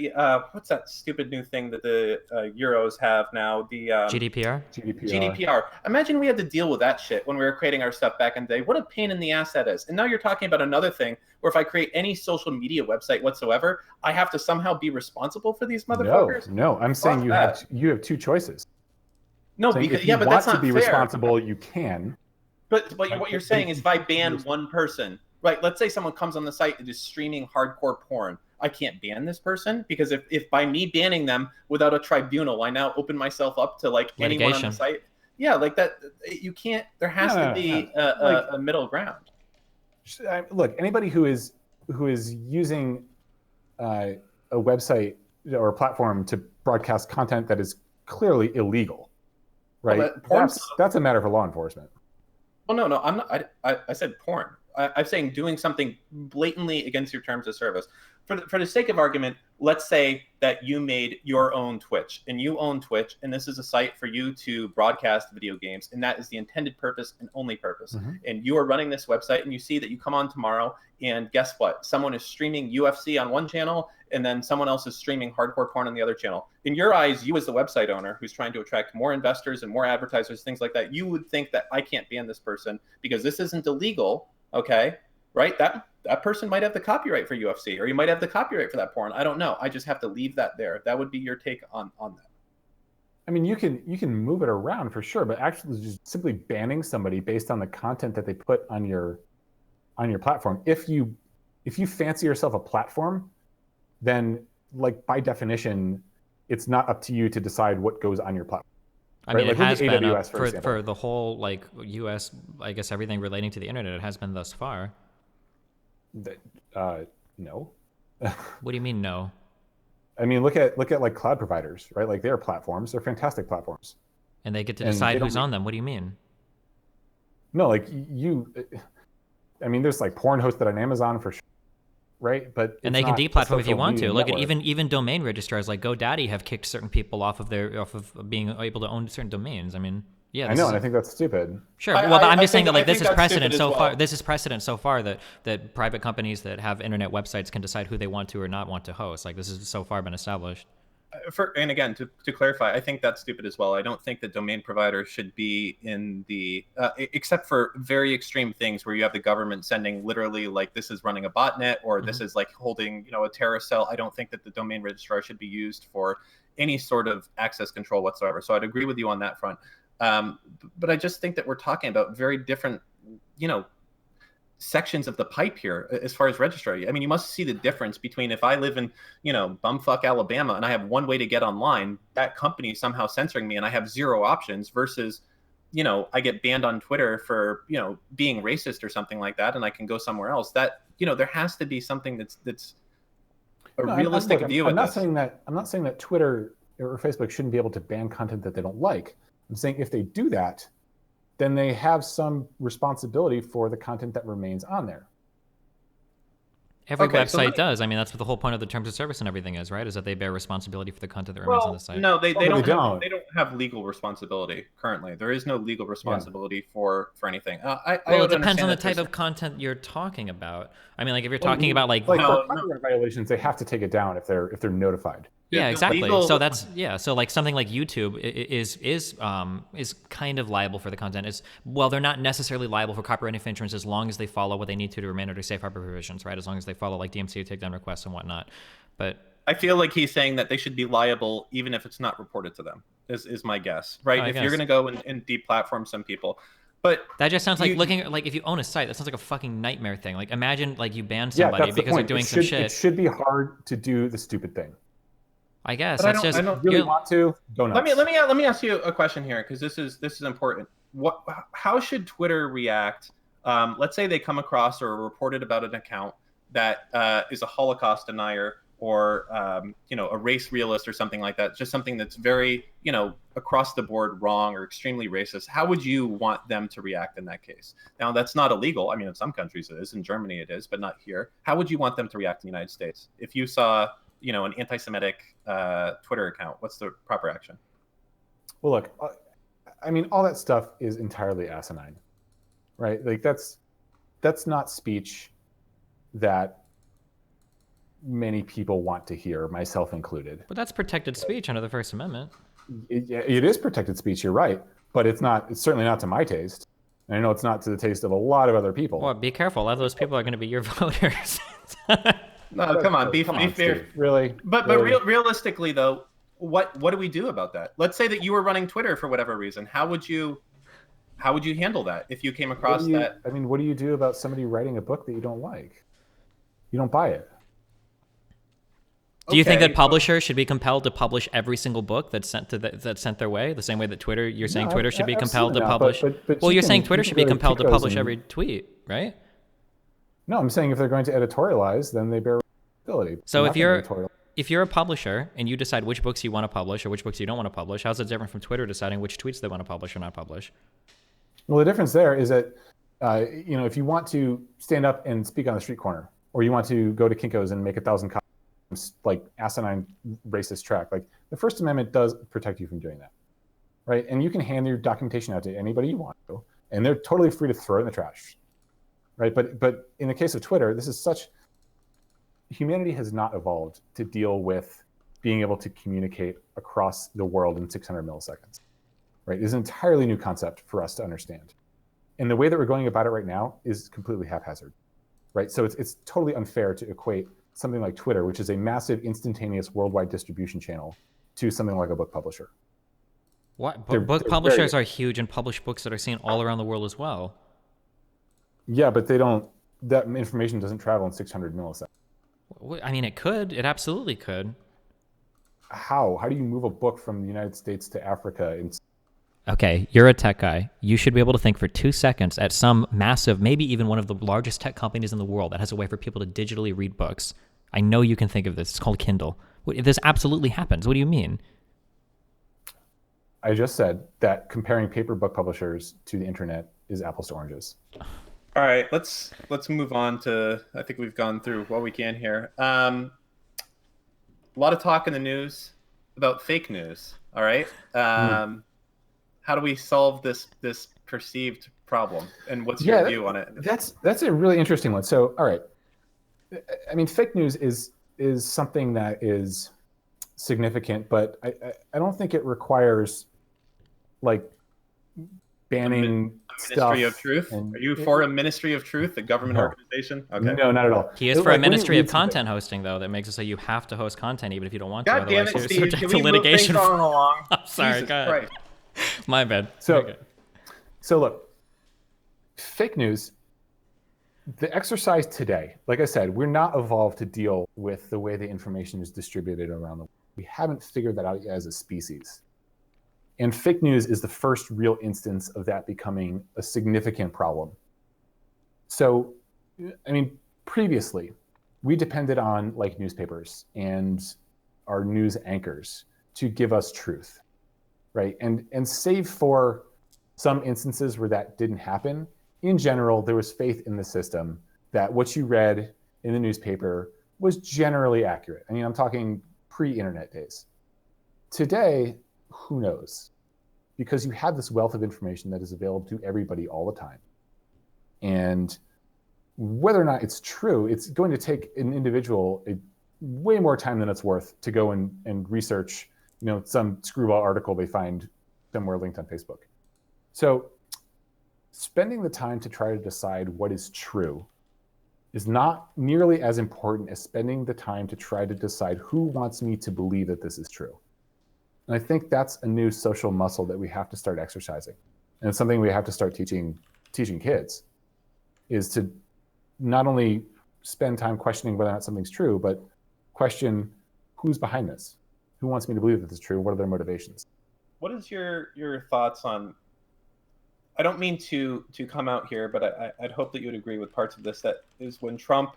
[SPEAKER 3] what's that stupid new thing that the Euros have now, the GDPR. Imagine we had to deal with that shit when we were creating our stuff back in the day. What a pain in the ass that is. And now you're talking about another thing where if I create any social media website whatsoever, I have to somehow be responsible for these motherfuckers.
[SPEAKER 2] No, I'm saying you have two choices.
[SPEAKER 3] No, because but that's not fair. If you want to be
[SPEAKER 2] responsible, you can.
[SPEAKER 3] But what you're saying is, if I ban one person, right? Let's say someone comes on the site and is streaming hardcore porn. I can't ban this person because if by me banning them without a tribunal, I now open myself up to like anyone on the site. Yeah, like that. You can't. There has to be a middle ground.
[SPEAKER 2] Look, anybody who is using a website or a platform to broadcast content that is clearly illegal, right? Well, that's a matter for law enforcement.
[SPEAKER 3] Well, no, I'm not. I said porn. I'm saying doing something blatantly against your terms of service. For the sake of argument, let's say that you made your own Twitch, and you own Twitch, and this is a site for you to broadcast video games, and that is the intended purpose and only purpose. And you are running this website, and you see that you come on tomorrow, and guess what? Someone is streaming UFC on one channel, and then someone else is streaming hardcore porn on the other channel. In your eyes, you as the website owner who's trying to attract more investors and more advertisers, things like that, you would think that I can't ban this person because this isn't illegal, okay? Right? That person might have the copyright for UFC, or you might have the copyright for that porn. I don't know. I just have to leave that there. That would be your take on that.
[SPEAKER 2] I mean, you can move it around for sure, but actually just simply banning somebody based on the content that they put on your platform. If you fancy yourself a platform, then like by definition, it's not up to you to decide what goes on your platform.
[SPEAKER 1] I mean, it has been AWS, for the whole like US, I guess everything relating to the internet, it has been thus far.
[SPEAKER 2] No.
[SPEAKER 1] What do you mean no?
[SPEAKER 2] I mean, look at like cloud providers, right? Like they're platforms, they're fantastic platforms.
[SPEAKER 1] And they get to decide who's on them. What do you mean?
[SPEAKER 2] No, like I mean, there's like porn hosted on Amazon for sure, right? But
[SPEAKER 1] and they can deplatform if you want to. Look at even domain registrars like GoDaddy have kicked certain people off of being able to own certain domains. I mean, yeah,
[SPEAKER 2] I know, and I think that's stupid.
[SPEAKER 1] Sure, well, but I'm just saying that like this is precedent so far. This is precedent so far that private companies that have internet websites can decide who they want to or not want to host. Like this has so far been established.
[SPEAKER 3] And again, to clarify, I think that's stupid as well. I don't think that domain providers should be in the, except for very extreme things where you have the government sending literally like this is running a botnet or this is like holding, a terrorist cell. I don't think that the domain registrar should be used for any sort of access control whatsoever. So I'd agree with you on that front. But I just think that we're talking about very different, sections of the pipe here as far as registry. I mean, you must see the difference between if I live in, bumfuck Alabama and I have one way to get online, that company somehow censoring me and I have zero options versus, I get banned on Twitter for, being racist or something like that and I can go somewhere else. That, there has to be something that's a realistic view of this.
[SPEAKER 2] I'm not saying that Twitter or Facebook shouldn't be able to ban content that they don't like. I'm saying if they do that, then they have some responsibility for the content that remains on there.
[SPEAKER 1] Every
[SPEAKER 3] Okay,
[SPEAKER 1] website does. I mean, that's what the whole point of the terms of service and everything is, right? Is that they bear responsibility for the content that remains on the site.
[SPEAKER 3] No, they
[SPEAKER 2] But
[SPEAKER 3] don't have legal responsibility currently. There is no legal responsibility for anything.
[SPEAKER 1] Well, it depends on the type of content you're talking about. I mean, like if you're talking about like
[SPEAKER 2] for copyright violations, they have to take it down if they're notified.
[SPEAKER 1] Yeah, exactly. So that's so like something like YouTube is kind of liable for the content. They're not necessarily liable for copyright infringements as long as they follow what they need to remain under safe harbor provisions, right? As long as they follow like DMCA takedown requests and whatnot. But
[SPEAKER 3] I feel like he's saying that they should be liable even if it's not reported to them. Is my guess, right? If you're going to go and deplatform some people. But
[SPEAKER 1] that just sounds like if you own a site, that sounds like a fucking nightmare thing. Like imagine like you ban somebody because they're doing some shit.
[SPEAKER 2] It should be hard to do the stupid thing.
[SPEAKER 1] I guess
[SPEAKER 2] but I don't really want to go nuts.
[SPEAKER 3] Let me ask you a question here because this is important. How should Twitter react? Let's say they come across or reported about an account that is a Holocaust denier or a race realist or something like that. Just something that's very across the board wrong or extremely racist. How would you want them to react in that case? Now that's not illegal. I mean, in some countries it is. In Germany it is, but not here. How would you want them to react in the United States if you saw an anti-Semitic Twitter account? What's the proper action?
[SPEAKER 2] Well, look, I mean, all that stuff is entirely asinine, right? Like that's not speech that many people want to hear, myself included.
[SPEAKER 1] But that's protected speech under the First Amendment.
[SPEAKER 2] It is protected speech, you're right, but it's certainly not to my taste. And I know it's not to the taste of a lot of other people.
[SPEAKER 1] Well, be careful. A lot of those people are going to be your voters.
[SPEAKER 3] No, come on, be fair.
[SPEAKER 2] Steve. Really?
[SPEAKER 3] But realistically, though, what do we do about that? Let's say that you were running Twitter for whatever reason. How would you handle that if you came across that?
[SPEAKER 2] I mean, what do you do about somebody writing a book that you don't like? You don't buy it.
[SPEAKER 1] Do you think that publishers should be compelled to publish every single book that's sent their way, the same way that Twitter? You're saying Twitter should be compelled to publish. But you're saying Twitter should be compelled to publish every tweet, right?
[SPEAKER 2] No, I'm saying if they're going to editorialize, then they bear responsibility.
[SPEAKER 1] So if you're a publisher and you decide which books you want to publish or which books you don't want to publish, how's it different from Twitter deciding which tweets they want to publish or not publish?
[SPEAKER 2] Well, the difference there is that if you want to stand up and speak on the street corner, or you want to go to Kinko's and make 1,000 copies, like asinine racist track, like the First Amendment does protect you from doing that, right? And you can hand your documentation out to anybody you want to, and they're totally free to throw it in the trash, right? But in the case of Twitter, humanity has not evolved to deal with being able to communicate across the world in 600 milliseconds, right? It's an entirely new concept for us to understand. And the way that we're going about it right now is completely haphazard, right? So it's totally unfair to equate something like Twitter, which is a massive instantaneous worldwide distribution channel, to something like a book publisher.
[SPEAKER 1] What? Book publishers are huge and publish books that are seen all around the world as well.
[SPEAKER 2] Yeah, but that information doesn't travel in 600 milliseconds.
[SPEAKER 1] I mean, it could. It absolutely could.
[SPEAKER 2] How? How do you move a book from the United States to Africa?
[SPEAKER 1] Okay, you're a tech guy. You should be able to think for 2 seconds at some massive, maybe even one of the largest tech companies in the world that has a way for people to digitally read books. I know you can think of this. It's called Kindle. This absolutely happens. What do you mean?
[SPEAKER 2] I just said that comparing paper book publishers to the internet is apples to oranges.
[SPEAKER 3] All right, let's move on to. I think we've gone through what we can here. A lot of talk in the news about fake news. All right, how do we solve this perceived problem? And what's your view on it?
[SPEAKER 2] That's a really interesting one. So, all right, I mean, fake news is something that is significant, but I don't think it requires like banning
[SPEAKER 3] Ministry of Truth? Are you for a Ministry of Truth, a government organization? Okay.
[SPEAKER 2] No, not at all.
[SPEAKER 1] He is for a Ministry of Content hosting, though, that makes it so you have to host content even if you don't want to.
[SPEAKER 3] God damn it,
[SPEAKER 1] Otherwise,
[SPEAKER 3] Steve.
[SPEAKER 1] you're subject to litigation.
[SPEAKER 3] Along?
[SPEAKER 1] I'm sorry, go ahead. My bad.
[SPEAKER 2] So look, fake news, the exercise today, like I said, we're not evolved to deal with the way the information is distributed around the world. We haven't figured that out yet as a species. And fake news is the first real instance of that becoming a significant problem. So, I mean, previously, we depended on like newspapers and our news anchors to give us truth, right? And save for some instances where that didn't happen, in general, there was faith in the system that what you read in the newspaper was generally accurate. I mean, I'm talking pre-internet days. Today, who knows? Because you have this wealth of information that is available to everybody all the time. And whether or not it's true, it's going to take an individual way more time than it's worth to go and research, some screwball article they find somewhere linked on Facebook. So spending the time to try to decide what is true is not nearly as important as spending the time to try to decide who wants me to believe that this is true. And I think that's a new social muscle that we have to start exercising. And it's something we have to start teaching kids, is to not only spend time questioning whether or not something's true, but question who's behind this? Who wants me to believe that this is true? What are their motivations?
[SPEAKER 3] What is your thoughts on, I don't mean to come out here, but I'd hope that you would agree with parts of this, that is when Trump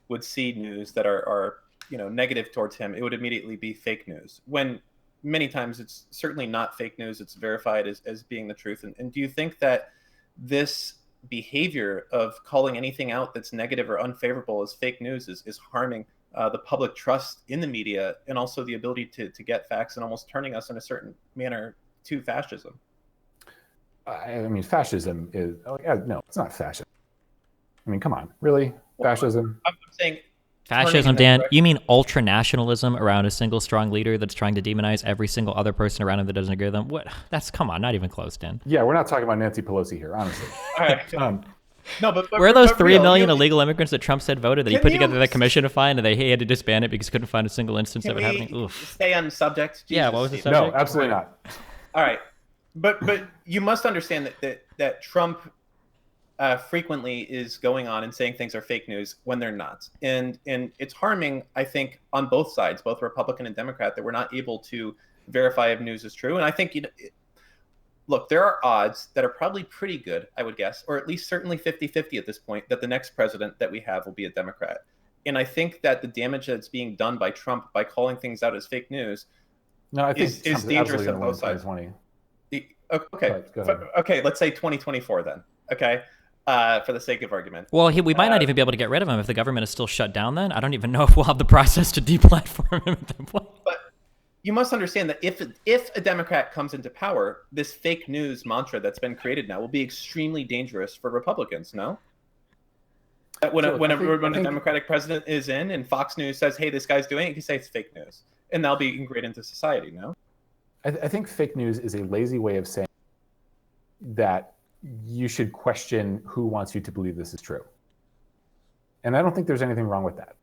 [SPEAKER 3] would see news that are negative towards him, it would immediately be fake news. When many times it's certainly not fake news, it's verified as being the truth. And do you think that this behavior of calling anything out that's negative or unfavorable as fake news is harming the public trust in the media, and also the ability to get facts, and almost turning us in a certain manner to fascism?
[SPEAKER 2] I mean, fascism is, no, it's not fascism. I mean, come on, really? Fascism?
[SPEAKER 3] I'm saying
[SPEAKER 1] fascism, Dan, you mean ultranationalism around a single strong leader that's trying to demonize every single other person around him that doesn't agree with them? What? That's, come on, not even close, Dan.
[SPEAKER 2] Yeah, we're not talking about Nancy Pelosi here, honestly.
[SPEAKER 3] All right.
[SPEAKER 1] No, but where are those 3 million illegal immigrants that Trump said voted that he put together that commission to find, and he had to disband it because he couldn't find a single instance of it happening? Oof.
[SPEAKER 3] Stay on the subject. Jesus,
[SPEAKER 1] yeah, what was the subject?
[SPEAKER 2] No, absolutely not.
[SPEAKER 3] All right, but you must understand that Trump frequently is going on and saying things are fake news when they're not, and it's harming, I think, on both sides, both Republican and Democrat, that we're not able to verify if news is true. And I think look, there are odds that are probably pretty good, I would guess, or at least certainly 50-50 at this point, that the next president that we have will be a Democrat. And I think that the damage that's being done by Trump by calling things out as fake news is dangerous on both sides. Okay, let's say 2024 then. Okay, for the sake of argument.
[SPEAKER 1] Well, we might not even be able to get rid of him if the government is still shut down then. I don't even know if we'll have the process to deplatform him at that point.
[SPEAKER 3] But you must understand that if a Democrat comes into power, this fake news mantra that's been created now will be extremely dangerous for Republicans, no? When a Democratic president is in and Fox News says, hey, this guy's doing it, you can say it's fake news. And that'll be ingrained into society, no?
[SPEAKER 2] I think fake news is a lazy way of saying that you should question who wants you to believe this is true. And I don't think there's anything wrong with that.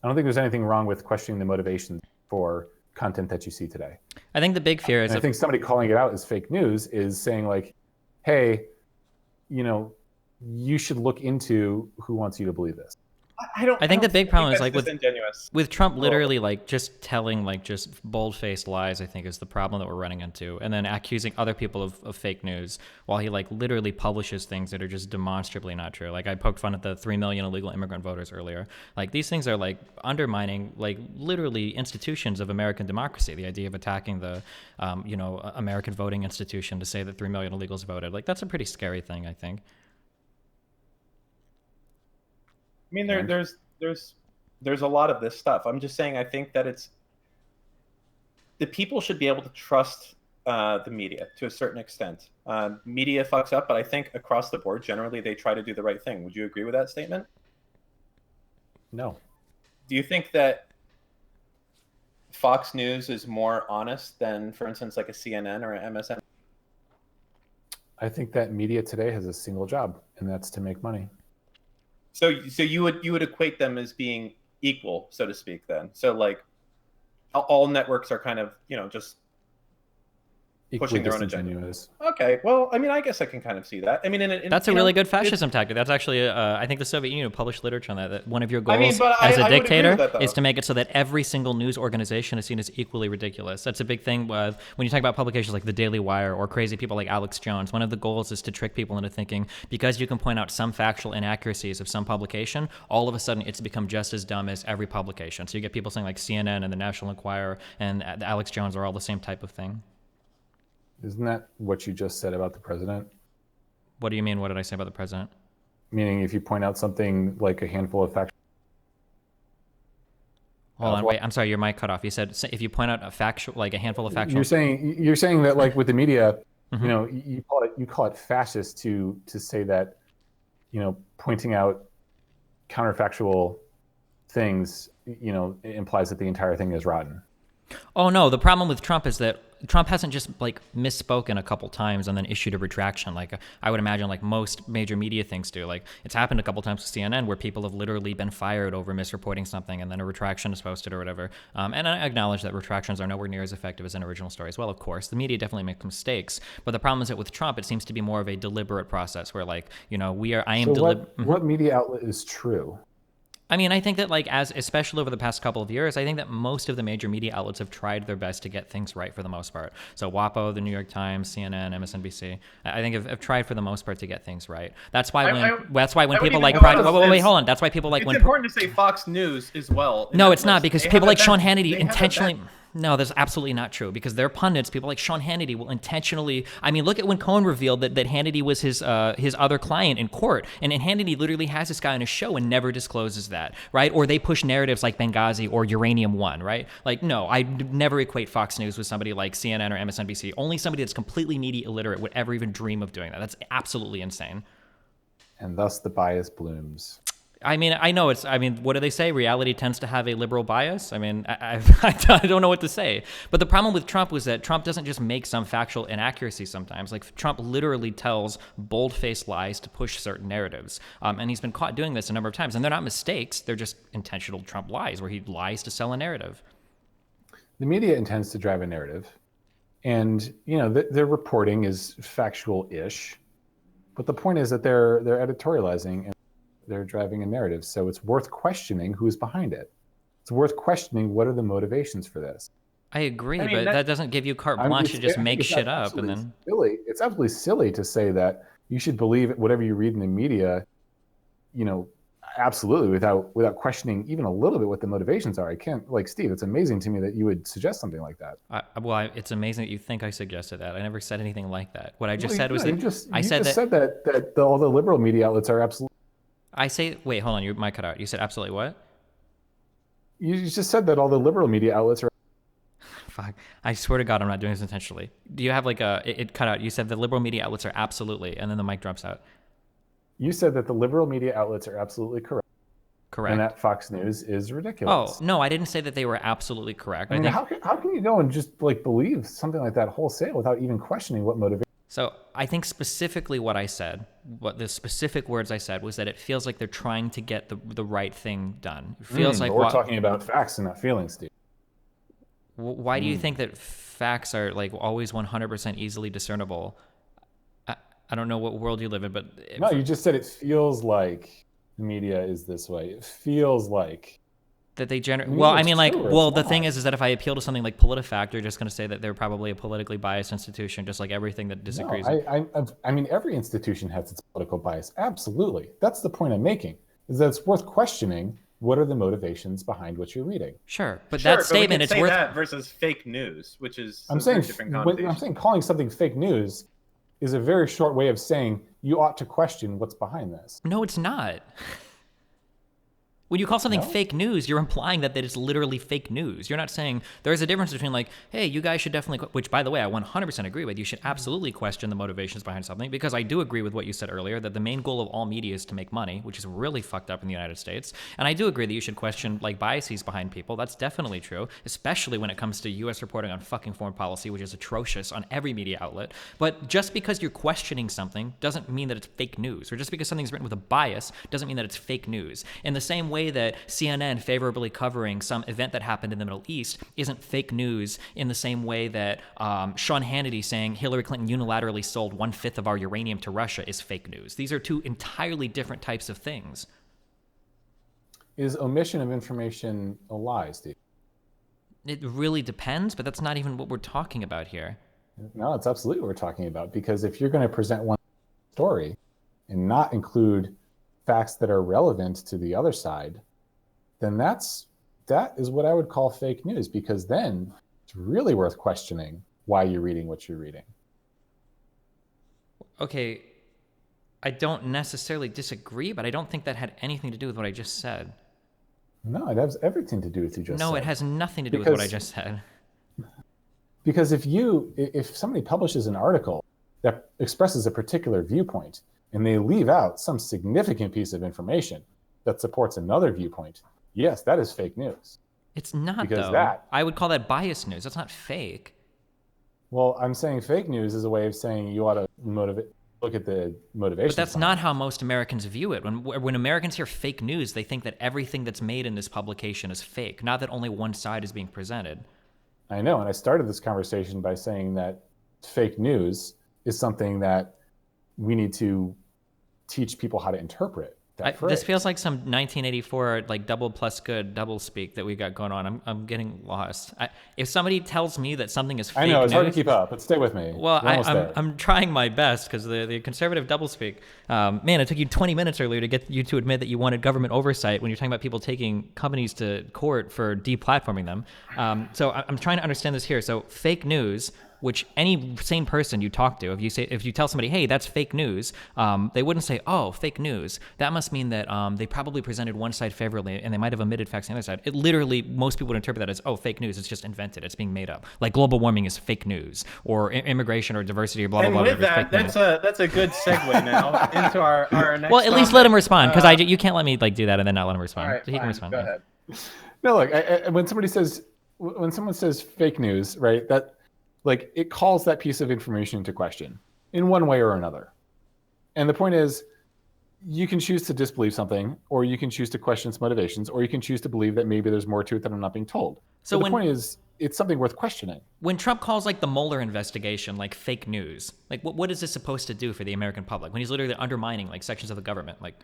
[SPEAKER 2] I don't think there's anything wrong with questioning the motivation for content that you see today.
[SPEAKER 1] I think the big fear is,
[SPEAKER 2] I think somebody calling it out as fake news is saying like, hey, you should look into who wants you to believe this.
[SPEAKER 1] I think the big problem is like with Trump literally like just telling like just bold-faced lies, I think is the problem that we're running into, and then accusing other people of fake news while he like literally publishes things that are just demonstrably not true. Like I poked fun at the 3 million illegal immigrant voters earlier. Like these things are like undermining like literally institutions of American democracy. The idea of attacking the American voting institution to say that 3 million illegals voted, like that's a pretty scary thing, I think.
[SPEAKER 3] I mean, there's a lot of this stuff. I'm just saying, I think that the people should be able to trust the media to a certain extent. Media fucks up, but I think across the board, generally, they try to do the right thing. Would you agree with that statement?
[SPEAKER 2] No.
[SPEAKER 3] Do you think that Fox News is more honest than, for instance, like a CNN or an MSN?
[SPEAKER 2] I think that media today has a single job, and that's to make money.
[SPEAKER 3] So you would equate them as being equal, so to speak, then. So like all networks are kind of, just pushing their own agenda. Okay, well, I mean, I guess I can kind of see that. I mean,
[SPEAKER 1] that's a really good fascism tactic. That's actually, I think the Soviet Union published literature on that one of your goals as a dictator is to make it so that every single news organization is seen as equally ridiculous. That's a big thing when you talk about publications like the Daily Wire or crazy people like Alex Jones. One of the goals is to trick people into thinking because you can point out some factual inaccuracies of some publication, all of a sudden it's become just as dumb as every publication. So you get people saying like CNN and the National Enquirer and Alex Jones are all the same type of thing.
[SPEAKER 2] Isn't that what you just said about the president?
[SPEAKER 1] What do you mean? What did I say about the president?
[SPEAKER 2] Meaning if you point out something like a handful of facts
[SPEAKER 1] Hold on, wait. I'm sorry, your mic cut off. You said if you point out a factual, like a handful of factual.
[SPEAKER 2] You're saying that like with the media,
[SPEAKER 1] Mhm.
[SPEAKER 2] you know, you call it fascist to say that, you know, pointing out counterfactual things, you know, implies that the entire thing is rotten.
[SPEAKER 1] Oh no, the problem with Trump is that Trump hasn't just like misspoken a couple times and then issued a retraction like I would imagine like most major media things do. Like it's happened a couple times with CNN where people have literally been fired over misreporting something and then a retraction is posted or whatever. And I acknowledge that retractions are nowhere near as effective as an original story as well, of course. The media definitely makes mistakes, but the problem is that with Trump, it seems to be more of a deliberate process where like, you know,
[SPEAKER 2] what media outlet is true?
[SPEAKER 1] I mean, I think that like especially over the past couple of years, I think that most of the major media outlets have tried their best to get things right for the most part. So WAPO, the New York Times, CNN, MSNBC, I think have tried for the most part to get things right. That's why when people like wait, hold on. That's why people like
[SPEAKER 3] it's important to say Fox News as well.
[SPEAKER 1] No, it's not, because people like Sean Hannity intentionally. No, that's absolutely not true, because their pundits, people like Sean Hannity, will intentionally. I mean, look at when Cohen revealed that Hannity was his other client in court, and Hannity literally has this guy on his show and never discloses that, right? Or they push narratives like Benghazi or Uranium One, right? Like, no, I never equate Fox News with somebody like CNN or MSNBC. Only somebody that's completely media illiterate would ever even dream of doing that. That's absolutely insane.
[SPEAKER 2] And thus the bias blooms.
[SPEAKER 1] I mean, I know what do they say? Reality tends to have a liberal bias. I mean, I don't know what to say. But the problem with Trump was that Trump doesn't just make some factual inaccuracies sometimes. Like, Trump literally tells bold-faced lies to push certain narratives. And he's been caught doing this a number of times. And they're not mistakes. They're just intentional Trump lies, where he lies to sell a narrative.
[SPEAKER 2] The media intends to drive a narrative. And, you know, their reporting is factual-ish. But the point is that they're editorializing and they're driving a narrative. So it's worth questioning who's behind it. It's worth questioning what are the motivations for this.
[SPEAKER 1] I agree, but that doesn't give you carte blanche to just make shit up. And then
[SPEAKER 2] silly. It's absolutely silly to say that you should believe whatever you read in the media, you know, absolutely without questioning even a little bit what the motivations are. I can't, like, Steve, it's amazing to me that you would suggest something like that.
[SPEAKER 1] It's amazing that you think I suggested that. I never said anything like that. What I just said was
[SPEAKER 2] I said that all the liberal media outlets are absolutely.
[SPEAKER 1] Wait, hold on, you might cut out. You said absolutely what?
[SPEAKER 2] You just said that all the liberal media outlets are.
[SPEAKER 1] Fuck. I swear to God, I'm not doing this intentionally. Do you have like it cut out? You said the liberal media outlets are absolutely, and then the mic drops out.
[SPEAKER 2] You said that the liberal media outlets are absolutely correct.
[SPEAKER 1] Correct.
[SPEAKER 2] And that Fox News is ridiculous.
[SPEAKER 1] Oh, no, I didn't say that they were absolutely correct.
[SPEAKER 2] I mean, how can you go and just like believe something like that wholesale without even questioning what motivation?
[SPEAKER 1] So I think specifically what I said, what the specific words I said was that it feels like they're trying to get the right thing done. It feels like
[SPEAKER 2] we're talking about facts and not feelings, Steve.
[SPEAKER 1] Why do you think that facts are like always 100% easily discernible? I don't know what world you live in, but
[SPEAKER 2] no, you just said it feels like the media is this way. It feels like
[SPEAKER 1] that they generate. Well, I mean, like, the thing is that if I appeal to something like PolitiFact, they're just going to say that they're probably a politically biased institution, just like everything that disagrees.
[SPEAKER 2] No, I mean, every institution has its political bias. Absolutely, that's the point I'm making. Is that it's worth questioning what are the motivations behind what you're reading.
[SPEAKER 1] Sure, but that statement, it's worth
[SPEAKER 3] that versus fake news, which is
[SPEAKER 2] different connotation. I'm saying calling something fake news is a very short way of saying you ought to question what's behind this.
[SPEAKER 1] No, it's not. When you call something fake news, you're implying that it's literally fake news. You're not saying there's a difference between like, hey, you guys should definitely, which by the way, I 100% agree with. You should absolutely question the motivations behind something, because I do agree with what you said earlier, that the main goal of all media is to make money, which is really fucked up in the United States. And I do agree that you should question like biases behind people. That's definitely true, especially when it comes to U.S. reporting on fucking foreign policy, which is atrocious on every media outlet. But just because you're questioning something doesn't mean that it's fake news, or just because something's written with a bias doesn't mean that it's fake news. In the same way that CNN favorably covering some event that happened in the Middle East isn't fake news, in the same way that Sean Hannity saying Hillary Clinton unilaterally sold 1/5 of our uranium to Russia is fake news. These are two entirely different types of things.
[SPEAKER 2] Is omission of information a lie, Steve?
[SPEAKER 1] It really depends, but that's not even what we're talking about here.
[SPEAKER 2] No, it's absolutely what we're talking about, because if you're going to present one story and not include facts that are relevant to the other side, then that is what I would call fake news, because then it's really worth questioning why you're reading what you're reading.
[SPEAKER 1] Okay, I don't necessarily disagree, but I don't think that had anything to do with what I just said.
[SPEAKER 2] No, it has everything to do with what you just said.
[SPEAKER 1] No, it has nothing to do with what I just said.
[SPEAKER 2] Because if somebody publishes an article that expresses a particular viewpoint and they leave out some significant piece of information that supports another viewpoint, yes, that is fake news.
[SPEAKER 1] It's not,
[SPEAKER 2] because
[SPEAKER 1] though. I would call that biased news. That's not fake.
[SPEAKER 2] Well, I'm saying fake news is a way of saying you ought to look at the motivation.
[SPEAKER 1] But that's not how most Americans view it. When Americans hear fake news, they think that everything that's made in this publication is fake, not that only one side is being presented.
[SPEAKER 2] I know, and I started this conversation by saying that fake news is something that we need to teach people how to interpret.
[SPEAKER 1] This feels like some 1984 like double plus good double speak that we got going on. I'm getting lost. If somebody tells me that something is fake
[SPEAKER 2] I know it's
[SPEAKER 1] news,
[SPEAKER 2] hard to keep up, but stay with me.
[SPEAKER 1] Well, I'm trying my best because the conservative double speak. Man, it took you 20 minutes earlier to get you to admit that you wanted government oversight when you're talking about people taking companies to court for deplatforming them. So I'm trying to understand this here. So fake news, which any sane person you talk to, if you tell somebody, hey, that's fake news, they wouldn't say, oh, fake news. That must mean that they probably presented one side favorably and they might have omitted facts on the other side. It literally, most people would interpret that as, oh, fake news. It's just invented. It's being made up. Like global warming is fake news, or immigration or diversity or blah, blah, blah.
[SPEAKER 3] And with that, that's a good segue now into our next
[SPEAKER 1] Well, at least let him respond, because you can't let me like do that and then not let him respond.
[SPEAKER 3] All right,
[SPEAKER 1] He can respond.
[SPEAKER 3] Go ahead.
[SPEAKER 2] No, look, when someone says fake news, right, that like it calls that piece of information into question in one way or another. And the point is, you can choose to disbelieve something, or you can choose to question its motivations, or you can choose to believe that maybe there's more to it that I'm not being told. So the point is, it's something worth questioning.
[SPEAKER 1] When Trump calls like the Mueller investigation like fake news, like what is this supposed to do for the American public when he's literally undermining like sections of the government? Like,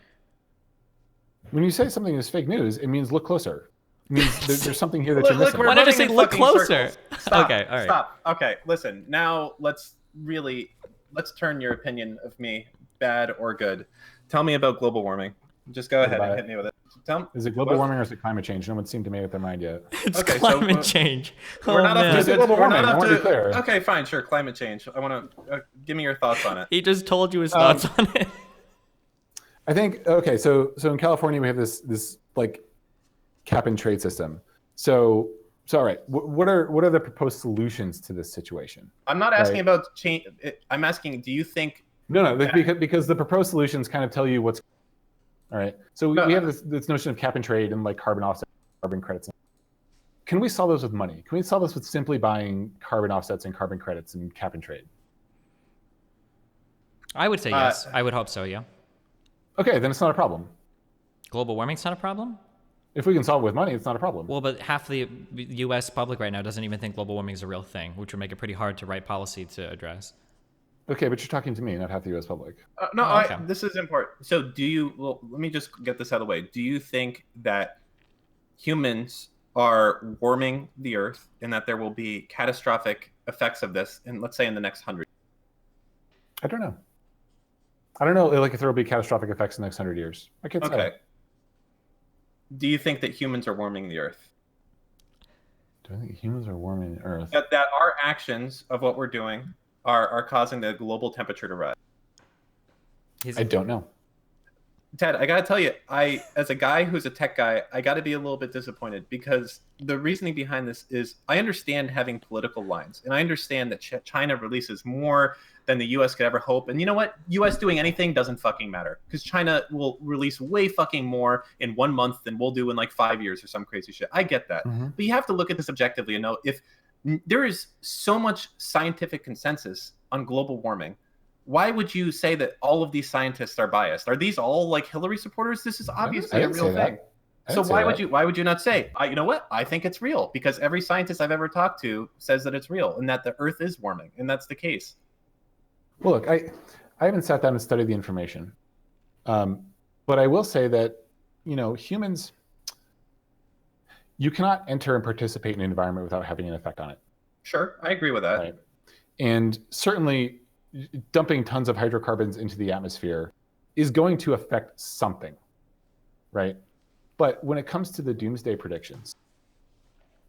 [SPEAKER 2] when you say something is fake news, it means look closer. It means there's something here that you're missing.
[SPEAKER 1] Why not just say look closer?
[SPEAKER 3] Stop,
[SPEAKER 1] okay, all right.
[SPEAKER 3] Stop. Okay, listen. Now let's turn your opinion of me, bad or good. Tell me about global warming. Just go ahead and hit me with it.
[SPEAKER 2] Is it global warming or is it climate change? No one seemed to make up their mind yet.
[SPEAKER 1] It's climate change.
[SPEAKER 3] We're not up to
[SPEAKER 2] global warming. I want to be clear.
[SPEAKER 3] Okay, fine, sure. Climate change. I want to give me your thoughts on it.
[SPEAKER 1] He just told you his thoughts on it.
[SPEAKER 2] I think so in California we have this like cap and trade system. So all right, what are the proposed solutions to this situation? I'm
[SPEAKER 3] not asking about change. I'm asking, do you think?
[SPEAKER 2] No, because the proposed solutions kind of tell you what's. All right, so we have this notion of cap and trade and like carbon offsets, carbon credits. Can we solve this with money? Can we solve this with simply buying carbon offsets and carbon credits and cap and trade?
[SPEAKER 1] I would say yes. I would hope so. Yeah.
[SPEAKER 2] Okay, then it's not a problem.
[SPEAKER 1] Global warming's not a problem?
[SPEAKER 2] If we can solve it with money, it's not a problem.
[SPEAKER 1] Well, but half the U.S. public right now doesn't even think global warming is a real thing, which would make it pretty hard to write policy to address.
[SPEAKER 2] Okay, but you're talking to me, not half the U.S. public.
[SPEAKER 3] Okay. This is important. So let me just get this out of the way. Do you think that humans are warming the Earth and that there will be catastrophic effects of this, in, let's say, in the next 100 years?
[SPEAKER 2] I don't know, like if there will be catastrophic effects in the next 100 years. I can't say.
[SPEAKER 3] Okay. Do you think that humans are warming the Earth?
[SPEAKER 2] Do I think humans are warming the Earth?
[SPEAKER 3] That our actions of what we're doing are causing the global temperature to rise?
[SPEAKER 2] I don't know.
[SPEAKER 3] Ted, I got to tell you, as a guy who's a tech guy, I got to be a little bit disappointed because the reasoning behind this is I understand having political lines, and I understand that China releases more than the U.S. could ever hope. And you know what? U.S. doing anything doesn't fucking matter because China will release way fucking more in 1 month than we'll do in like 5 years or some crazy shit. I get that. Mm-hmm. But you have to look at this objectively and know if there is so much scientific consensus on global warming, why would you say that all of these scientists are biased? Are these all like Hillary supporters? This is obviously a real thing. So why would you not say, you know what? I think it's real because every scientist I've ever talked to says that it's real and that the Earth is warming, and that's the case.
[SPEAKER 2] Well, look, I haven't sat down and studied the information, but I will say that humans, you cannot enter and participate in an environment without having an effect on it.
[SPEAKER 3] Sure, I agree with that.
[SPEAKER 2] Right. And certainly, dumping tons of hydrocarbons into the atmosphere is going to affect something, right? But when it comes to the doomsday predictions,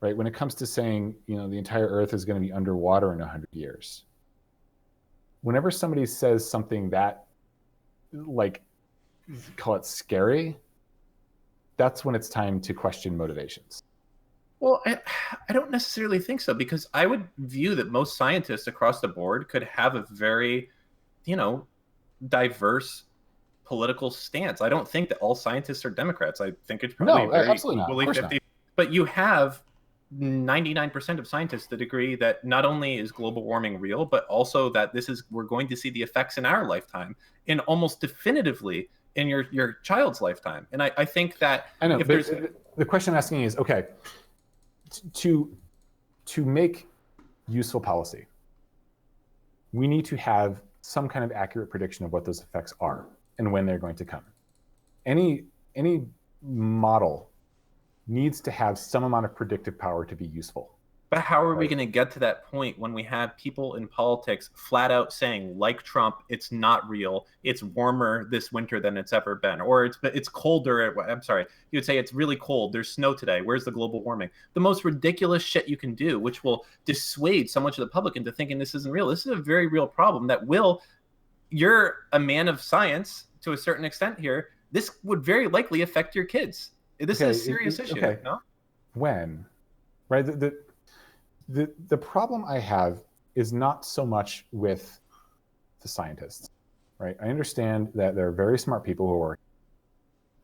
[SPEAKER 2] right, when it comes to saying, the entire Earth is going to be underwater in 100 years, whenever somebody says something that, like, call it scary, that's when it's time to question motivations.
[SPEAKER 3] Well, I don't necessarily think so, because I would view that most scientists across the board could have a very, diverse political stance. I don't think that all scientists are Democrats. I think it's probably very
[SPEAKER 2] absolutely not.
[SPEAKER 3] equally 50. But you have 99% of scientists that agree that not only is global warming real, but also that we're going to see the effects in our lifetime, and almost definitively in your child's lifetime. And I think that
[SPEAKER 2] the question I'm asking is, okay, to make useful policy, we need to have some kind of accurate prediction of what those effects are and when they're going to come. Any model needs to have some amount of predictive power to be useful.
[SPEAKER 3] But how are we going to get to that point when we have people in politics flat out saying, like Trump, it's not real, it's warmer this winter than it's ever been, or it's colder, I'm sorry, you would say it's really cold, there's snow today, where's the global warming? The most ridiculous shit you can do, which will dissuade so much of the public into thinking this isn't real. This is a very real problem that you're a man of science to a certain extent here, this would very likely affect your kids. This is a serious issue, no?
[SPEAKER 2] When? Right? The problem I have is not so much with the scientists, right? I understand that there are very smart people who are,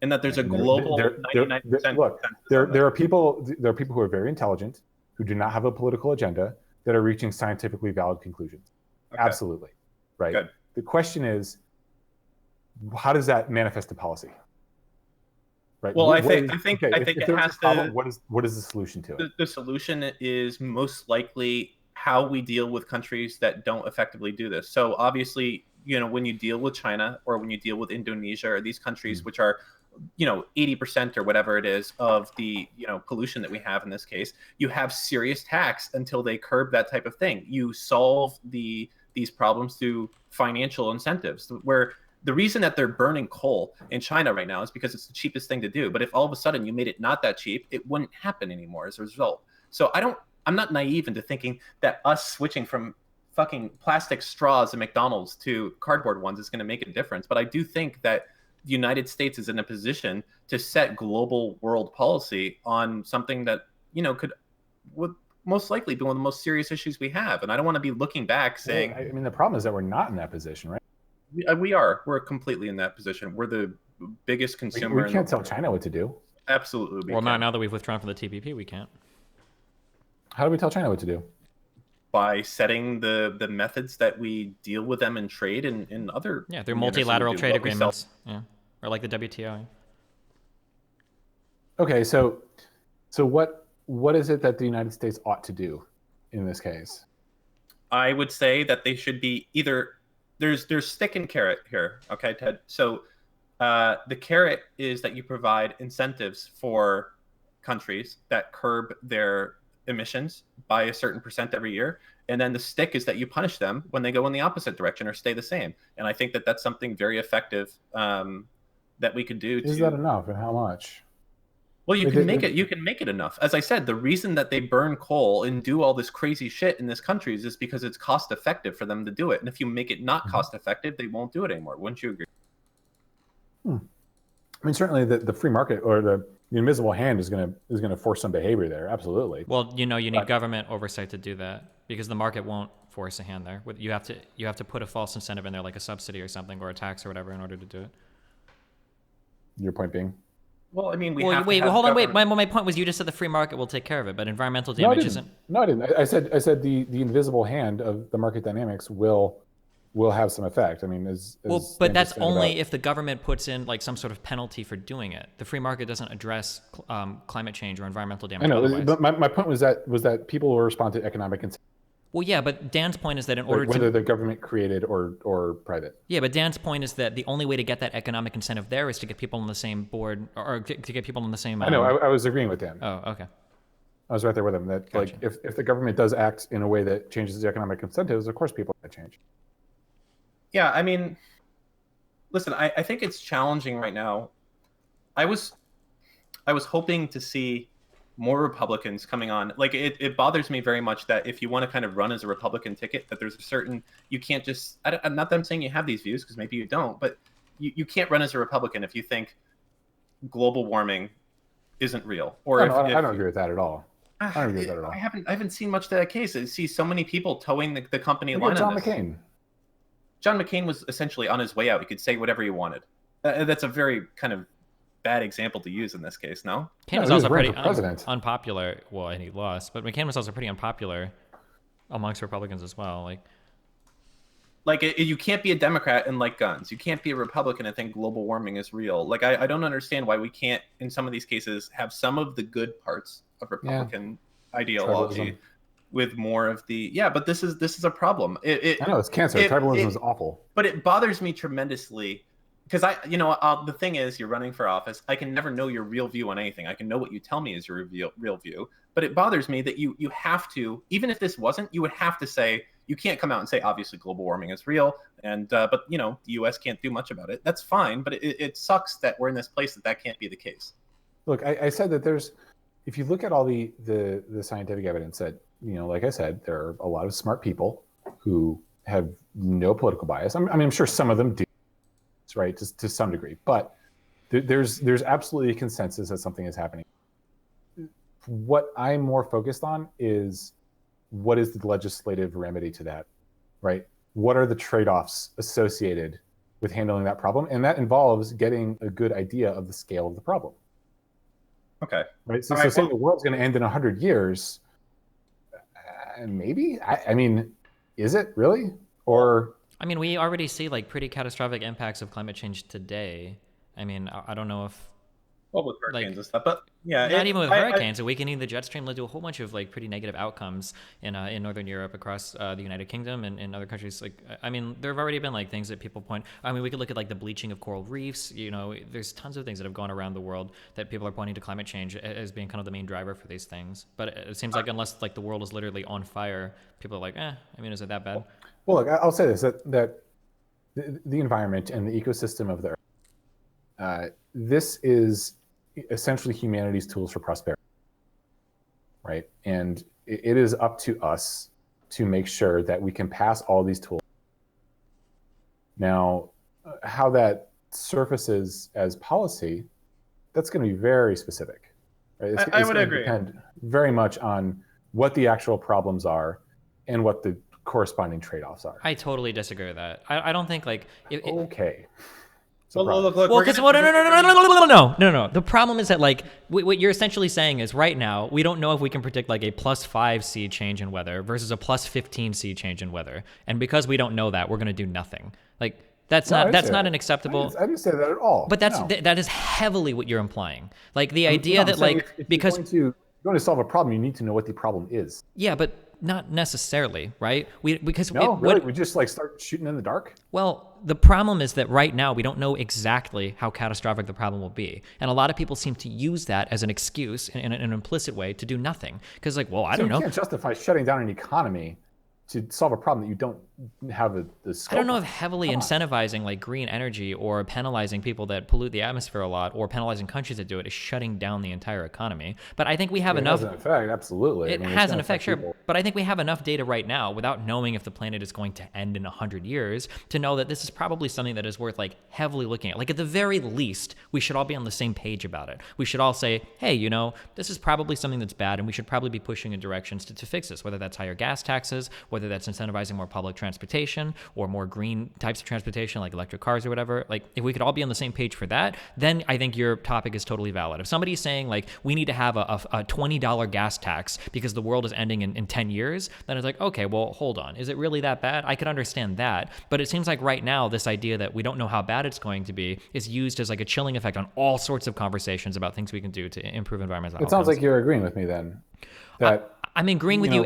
[SPEAKER 3] and that there's a global 99%.
[SPEAKER 2] Look, there are people who are very intelligent, who do not have a political agenda, that are reaching scientifically valid conclusions. Okay. Absolutely, right? Good. The question is, how does that manifest in policy? Right.
[SPEAKER 3] Well, I think it has to.
[SPEAKER 2] What is the solution to it?
[SPEAKER 3] The solution is most likely how we deal with countries that don't effectively do this. So obviously, when you deal with China or when you deal with Indonesia or these countries which are, 80% or whatever it is of the pollution that we have in this case, you have serious tax until they curb that type of thing. You solve these problems through financial incentives, where the reason that they're burning coal in China right now is because it's the cheapest thing to do. But if all of a sudden you made it not that cheap, it wouldn't happen anymore as a result. So I'm not naive into thinking that us switching from fucking plastic straws at McDonald's to cardboard ones is going to make a difference. But I do think that the United States is in a position to set global world policy on something that, would most likely be one of the most serious issues we have. And I don't want to be looking back saying...
[SPEAKER 2] I mean, the problem is that we're not in that position, right?
[SPEAKER 3] We're completely in that position. We're the biggest consumer.
[SPEAKER 2] We can't tell China what to do.
[SPEAKER 3] Absolutely.
[SPEAKER 1] Well, now that we've withdrawn from the TPP, we can't.
[SPEAKER 2] How do we tell China what to do?
[SPEAKER 3] By setting the methods that we deal with them in trade and other.
[SPEAKER 1] Yeah, they're multilateral trade agreements. Yeah, or like the WTO.
[SPEAKER 2] Okay, so what is it that the United States ought to do in this case?
[SPEAKER 3] I would say that they should be either. There's stick and carrot here, okay, Ted? So the carrot is that you provide incentives for countries that curb their emissions by a certain percent every year. And then the stick is that you punish them when they go in the opposite direction or stay the same. And I think that that's something very effective that we could do.
[SPEAKER 2] Is that enough, and how much?
[SPEAKER 3] Well, you can make it enough. As I said, the reason that they burn coal and do all this crazy shit in this country is because it's cost effective for them to do it. And if you make it not cost effective, they won't do it anymore. Wouldn't you agree?
[SPEAKER 2] I mean, certainly the free market or the invisible hand is going to force some behavior there. Absolutely.
[SPEAKER 1] Well, you need government oversight to do that, because the market won't force a hand there. You have to put a false incentive in there, like a subsidy or something, or a tax or whatever, in order to do it.
[SPEAKER 2] Your point being?
[SPEAKER 3] Well, I mean,
[SPEAKER 1] hold on. My point was, you just said the free market will take care of it, but environmental damage isn't.
[SPEAKER 2] No, I didn't. I said the invisible hand of the market dynamics will have some effect. I mean,
[SPEAKER 1] but that's only if the government puts in like some sort of penalty for doing it. The free market doesn't address climate change or environmental damage.
[SPEAKER 2] I know, but my point was that people will respond to economic incentives.
[SPEAKER 1] Well, yeah, but Dan's point is that in order
[SPEAKER 2] whether the government created or private.
[SPEAKER 1] Yeah, but Dan's point is that the only way to get that economic incentive there is to get people on the same board, or to get people on the same.
[SPEAKER 2] I know. I was agreeing with Dan.
[SPEAKER 1] Oh, okay.
[SPEAKER 2] I was right there with him. That gotcha. Like if the government does act in a way that changes the economic incentives, of course people have to change.
[SPEAKER 3] Yeah, I mean, listen, I think it's challenging right now. I was hoping to see more Republicans coming on. Like it bothers me very much that if you want to kind of run as a Republican ticket, that there's a certain, you can't just, I'm not that I'm saying you have these views, because maybe you don't, but you can't run as a Republican if you think global warming isn't real, or
[SPEAKER 2] I don't agree with that at all. I don't agree with that at all.
[SPEAKER 3] I haven't seen much to that case. I see so many people towing the company line.
[SPEAKER 2] John McCain.
[SPEAKER 3] John McCain was essentially on his way out. He could say whatever he wanted. That's a very kind of bad example to use in this case. No,
[SPEAKER 1] McCain was also pretty unpopular. Well, and he lost, but McCain was also pretty unpopular amongst Republicans as well.
[SPEAKER 3] Like you can't be a Democrat and like guns. You can't be a Republican and think global warming is real. Like I don't understand why we can't, in some of these cases, have some of the good parts of Republican ideology with more of the But this is a problem. I
[SPEAKER 2] know it's cancer. Tribalism is awful.
[SPEAKER 3] But it bothers me tremendously because the thing is, you're running for office. I can never know your real view on anything. I can know what you tell me is your real view. But it bothers me that you have to, even if this wasn't, you would have to say. You can't come out and say, obviously, global warming is real, but the U.S. can't do much about it. That's fine, but it sucks that we're in this place that can't be the case.
[SPEAKER 2] Look, I said that if you look at all the scientific evidence that, like I said, there are a lot of smart people who have no political bias. I'm sure some of them do, right, to some degree, but there's absolutely a consensus that something is happening. What I'm more focused on is, what is the legislative remedy to that, right? What are the trade-offs associated with handling that problem? And that involves getting a good idea of the scale of the problem.
[SPEAKER 3] Okay.
[SPEAKER 2] Right. So saying the world's going to end in 100 years, maybe. I mean, is it really? Or
[SPEAKER 1] we already see pretty catastrophic impacts of climate change today. I don't know if.
[SPEAKER 3] Well, with hurricanes and stuff, but
[SPEAKER 1] not even with hurricanes. A weakening the jet stream led to a whole bunch of pretty negative outcomes in Northern Europe, across the United Kingdom, and other countries. There have already been things that people point. We could look at the bleaching of coral reefs. There's tons of things that have gone around the world that people are pointing to climate change as being kind of the main driver for these things. But it seems like unless the world is literally on fire, people are like, is it that bad?
[SPEAKER 2] Well, look, I'll say this: that the environment and the ecosystem of the Earth, this is essentially humanity's tools for prosperity, right? And it is up to us to make sure that we can pass all these tools. Now, how that surfaces as policy, that's going to be very specific. Right?
[SPEAKER 3] I would agree.
[SPEAKER 2] Depend very much on what the actual problems are and what the corresponding trade-offs are.
[SPEAKER 1] I totally disagree with that. I don't think
[SPEAKER 2] okay.
[SPEAKER 3] Well, look.
[SPEAKER 1] No. The problem is that what you're essentially saying is right now we don't know if we can predict a +5 C change in weather versus a +15 C change in weather, and because we don't know that, we're going to do nothing. That's not an acceptable.
[SPEAKER 2] I didn't say that at all.
[SPEAKER 1] But that is heavily what you're implying. The idea that because
[SPEAKER 2] if you're going to solve a problem, you need to know what the problem is.
[SPEAKER 1] Yeah, but not necessarily, right? We just
[SPEAKER 2] start shooting in the dark.
[SPEAKER 1] Well, the problem is that right now we don't know exactly how catastrophic the problem will be, and a lot of people seem to use that as an excuse in an implicit way to do nothing. Because I don't know.
[SPEAKER 2] You can't justify shutting down an economy to solve a problem that you don't have the scope.
[SPEAKER 1] I don't know if heavily incentivizing green energy or penalizing people that pollute the atmosphere a lot or penalizing countries that do it is shutting down the entire economy. But I think we have enough.
[SPEAKER 2] It has an effect, absolutely.
[SPEAKER 1] It has an effect, sure. But I think we have enough data right now, without knowing if the planet is going to end in 100 years, to know that this is probably something that is worth heavily looking at. At the very least, we should all be on the same page about it. We should all say, hey, this is probably something that's bad, and we should probably be pushing in directions to fix this, whether that's higher gas taxes, whether that's incentivizing more public transportation or more green types of transportation like electric cars or whatever. If we could all be on the same page for that, then I think your topic is totally valid. If somebody's saying we need to have a $20 gas tax because the world is ending in 10 years, then it's okay, well, hold on. Is it really that bad? I could understand that. But it seems like right now this idea that we don't know how bad it's going to be is used as a chilling effect on all sorts of conversations about things we can do to improve environmental outcomes.
[SPEAKER 2] It sounds like you're agreeing with me then. That
[SPEAKER 1] I'm agreeing with you.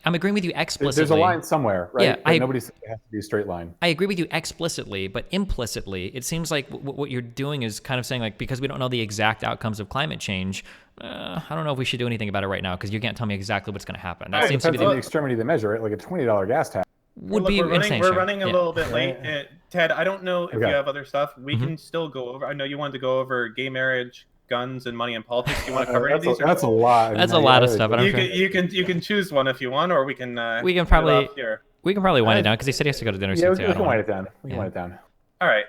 [SPEAKER 1] I'm agreeing with you explicitly.
[SPEAKER 2] There's a line somewhere, right?
[SPEAKER 1] Yeah,
[SPEAKER 2] nobody said it has to be a straight line.
[SPEAKER 1] I agree with you explicitly, but implicitly, it seems like what you're doing is kind of saying because we don't know the exact outcomes of climate change, I don't know if we should do anything about it right now because you can't tell me exactly what's going to happen. That seems to be
[SPEAKER 2] the extremity of the measure, right? A $20 gas tax
[SPEAKER 1] would be insane.
[SPEAKER 3] We're running a little bit late. Ted, I don't know if you have other stuff. We can still go over. I know you wanted to go over gay marriage, guns, and money and politics. Do you want to cover any of these?
[SPEAKER 2] That's a lot.
[SPEAKER 1] That's a lot of stuff.
[SPEAKER 3] You can choose one if you want, or we can
[SPEAKER 1] probably wind it down because he said he has to go to dinner soon.
[SPEAKER 2] We can wind it down. All right.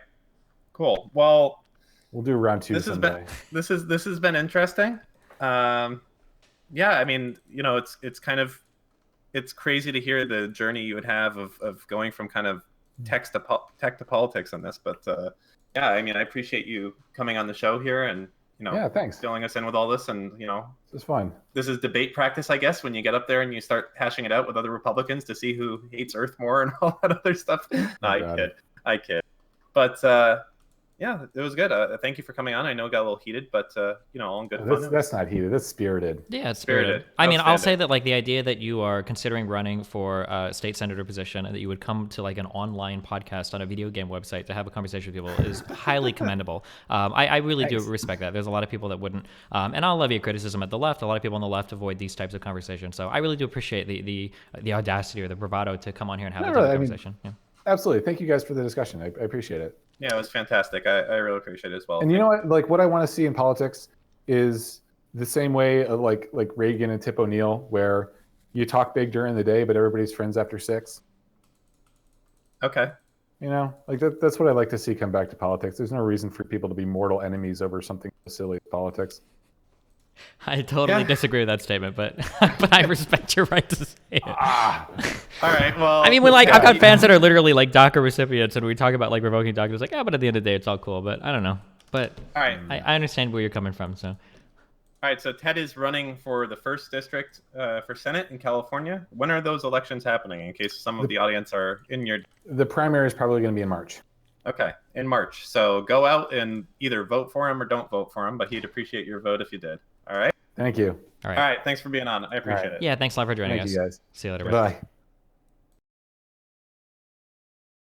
[SPEAKER 3] Cool. Well,
[SPEAKER 2] We'll do round 2
[SPEAKER 3] This
[SPEAKER 2] someday.
[SPEAKER 3] This has been interesting. Yeah, I mean, it's crazy to hear the journey you would have of going from kind of tech to politics on this. But yeah, I mean, I appreciate you coming on the show here and
[SPEAKER 2] yeah, thanks.
[SPEAKER 3] filling us in with all this. And
[SPEAKER 2] it's fun.
[SPEAKER 3] This is debate practice, I guess, when you get up there and you start hashing it out with other Republicans to see who hates Earth more and all that other stuff. No, I kid. But yeah, it was good. Thank you for coming on. I know it got a little heated, but all in good fun.
[SPEAKER 2] That's not heated. That's spirited.
[SPEAKER 1] Yeah, it's spirited. I mean, I'll say that like the idea that you are considering running for a state senator position and that you would come to like an online podcast on a video game website to have a conversation with people is highly commendable. I really do respect that. There's a lot of people that wouldn't, and I'll levy a criticism at the left. A lot of people on the left avoid these types of conversations. So I really do appreciate the audacity or the bravado to come on here and have that type of conversation. Yeah.
[SPEAKER 2] Absolutely. Thank you guys for the discussion. I appreciate it.
[SPEAKER 3] Yeah, it was fantastic. I really appreciate it as well.
[SPEAKER 2] And you know what? Like what I want to see in politics is the same way of like Reagan and Tip O'Neill, where you talk big during the day, but everybody's friends after 6.
[SPEAKER 3] Okay.
[SPEAKER 2] Like that's what I like to see come back to politics. There's no reason for people to be mortal enemies over something so silly as politics.
[SPEAKER 1] I totally disagree with that statement, but I respect your right to say it.
[SPEAKER 3] All right. Well,
[SPEAKER 1] I mean, I've got fans that are literally like DACA recipients, and we talk about like revoking DACA. It's like, but at the end of the day, it's all cool. But I don't know. But
[SPEAKER 3] all right,
[SPEAKER 1] I understand where you're coming from. So,
[SPEAKER 3] all right. So Ted is running for the 1st district for Senate in California. When are those elections happening? In case some of the audience are in your.
[SPEAKER 2] The primary is probably going to be in March.
[SPEAKER 3] Okay, in March. So go out and either vote for him or don't vote for him. But he'd appreciate your vote if you did. All right.
[SPEAKER 2] Thank you.
[SPEAKER 1] All
[SPEAKER 3] right. Thanks for being on. I appreciate it.
[SPEAKER 1] Yeah, thanks a lot for joining us.
[SPEAKER 2] Thank you guys.
[SPEAKER 1] See you later.
[SPEAKER 2] Bye.